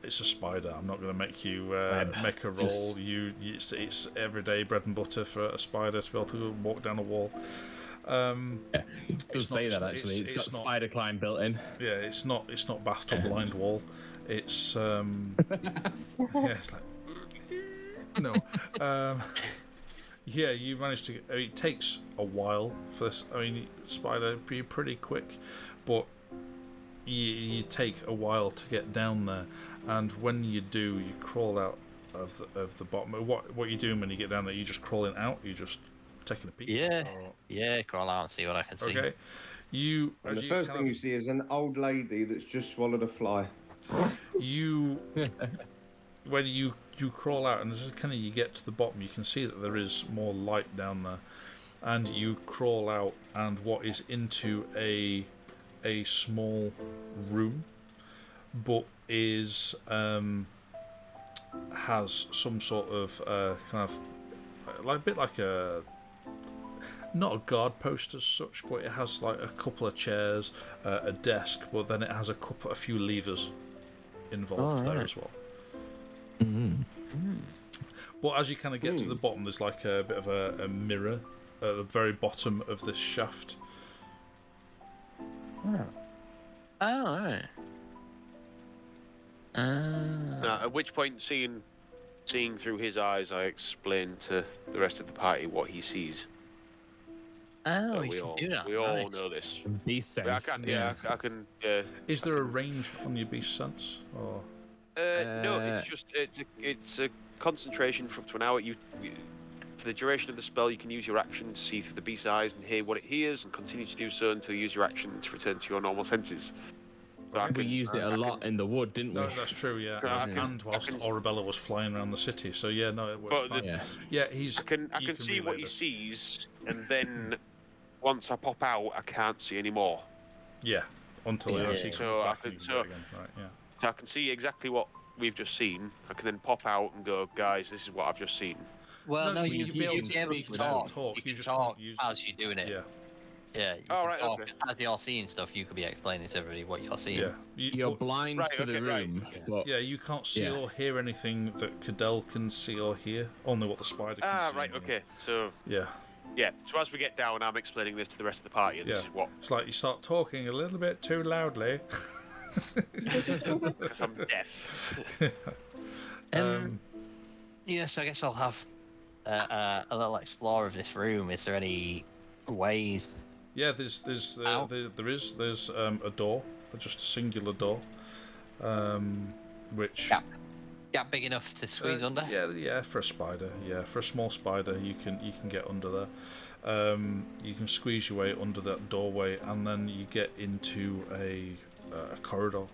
It's a spider. I'm not going to make you make a roll. It's everyday bread and butter for a spider to be able to walk down a wall. It does say that actually. It's got spider climb built in. Yeah, it's not bathtub lined wall. It's it's like No. Yeah, you managed to. It takes a while for this. I mean, spider be pretty quick, but you take a while to get down there. And when you do, you crawl out of the bottom. What are you doing when you get down there? You just crawling out? You just taking a peek? Yeah, crawl out and see what I can see. Okay. And the first thing you see is an old lady that's just swallowed a fly. When you crawl out and this is kind of you get to the bottom, you can see that there is more light down there, and you crawl out, and what is into a small room, but is has some sort of kind of like a bit like a. Not a guard post as such, but it has like a couple of chairs, a desk, but then it has a few levers involved there as well. But as you kind of get to the bottom, there's like a bit of a mirror at the very bottom of this shaft. At which point, seeing through his eyes, I explain to the rest of the party what he sees. Oh, we all know this. Beast sense. I can. Is there a range on your beast sense, or? No, it's just it's a concentration for up to an hour. You for the duration of the spell, you can use your action to see through the beast's eyes and hear what it hears, and continue to do so until you use your action to return to your normal senses. So we used it a lot in the wood, didn't we? No, that's true. Yeah, and whilst Orabella was flying around the city, so yeah, no, it works fine. He's. I can see what he sees, and then once I pop out, I can't see anymore. Yeah, until he actually comes back and you can go again. Right, yeah. So I can see exactly what we've just seen. I can then pop out and go, guys, this is what I've just seen. Well, no, you'd be able to talk. You just talk as you're doing it. Yeah. Yeah. Okay. As you're seeing stuff, you could be explaining to everybody what you're seeing. Yeah. You're blind to the room. But yeah, you can't see or hear anything that Cadell can see or hear. Only what the spider can see. Right. Okay. So. Yeah. Yeah. So as we get down, I'm explaining this to the rest of the party, and this is what. It's like you start talking a little bit too loudly. Because I'm deaf. Yes, I guess I'll have a little explore of this room. Is there any ways? Yeah, there's a door, just a singular door, which gap big enough to squeeze under. Yeah, for a spider. Yeah, for a small spider, you can get under there. You can squeeze your way under that doorway, and then you get into a corridor.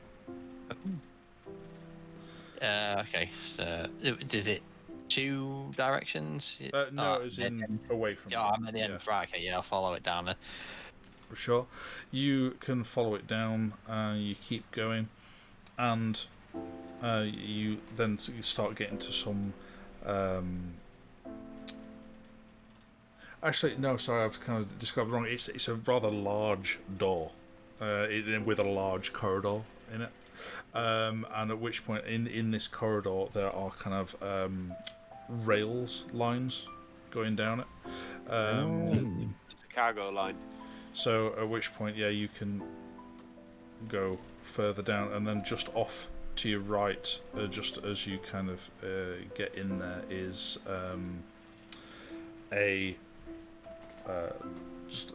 Okay. So does it two directions? No, it's away from. Yeah, I'm at the end. Yeah. Right. Okay. Yeah, I'll follow it down then. For sure, you can follow it down. You keep going, and you start getting to some. Actually, no. Sorry, I've kind of described it wrong. It's a rather large door, with a large corridor in it. And at which point in this corridor there are kind of rails lines going down it. It's a cargo line. So at which point, you can go further down, and then just off to your right, just as you kind of get in there, is just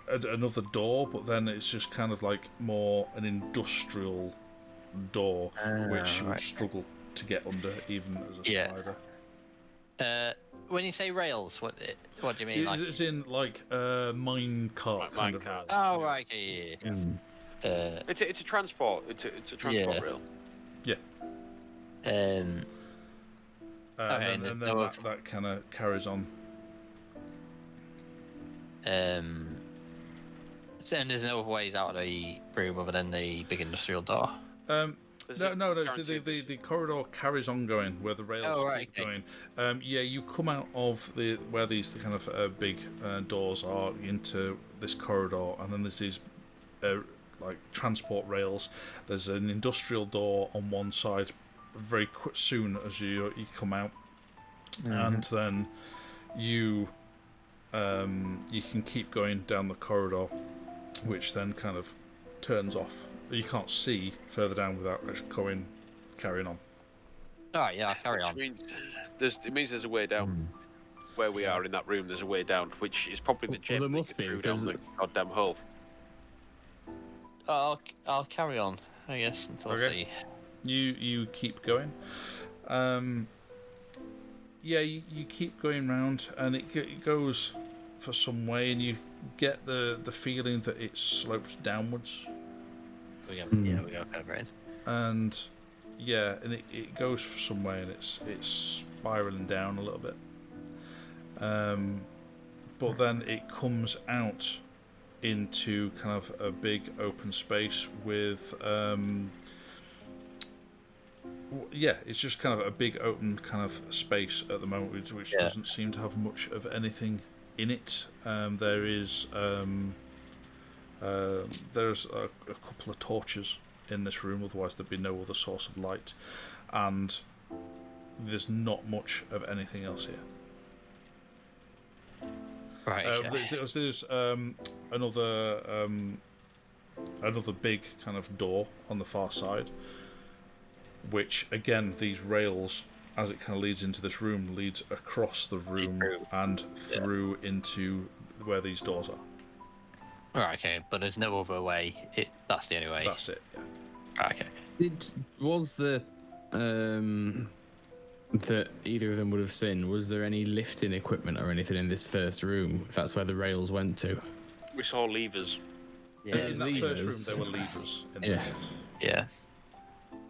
another door, but then it's just kind of like more an industrial door, which you would struggle to get under even as a spider. When you say rails, what do you mean? It's in like mine cart kind of. Oh right, yeah. It's a transport. It's a transport rail. Yeah. Okay, and then that kind of carries on. So there's no ways out of the room other than the big industrial door. No. The corridor carries on going where the rails keep going. You come out of where these kind of big doors are into this corridor, and then there's these like transport rails. There's an industrial door on one side. Very soon as you come out, and then you can keep going down the corridor, which then kind of turns off. You can't see further down without carrying on. Alright, yeah, I'll carry on. it means there's a way down. Where we are in that room, there's a way down, which is probably the Well, gem there that must you be, threw down because- the goddamn hole. I'll carry on, I guess, until I see. You keep going. Yeah, you keep going round, and it goes for some way, and you get the feeling that it slopes downwards. We go further in. And yeah, and it goes for some way, and it's spiraling down a little bit. But then it comes out into kind of a big open space with it's just kind of a big open kind of space at the moment, which doesn't seem to have much of anything in it. There's a couple of torches in this room, otherwise there'd be no other source of light, and there's not much of anything else here. Right. There's another big kind of door on the far side, which again, these rails, as it kind of leads into this room, leads across the room and through into where these doors are. Right. Okay, but there's no other way. That's the only way. That's it. Yeah. Right, okay. Was the that either of them would have seen, was there any lifting equipment or anything in this first room? If that's where the rails went to. We saw levers. Yeah. In that levers. first room, there were levers. In Yeah. there. Yeah.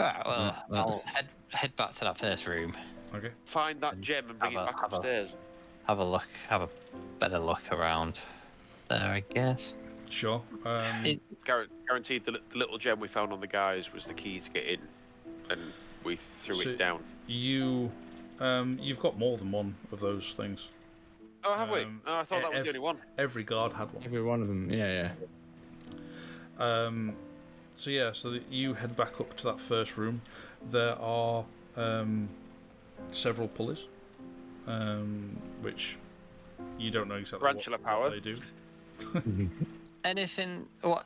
Alright, well, That's- I'll head back to that first room. Okay. Find that gem and bring it back upstairs. Have a better look around there, I guess. Sure. Guaranteed the little gem we found on the guys was the key to get in, and we threw So- it down. You've got more than one of those things. Oh, have we? Oh, I thought that was the only one. Every guard had one. Every one of them, yeah. So you head back up to that first room. There are several pulleys, which you don't know exactly Tarantula what power. they do. Anything? What?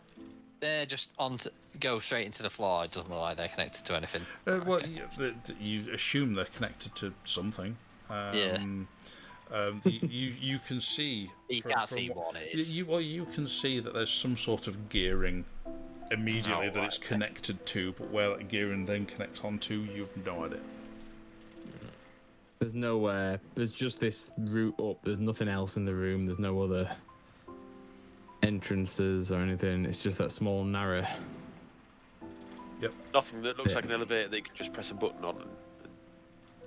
They're just go straight into the floor. It doesn't look like they're connected to anything. Well, you assume they're connected to something. You can see. You can't see what it is. You can see that there's some sort of gearing immediately that it's connected to, but where that gearing then connects onto, you've no idea. There's nowhere. There's just this route up. There's nothing else in the room. There's no other entrances or anything. It's just that small, narrow. Yep. Nothing that looks like an elevator that you can just press a button on and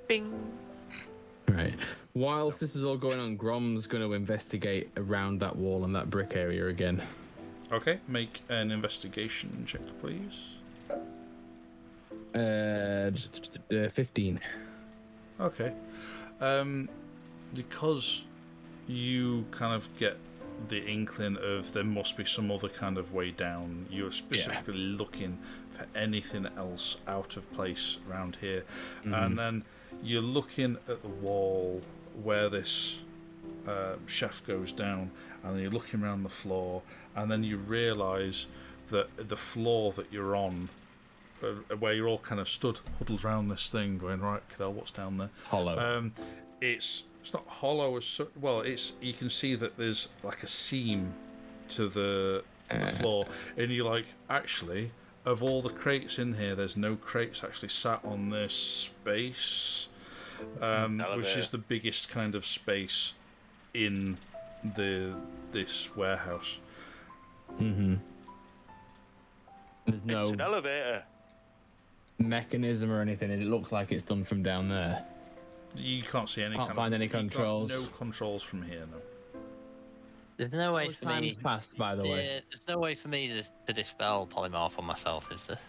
bing. Right. Whilst this is all going on, Grom's going to investigate around that wall and that brick area again. Okay, make an investigation check, please. 15. Okay. Because you kind of get the inkling of there must be some other kind of way down, you're specifically looking for anything else out of place around here. And then you're looking at the wall where this shaft goes down, and then you're looking around the floor, and then you realise that the floor that you're on, where you're all kind of stood huddled around this thing going, right, Cadell, what's down there? Hollow. It's not hollow as well. You can see that there's like a seam to the floor, and you're like, actually, of all the crates in here, there's no crates actually sat on this space, which is the biggest kind of space in this warehouse. There's no It's an elevator. mechanism or anything, and it looks like it's done from down there. You can't see any. Can't kind find of, any you can't- controls. No controls from here. No. There's no way How much for me. time's passed, by the way? Yeah, there's no way for me to dispel polymorph on myself, is there?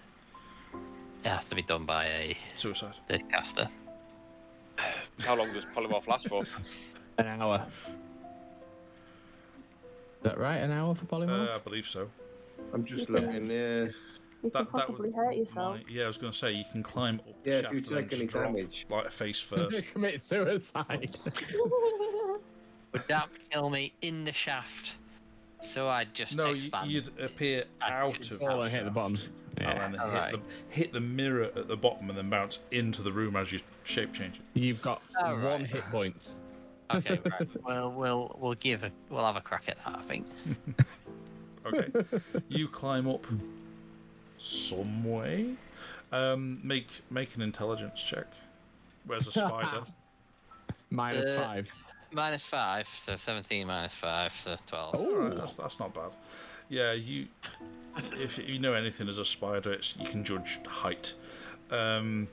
It has to be done by Suicide. the caster. How long does polymorph last for? An hour. Is that right? An hour for polymorph? I believe so. I'm just Okay. looking, yeah. You can possibly hurt yourself. Yeah, I was going to say you can climb up the Yeah, shaft if you and then take any just drop, damage. like face first. Commit suicide. Would that kill me in the shaft? So I'd just No, expand. you'd appear out of fall the and hit the shaft, bottom. Yeah. and then Alright. hit the mirror at the bottom, and then bounce into the room as you shape change it. You've got All one right. hit point. Okay, right. Well, we'll have a crack at that, I think. Okay, you climb up some way. Make an intelligence check. Where's a spider? -5. -5, so 17 -5, so 12. All right, that's not bad. Yeah, if you know anything as a spider, you can judge height, and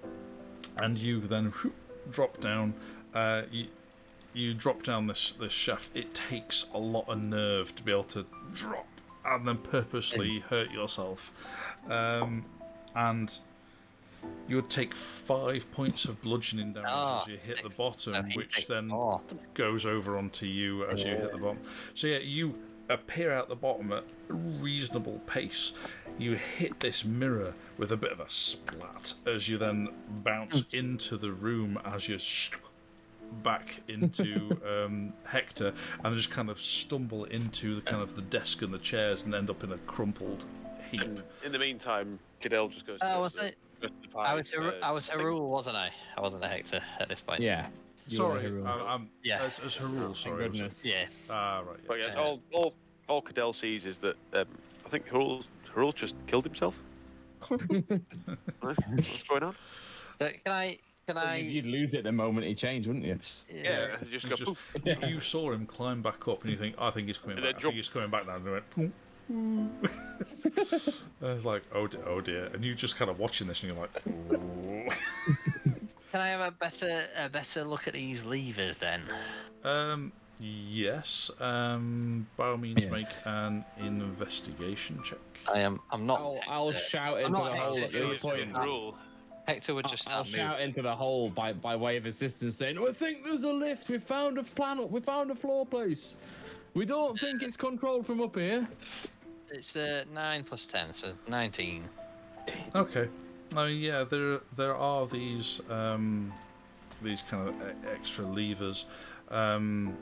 you then drop down. You drop down this shaft. It takes a lot of nerve to be able to drop and then purposely hurt yourself, and you would take 5 points of bludgeoning damage as you hit the bottom, which then goes over onto you as you hit the bottom. So yeah, you appear out the bottom at a reasonable pace. You hit this mirror with a bit of a splat as you then bounce into the room as you back into Hector, and just kind of stumble into the kind of the desk and the chairs and end up in a crumpled heap. And in the meantime, Cadell just goes. I was Harul, wasn't I? I wasn't a Hector at this point. Yeah. Sorry, Harul. as Harul, sorry. Goodness. Yeah. Right. Yeah. But yeah, all Cadell sees is that I think Harul just killed himself. What's going on? So can I? You'd lose it the moment he changed, wouldn't you? Yeah, you just go. Just, you saw him climb back up, and you think, I think he's coming And back. then I think he's coming back now. And they went, boom. I was like, oh dear, and you just kind of watching this, and you're like, ooh. Can I have a better look at these levers then? Yes. By all means, make an investigation check. I'm not. I'll shout into the hole at this point. Rule. Hector would just I'll shout into the hole by way of assistance, saying, "I think there's a lift. We found a planet. We found a floor place. We don't think it's controlled from up here." It's 9 + 10, so 19. Okay. Yeah, there are these kind of extra levers, and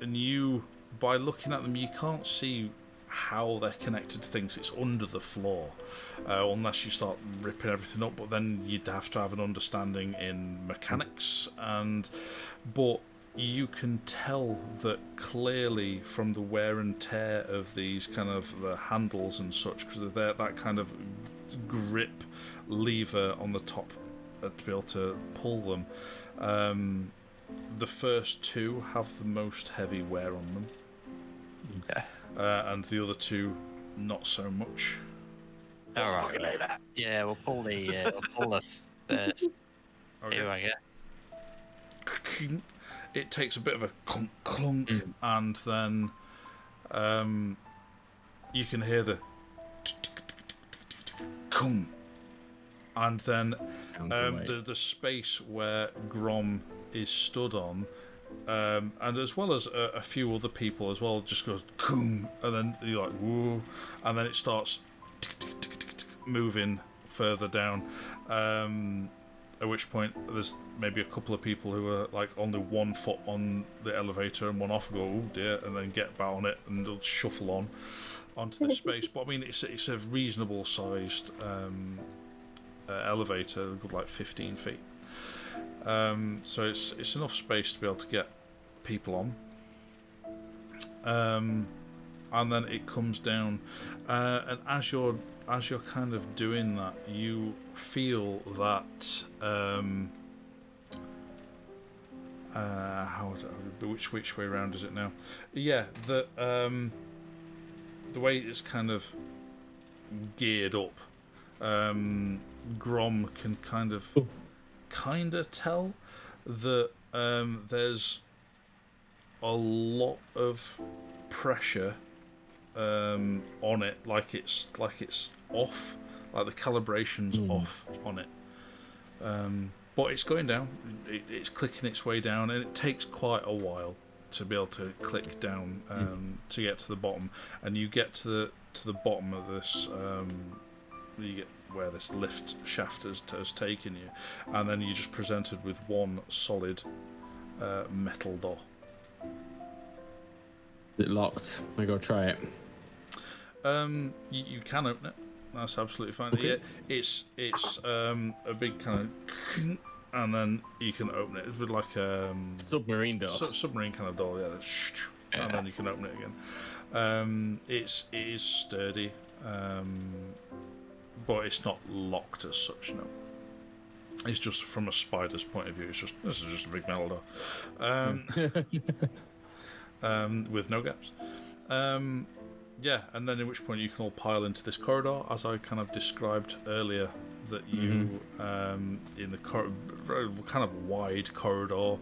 you, by looking at them, you can't see how they're connected to things. It's under the floor, unless you start ripping everything up. But then you'd have to have an understanding in mechanics, but you can tell that clearly from the wear and tear of these kind of the handles and such, because they're that kind of grip lever on the top to be able to pull them. The first two have the most heavy wear on them. Okay. And the other two, not so much. All right. Yeah, we'll pull the first Okay. two, I guess. It takes a bit of a clunk, clunk, and then you can hear the kung, and then the space where Grom is stood on, and as well as a few other people as well, just goes kung, and then you're like woo, and then it starts moving further down. At which point there's maybe a couple of people who are like only 1 foot on the elevator and one off and go, oh dear, and then get back on it and they'll shuffle onto the space. But I mean, it's a reasonable sized elevator, like 15 feet. So it's enough space to be able to get people on. And then it comes down, and as you're kind of doing that, you feel that which way around is it now? Yeah, the way it's kind of geared up, Grom can kind of tell that there's a lot of pressure on it, like it's off, like the calibration's off on it, but it's going down. It's clicking its way down, and it takes quite a while to be able to click down to get to the bottom. And you get to the bottom of this, you get where this lift shaft has taken you, and then you're just presented with one solid metal door. Is it locked? I go try it. You can open it. That's absolutely fine. Okay. Yeah, it's a big kind of, and then you can open it. It's with like Submarine door. Submarine kind of door. Yeah, and then you can open it again. It is sturdy, but it's not locked as such. No. It's just from a spider's point of view. This is just a big metal door, with no gaps. Yeah, and then at which point you can all pile into this corridor, as I kind of described earlier. That you in the kind of wide corridor,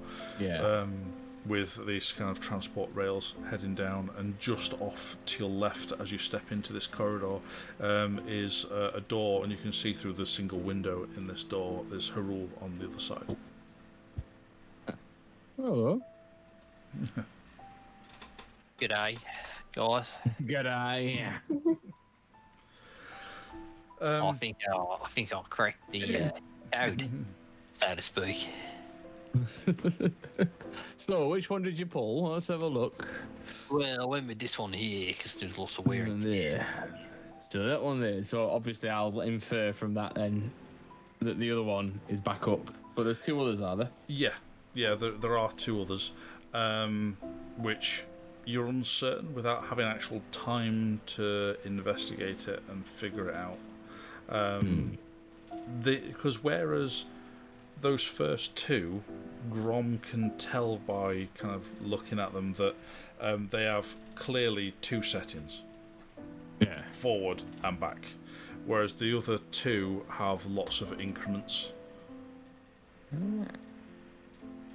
with these kind of transport rails heading down, and just off to your left as you step into this corridor is a door, and you can see through the single window in this door. There's Harul on the other side. Hello. G'day, guys. G'day. I think I'll crack the code, so to speak. So, which one did you pull? Let's have a look. Well, I went with this one here because there's lots of wearing. There. So that one there. So obviously I'll infer from that then that the other one is back up. But there's two others, are there? Yeah. There are two others, which you're uncertain without having actual time to investigate it and figure it out. Because whereas those first two, Grom can tell by kind of looking at them that they have clearly two settings. Yeah. Forward and back. Whereas the other two have lots of increments.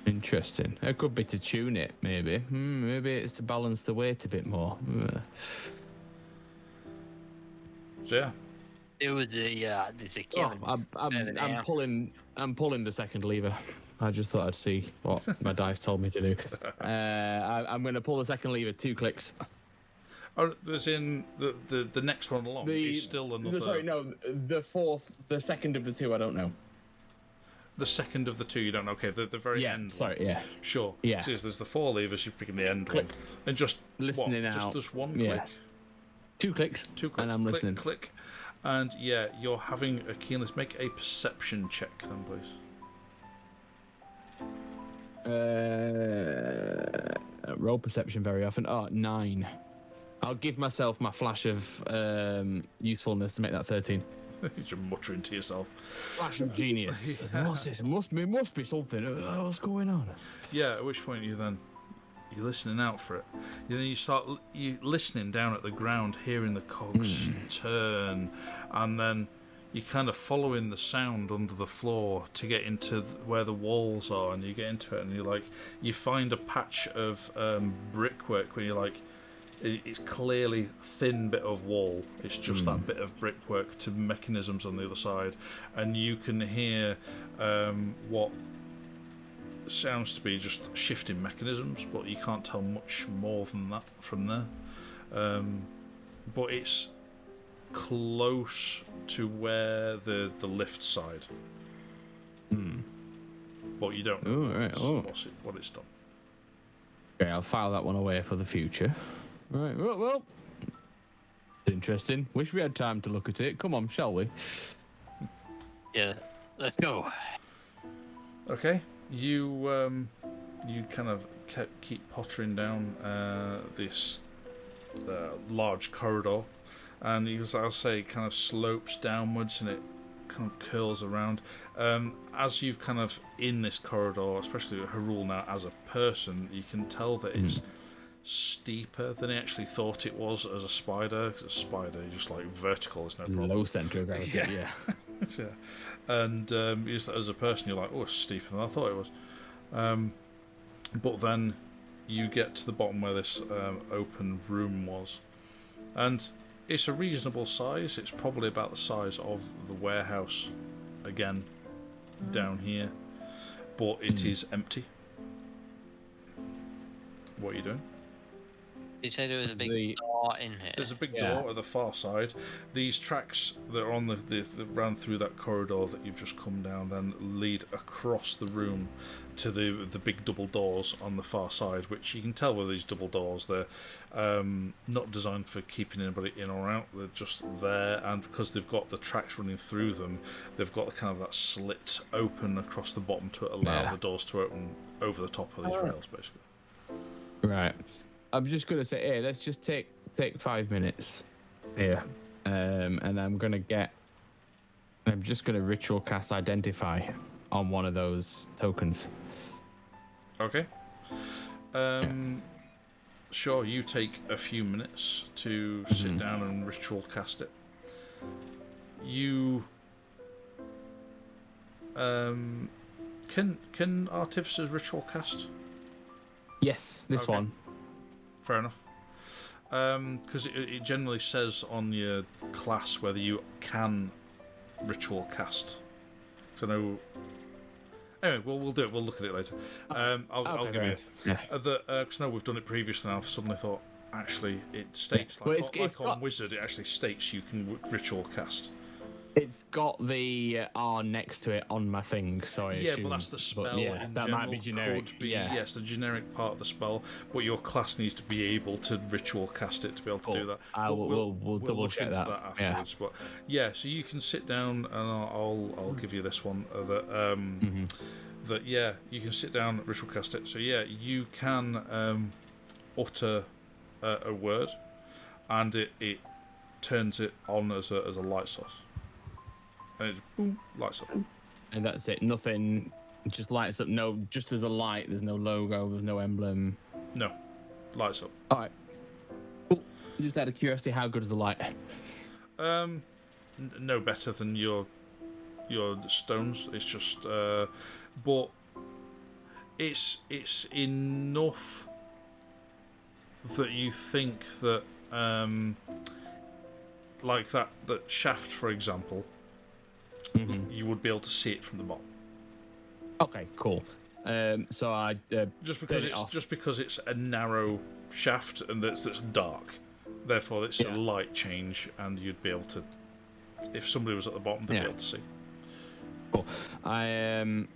Interesting. It could be to tune it, maybe. Maybe it's to balance the weight a bit more. So yeah. It was there's a Kevin. I'm pulling the second lever. I just thought I'd see what my dice told me to do. I'm going to pull the second lever. 2 clicks. Oh, there's in the next one along. Is still another. The second of the two. I don't know. The second of the two, you don't know. Okay, the very end. Yeah. Sure. Yeah. There's the 4 levers. You're picking the end Click. one, and just listening out. Just 1 Yeah. click. 2 clicks. 2 clicks. And I'm listening. Click. And yeah, you're having a keenness. Make a perception check, then, please. Roll perception very often. 9. I'll give myself my flash of usefulness to make that 13. You're muttering to yourself. Flash of genius. What's this? It must be something. What's going on? Yeah. At which point you're listening out for it. Then you start listening down at the ground, hearing the cogs turn, and then you're kind of following the sound under the floor to get into where the walls are, and you get into it, and you find a patch of brickwork where you're like, it's clearly thin bit of wall. It's just that bit of brickwork to mechanisms on the other side, and you can hear what sounds to be just shifting mechanisms, but you can't tell much more than that from there. But it's close to where the lift side. But you don't know what it's done. Okay, I'll file that one away for the future. Right, well, interesting. Wish we had time to look at it. Come on, shall we? Yeah, let's go. Okay, you kind of keep pottering down this large corridor, and I'll say kind of slopes downwards, and it kind of curls around. As you've kind of in this corridor, especially Harul now as a person, you can tell that it's steeper than he actually thought it was as a spider. 'Cause a spider, you're just like vertical, is no problem. Low center of gravity, yeah. Yeah. And as a person, you're like, oh, it's steeper than I thought it was. But then you get to the bottom where this open room was, and it's a reasonable size. It's probably about the size of the warehouse again down here, but it is empty. What are you doing? You said there was a big The- door in here. There's a big Yeah. door at the far side. These tracks that are on the ran through that corridor that you've just come down then lead across the room to the big double doors on the far side, which you can tell with these double doors. They're not designed for keeping anybody in or out. They're just there, and because they've got the tracks running through them, they've got kind of that slit open across the bottom to allow Yeah. the doors to open over the top of these rails, basically. Right. I'm just gonna say, hey, let's just take 5 minutes here, and I'm just gonna ritual cast identify on one of those tokens. Okay. Sure, you take a few minutes to sit down and ritual cast it. You can artificers ritual cast? Yes, this Okay. one. Fair enough. Because it generally says on your class whether you can ritual cast. So no. Anyway, we'll do it. We'll look at it later. I'll give you because I know we've done it previously. And I've suddenly thought, actually, it states Well, like on got- Wizard, it actually states you can ritual cast. It's got the R next to it on my thing, so I Yeah, assume, but that's the spell. yeah, in that general might be generic. Could be, yeah. yes, the generic part of the spell, but your class needs to be able to ritual cast it to be able to do that. I But will- we'll double look check into that. afterwards. But yeah, so you can sit down, and I'll give you this one. That you can sit down, ritual cast it. So yeah, you can utter a word, and it turns it on as a light source. And it boom, lights up. And that's it. Nothing. Just lights up. No, just as a light. There's no logo. There's no emblem. No, lights up. All right. Cool. Just out of curiosity, how good is the light? No better than your stones. It's just, but it's enough that you think that, like that shaft, for example, you would be able to see it from the bottom. Okay, cool. So I Just because it's a narrow shaft and that's dark, therefore it's a light change, and you'd be able to, if somebody was at the bottom, they'd be able to see. Cool. I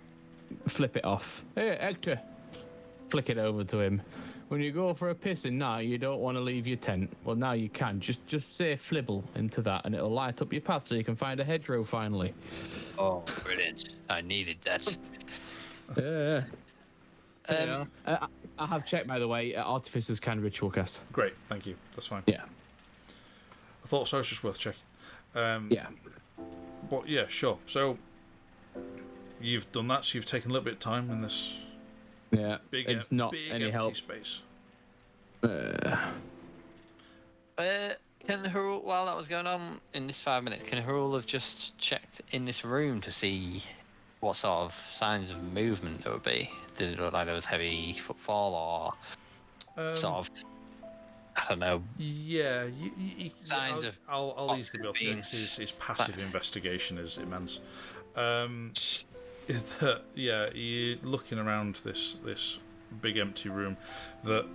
flip it off. Hey, Hector. Flick it over to him. When you go for a piss in now, you don't want to leave your tent. Well, now you can. Just say flibble into that, and it'll light up your path so you can find a hedgerow finally. Oh, brilliant! I needed that. I have checked, by the way. Artificers can ritual cast. Great, thank you. That's fine. Yeah. I thought so. It's just worth checking. Yeah. But yeah, sure. So you've done that. So you've taken a little bit of time in this Yeah. big, It's not big any empty help. space. Can Harul, while that was going on in this 5 minutes, can Harul have just checked in this room to see what sort of signs of movement there would be? Did it look like there was heavy footfall or sort of, I don't know? Yeah, Signs of I'll easily be able to do being this. His passive investigation is immense. You're looking around this big empty room that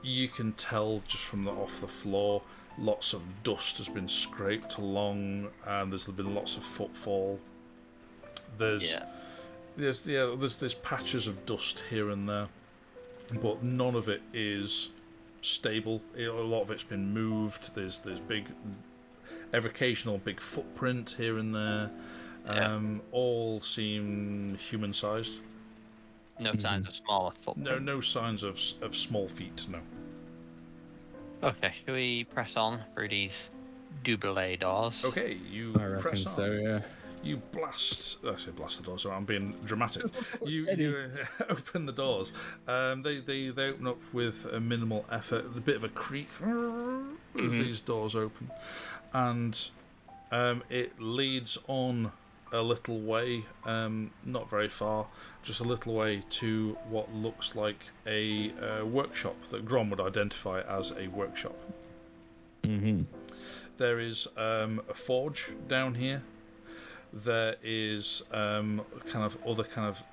you can tell just from off the floor. Lots of dust has been scraped along, and there's been lots of footfall. There's patches of dust here and there, but none of it is stable. A lot of it's been moved. There's big, occasional big footprint here and there. All seem human-sized. No signs of smaller footprint. No signs of small feet. No. Okay, shall we press on through these double doors? Okay, you I reckon press on. so, yeah. You blast. I say blast the doors. So I'm being dramatic. you open the doors. They open up with a minimal effort. A bit of a creak as these doors open, and it leads on a little way, not very far, just a little way to what looks like a workshop that Grom would identify as a workshop. There is a forge down here. There is kind of other kind of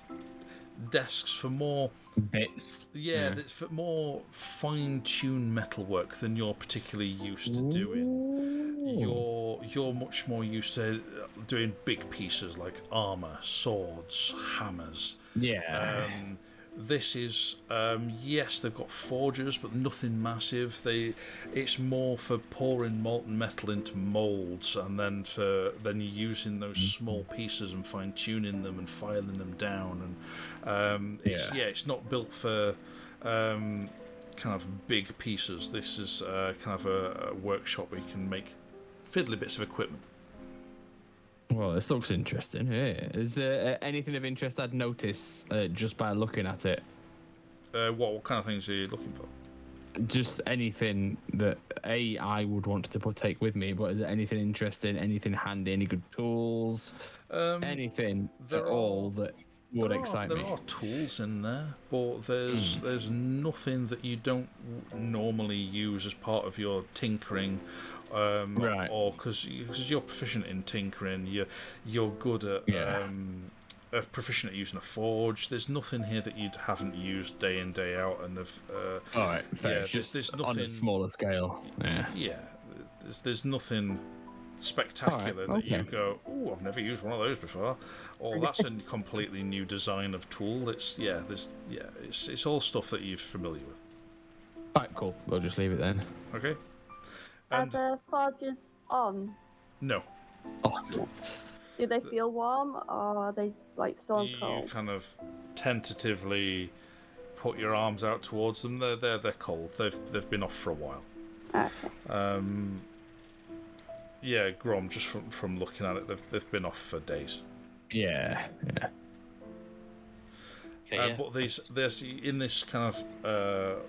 desks for more bits. that's for more fine-tuned metalwork than you're particularly used to doing. You're much more used to doing big pieces like armor, swords, hammers. Yeah. This is yes, they've got forges, but nothing massive. It's more for pouring molten metal into molds, and then you're using those small pieces and fine tuning them and filing them down. And it's not built for kind of big pieces. This is kind of a workshop where you can make fiddly bits of equipment. Well, this looks interesting. Yeah. Is there anything of interest I'd notice just by looking at it? What kind of things are you looking for? Just anything that I would want to take with me, but is there anything interesting, anything handy, any good tools, anything at all that would excite me? There are tools in there, but there's nothing that you don't normally use as part of your tinkering. Right. Or because you're proficient in tinkering, you're good at proficient at using a forge. There's nothing here that you haven't used day in day out, and all right, fair. Just there's nothing, on a smaller scale. There's nothing spectacular that you go, oh, I've never used one of those before, or that's a completely new design of tool. It's all stuff that you're familiar with. All right, cool. We'll just leave it then. Okay. Are the forges on? No. Oh. Do they feel warm, or are they like stone cold? You kind of tentatively put your arms out towards them. They're cold. They've been off for a while. Okay. Yeah, Grom. Just from looking at it, they've been off for days. Yeah. Okay, But there's in this kind of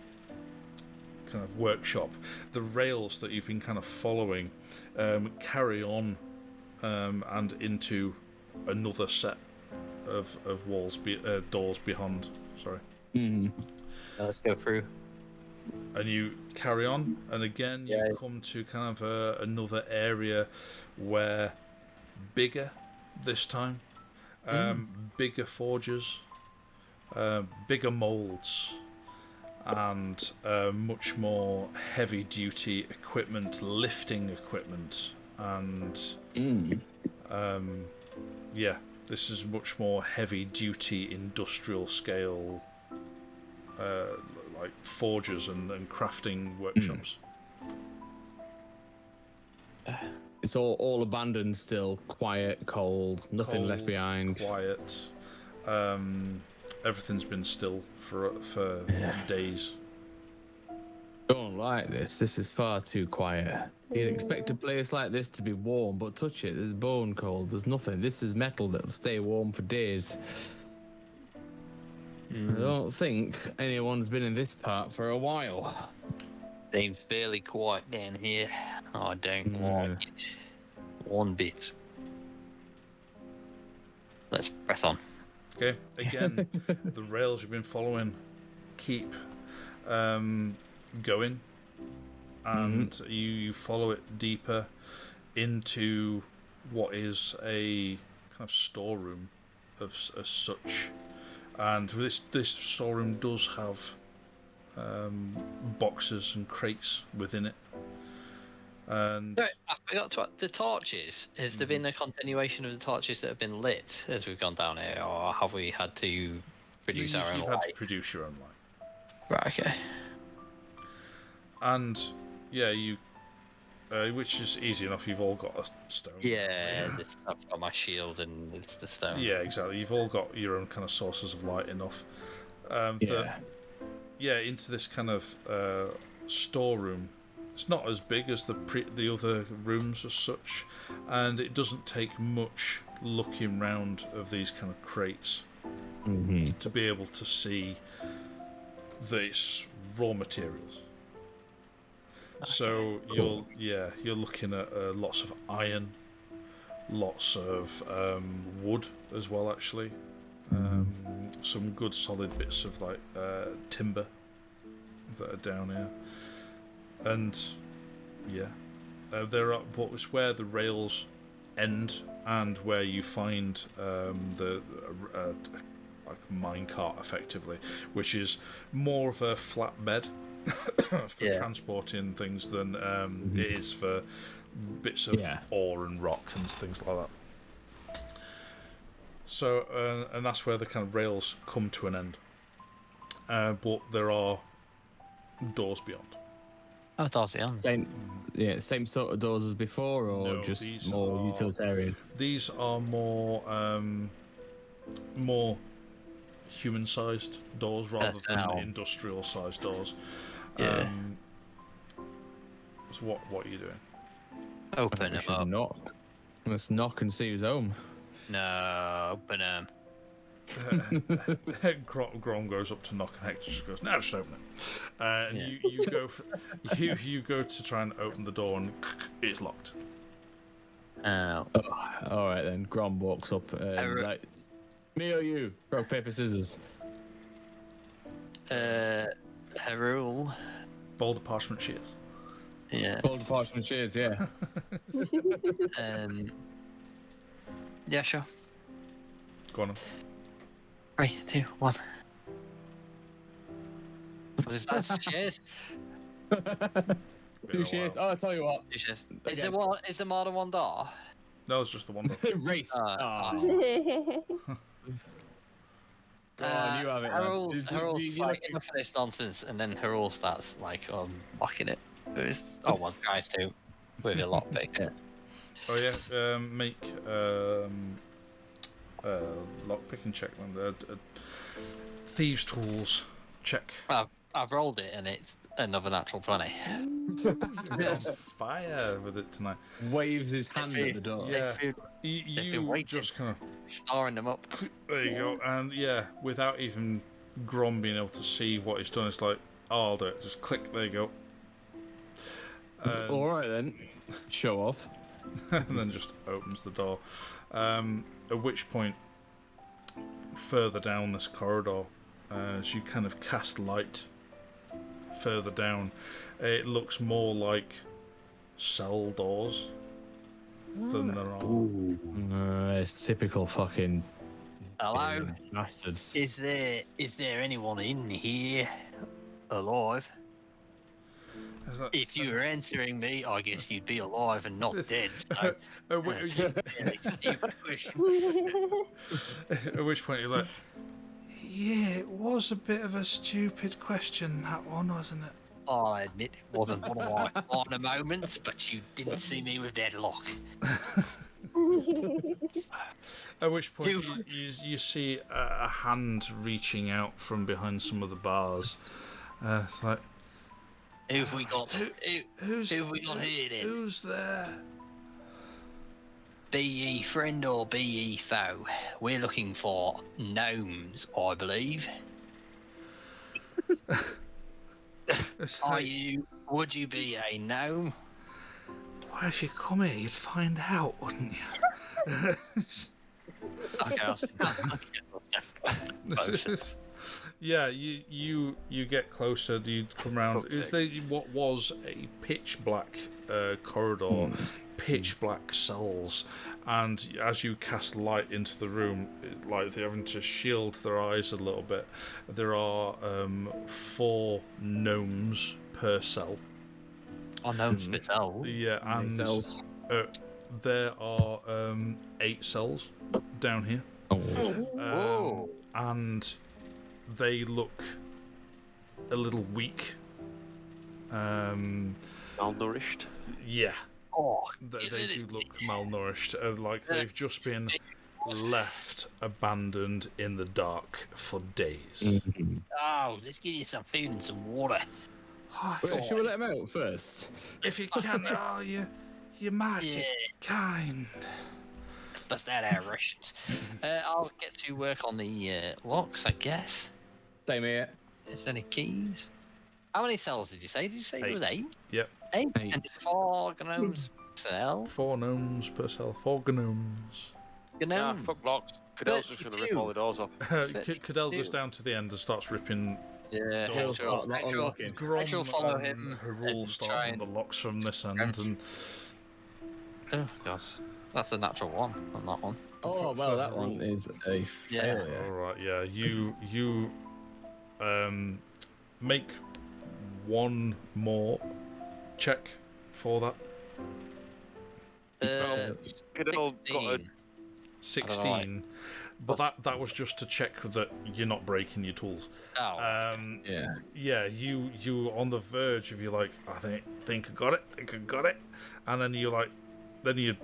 workshop, the rails that you've been kind of following carry on and into another set of walls, doors beyond. Sorry. Let's go through. And you carry on, and again you come to kind of another area where bigger this time, bigger forges, bigger molds, and much more heavy duty equipment, lifting equipment, and this is much more heavy duty industrial scale, like forges and crafting workshops. It's all abandoned still, quiet, cold, nothing left behind. Quiet. Everything's been still for days. Don't like this. This is far too quiet. You'd expect a place like this to be warm, but touch it, there's bone cold. There's nothing. This is metal that'll stay warm for days. I don't think anyone's been in this part for a while. Seems fairly quiet down here. I don't like it one bit. Let's press on. Okay, again, the rails you've been following keep going, and you follow it deeper into what is a kind of storeroom of such. And this storeroom does have boxes and crates within it. And so, I forgot to the torches. Has there been a continuation of the torches that have been lit as we've gone down here, or have we had to produce our own light? You've had to produce your own light. Right. Okay. And you, which is easy enough. You've all got a stone. Yeah, I've got my shield and it's the stone. Yeah, exactly. You've all got your own kind of sources of light enough. Into this kind of storeroom. It's not as big as the other rooms as such, and it doesn't take much looking round of these kind of crates to be able to see that it's raw materials. So you're looking at lots of iron, lots of wood as well, actually. Some good solid bits of like timber that are down here, and there are. But it's where the rails end and where you find like minecart effectively, which is more of a flatbed for transporting things than it is for bits of ore and rock and things like that. So, and that's where the kind of rails come to an end. But there are doors beyond. Oh, doors beyond. Same sort of doors as before, or No, just these more utilitarian? These are more human-sized doors rather than industrial-sized doors. Yeah. So what are you doing? Open them up. Knock. Let's knock and see who's home. No, open them. Grom goes up to knock and Hector just goes, "No, just open it." And you go you go to try and open the door and it's locked. Oh. All right then. Grom walks up like, me or you? Rock, paper, scissors. Herul. Boulder, parchment, shears. Yeah. Boulder, parchment, shears. Yeah. Yeah, sure. Go on. 3, 2, 1. What is that? Cheers. Two shears. Oh, I'll tell you what. Cheers. Is there more than one door? No, it's just the one door. Race. Go on, you have it. Herul's like, enough of this nonsense, and then Herul starts like locking it. One tries to with a lockpick. Oh yeah, make lock picking check then. Thieves' tools check. I've rolled it and it's another natural 20. You're on fire with it tonight. Waves his hand at the door. Yeah, you just kind of storing them up. There you go, and without even Grom being able to see what he's done, it's like, oh, I'll do it. Just click. There you go. All right then, show off. And then just opens the door. At which point, further down this corridor, as you kind of cast light further down, it looks more like cell doors than there are. It's typical fucking Hello? bastards. Is there anyone in here alive? If you were answering me, I guess you'd be alive and not dead. So At which point you're like, yeah, it was a bit of a stupid question, that one, wasn't it? I admit it wasn't one of my finer moments, but you didn't see me with deadlock. At which point you see a hand reaching out from behind some of the bars. It's like, Who have we got here then? Who's there? Be ye friend or be ye foe? We're looking for gnomes, I believe. Would you be a gnome? Well, if you come here, you'd find out, wouldn't you? Okay, Yeah, you get closer. You come round. Is there what was a pitch black corridor, pitch black cells, and as you cast light into the room, like they're having to shield their eyes a little bit. There are 4 gnomes per cell. Oh, gnomes per cell. Yeah, and there are 8 cells down here. Whoa. And they look a little weak. Malnourished. Yeah. Oh, They do look malnourished. Like they've just been left abandoned in the dark for days. Oh, let's give you some food and some water. Wait, should we let him out first? If you can, you're mighty kind. Bust out our rations. I'll get to work on the locks, I guess. Same here. Is there any keys? How many cells did you say? Did you say it was 8? Yep. 8? And 4 gnomes per cell? 4 gnomes per cell. 4 gnomes. Nah, fuck locks. Cadell's just going to rip all the doors off. Cadell goes down to the end and starts ripping. Yeah, doors off. Rachel follow him. Her rules start on the locks from this end. And oh, God. That's a natural 1 on that one. Oh well, that one is a Yeah. failure. All right, yeah. You make one more check for that. Cadell got a 16, but that was just to check that you're not breaking your tools. Oh. Yeah, you on the verge of, you're like, I think I got it, and then you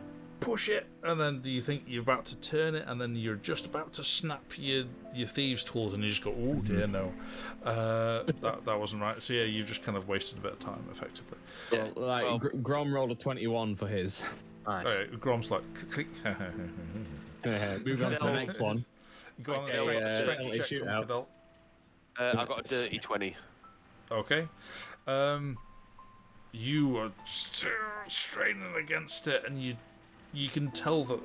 push it, and then you think you're about to turn it, and then you're just about to snap your thieves' tools, and you just go, oh dear, no, that wasn't right. So yeah, you've just kind of wasted a bit of time, effectively. Well, Grom rolled a 21 for his. Nice. Okay, Grom's like, click. Move on to the next one. Go on, Okay, strength penalty check from shootout. Cadell. I got a dirty 20. Okay. You are still straining against it, and you can tell that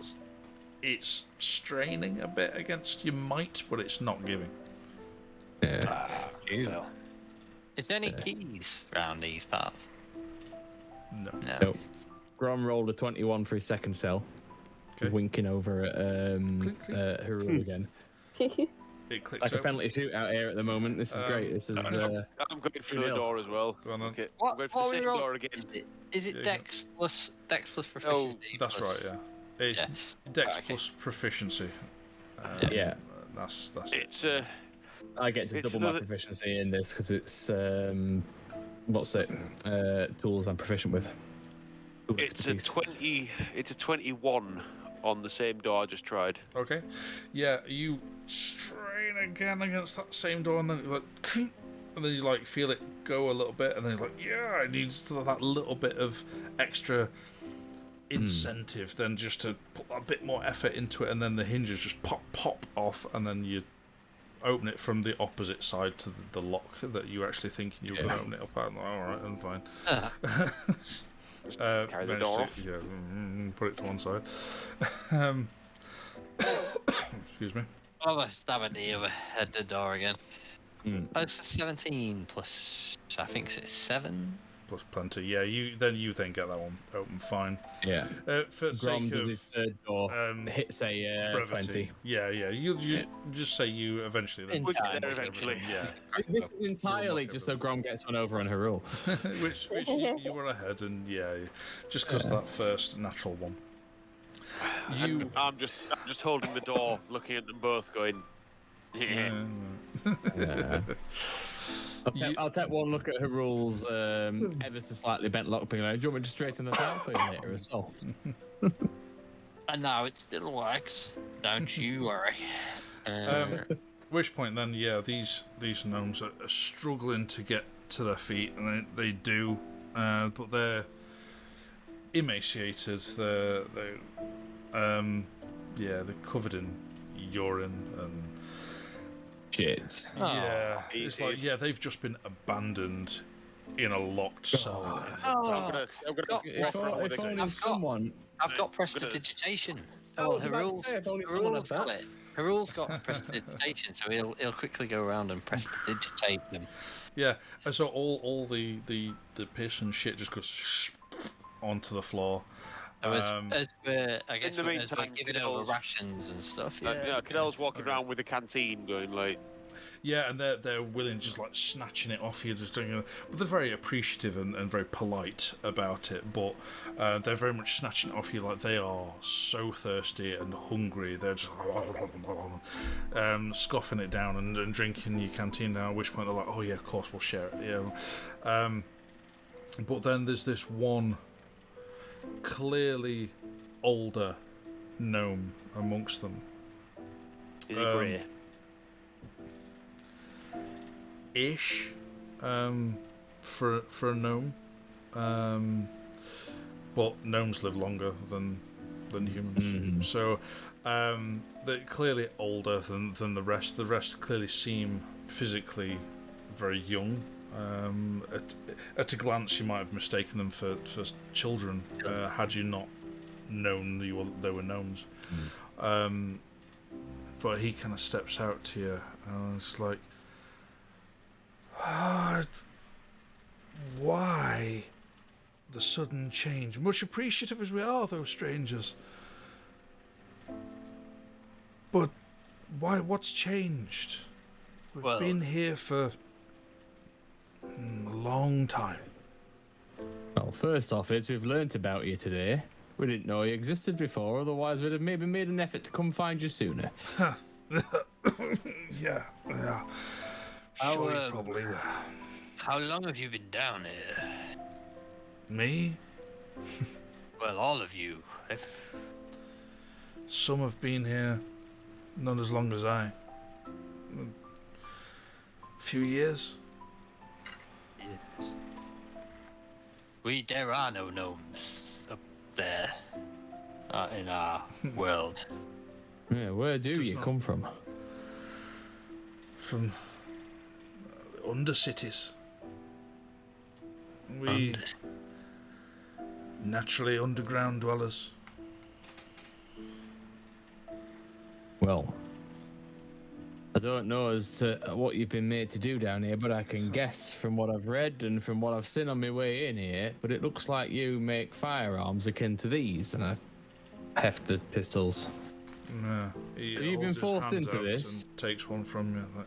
it's straining a bit against your might, but it's not giving. Fail. Is there any keys around these parts? No. Nope. Grom rolled a 21 for his second cell. Okay. Winking over at Haru again. It clicks Like a open. penalty shootout here at the moment. This is great. This is. I'm going through the door as well. Go on then. Okay, I'm going for the same door again. Is it Yeah, Dex plus proficiency? That's plus- right, yeah. It's Dex Okay. plus proficiency. Yeah. That's It's I get to It's double my another- proficiency in this because it's what's it? Tools I'm proficient with. Ooh, it's a expertise. 20. It's a 21 on the same door I just tried. okay. Yeah, you strain again against that same door, and then you're like, "Kink," and then you like feel it go a little bit, and then you're like, yeah, it needs that little bit of extra incentive then just to put a bit more effort into it, and then the hinges just pop off, and then you open it from the opposite side to the lock that you were actually thinking you were going to open it up at. All right, I'm fine. Carry the door off. Yeah, put it to one side. Excuse me. Oh, I stab at the door again. Oh, it's a 17 plus, I think it's 7. Plus plenty. Yeah, you then get that one open fine. Yeah. For Grom sake does of his third door. Hits a brevity. 20. Yeah. You just say you eventually. Then We'll time, get there eventually. Yeah. This is entirely just so Grom gets one over on Harul. which you were ahead, and just because that first natural one. And I'm just holding the door, looking at them both, going, yeah. Yeah. I'll take one look at Harul's ever so slightly bent lock, being like, do you want me to straighten that out for you later as well? And now it still works. Don't you worry. Which point then, these gnomes are struggling to get to their feet, and they do, but they're emaciated. They're covered in urine and Shit. yeah. It's like they've just been abandoned in a locked cell. I'm gonna If only someone. I've got prestidigitation. I was about to say, if only someone had Harul's got that. it. Harul's got prestidigitation, so he'll quickly go around and prestidigitate them. Yeah, and so all the piss and shit just goes onto the floor. So as we're, I guess, in the as we're meantime, giving over Cadell's- rations and stuff. Cadell's walking around with a canteen, going like, Yeah, and they're willing, just like snatching it off you, just doing it. But they're very appreciative and very polite about it. But they're very much snatching it off you, like they are so thirsty and hungry. They're just scoffing it down and drinking your canteen now. At which point they're like, "Oh yeah, of course we'll share it." Yeah. But then there's this one clearly older gnome amongst them. is he grey? Ish, for a gnome, but gnomes live longer than humans. So they're clearly older than the rest. The rest clearly seem physically very young. At a glance, you might have mistaken them for children had you not known they were gnomes. But he kind of steps out to you, and it's like, why the sudden change? Much appreciative as we are, though, strangers. But why? What's changed? We've Well- been here for a long time. Well, first off, we've learnt about you today. We didn't know you existed before, otherwise we'd have maybe made an effort to come find you sooner. Yeah. How, Sure, you probably were. How long have you been down here? Me? Well, all of you. If Some have been here, not as long as I. A few years. there are no gnomes up there in our world. Yeah, where do Does you not- come from? From undercities. We naturally underground dwellers. Well, I don't know as to what you've been made to do down here, but I can guess from what I've read and from what I've seen on my way in here. But it looks like you make firearms akin to these, and I heft the pistols. No, he Have you been holds his forced hand into out this? and takes one from you. Like,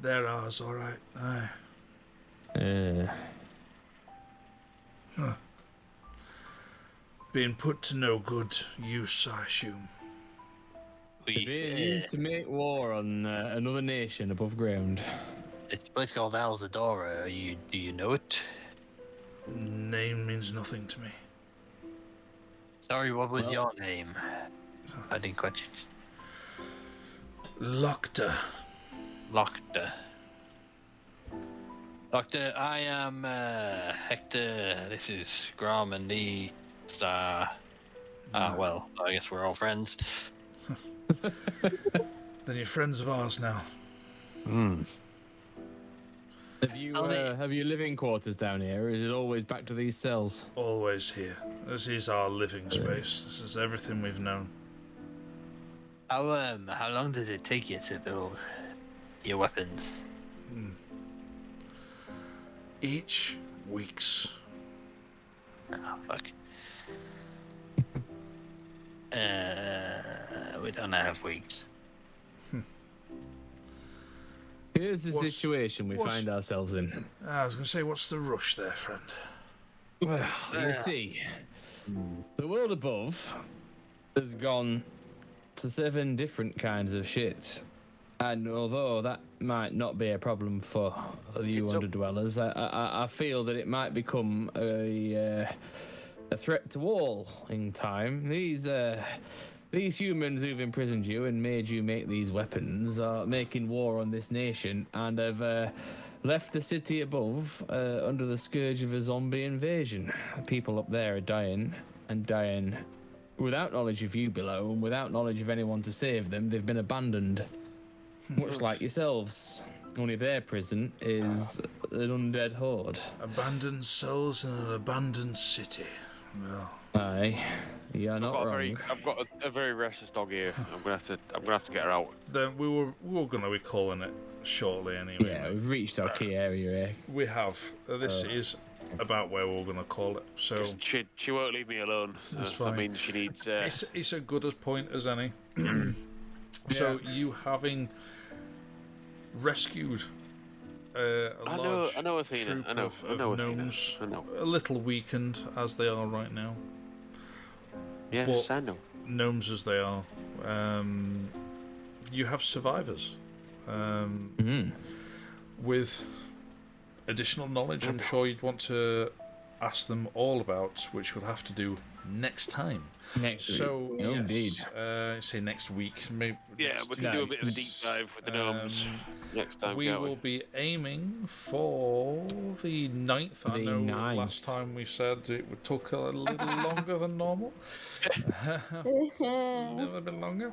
they're ours, all right. Aye. Being put to no good use, I assume. They're being used to make war on another nation above ground. It's a place called Alzadora. Do you know it? Name means nothing to me. Sorry, what was your name? I didn't quite. Locta. Locked. Doctor, I am Hector. This is Grom, and these well, I guess we're all friends. Then you're friends of ours now. Hmm. Have you living quarters down here, or is it always back to these cells? Always here. This is our living space. This is everything we've known. How long does it take you to build your weapons? Each weeks. Oh fuck. We don't have weeks. Here's the What's- situation we what's- find ourselves in. I was going to say, what's the rush there, friend? Well, you see, the world above has gone to 7 different kinds of shit. And although that might not be a problem for you Kids up. underdwellers, I feel that it might become a threat to all in time. These humans who've imprisoned you and made you make these weapons are making war on this nation and have left the city above under the scourge of a zombie invasion. People up there are dying, and dying without knowledge of you below and without knowledge of anyone to save them. They've been abandoned, much like yourselves. Only their prison is an undead horde. Abandoned cells in an abandoned city. Well, Aye, you're not wrong. I've got a very restless dog here. I'm gonna have to get her out. then we were going to be calling it shortly anyway. Yeah, mate. we've reached our key area here. We have. This is about where we're going to call it. So She won't leave me alone. That's That fine. means she needs. it's a good as point as any. So you having rescued a large I know Athena. troop I know Athena. gnomes, I know. a little weakened as they are right now. Yes, But- I know. Gnomes as they are, you have survivors with additional knowledge. I'm sure you'd want to ask them all about, which we'll have to do next time. Next So, week. Oh, yes, indeed. Say next week. Maybe Yeah, next we can No, do a it's bit of a deep dive with the gnomes next time. We can't will be aiming for the 9th. I The know 9th. last time we said it would took a little longer than normal. Never been longer.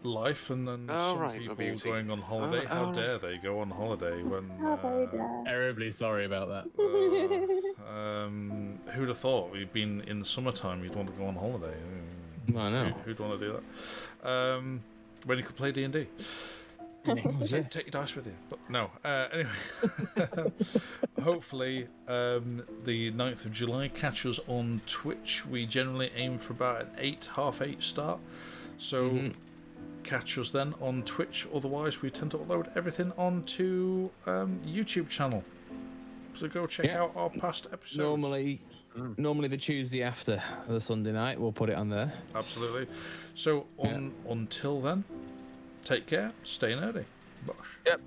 Life and then Oh, some right, my people beauty. going on holiday. Oh, How right. dare they go on holiday when? How very dare. Terribly sorry about that. Who'd have thought we'd been in the summertime? You'd want to go on holiday. I know. Who'd want to do that? When you could play D&D. Take your dice with you. But no. Anyway, hopefully the 9th of July, catch us on Twitch. We generally aim for about an 8, half 8 start. So catch us then on Twitch. Otherwise, we tend to upload everything onto YouTube channel. So go check out our past episodes. Normally the Tuesday after the Sunday night, we'll put it on there. Absolutely. So until then, take care, stay nerdy. Bosh. Yep.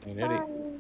Nerdy. Bye.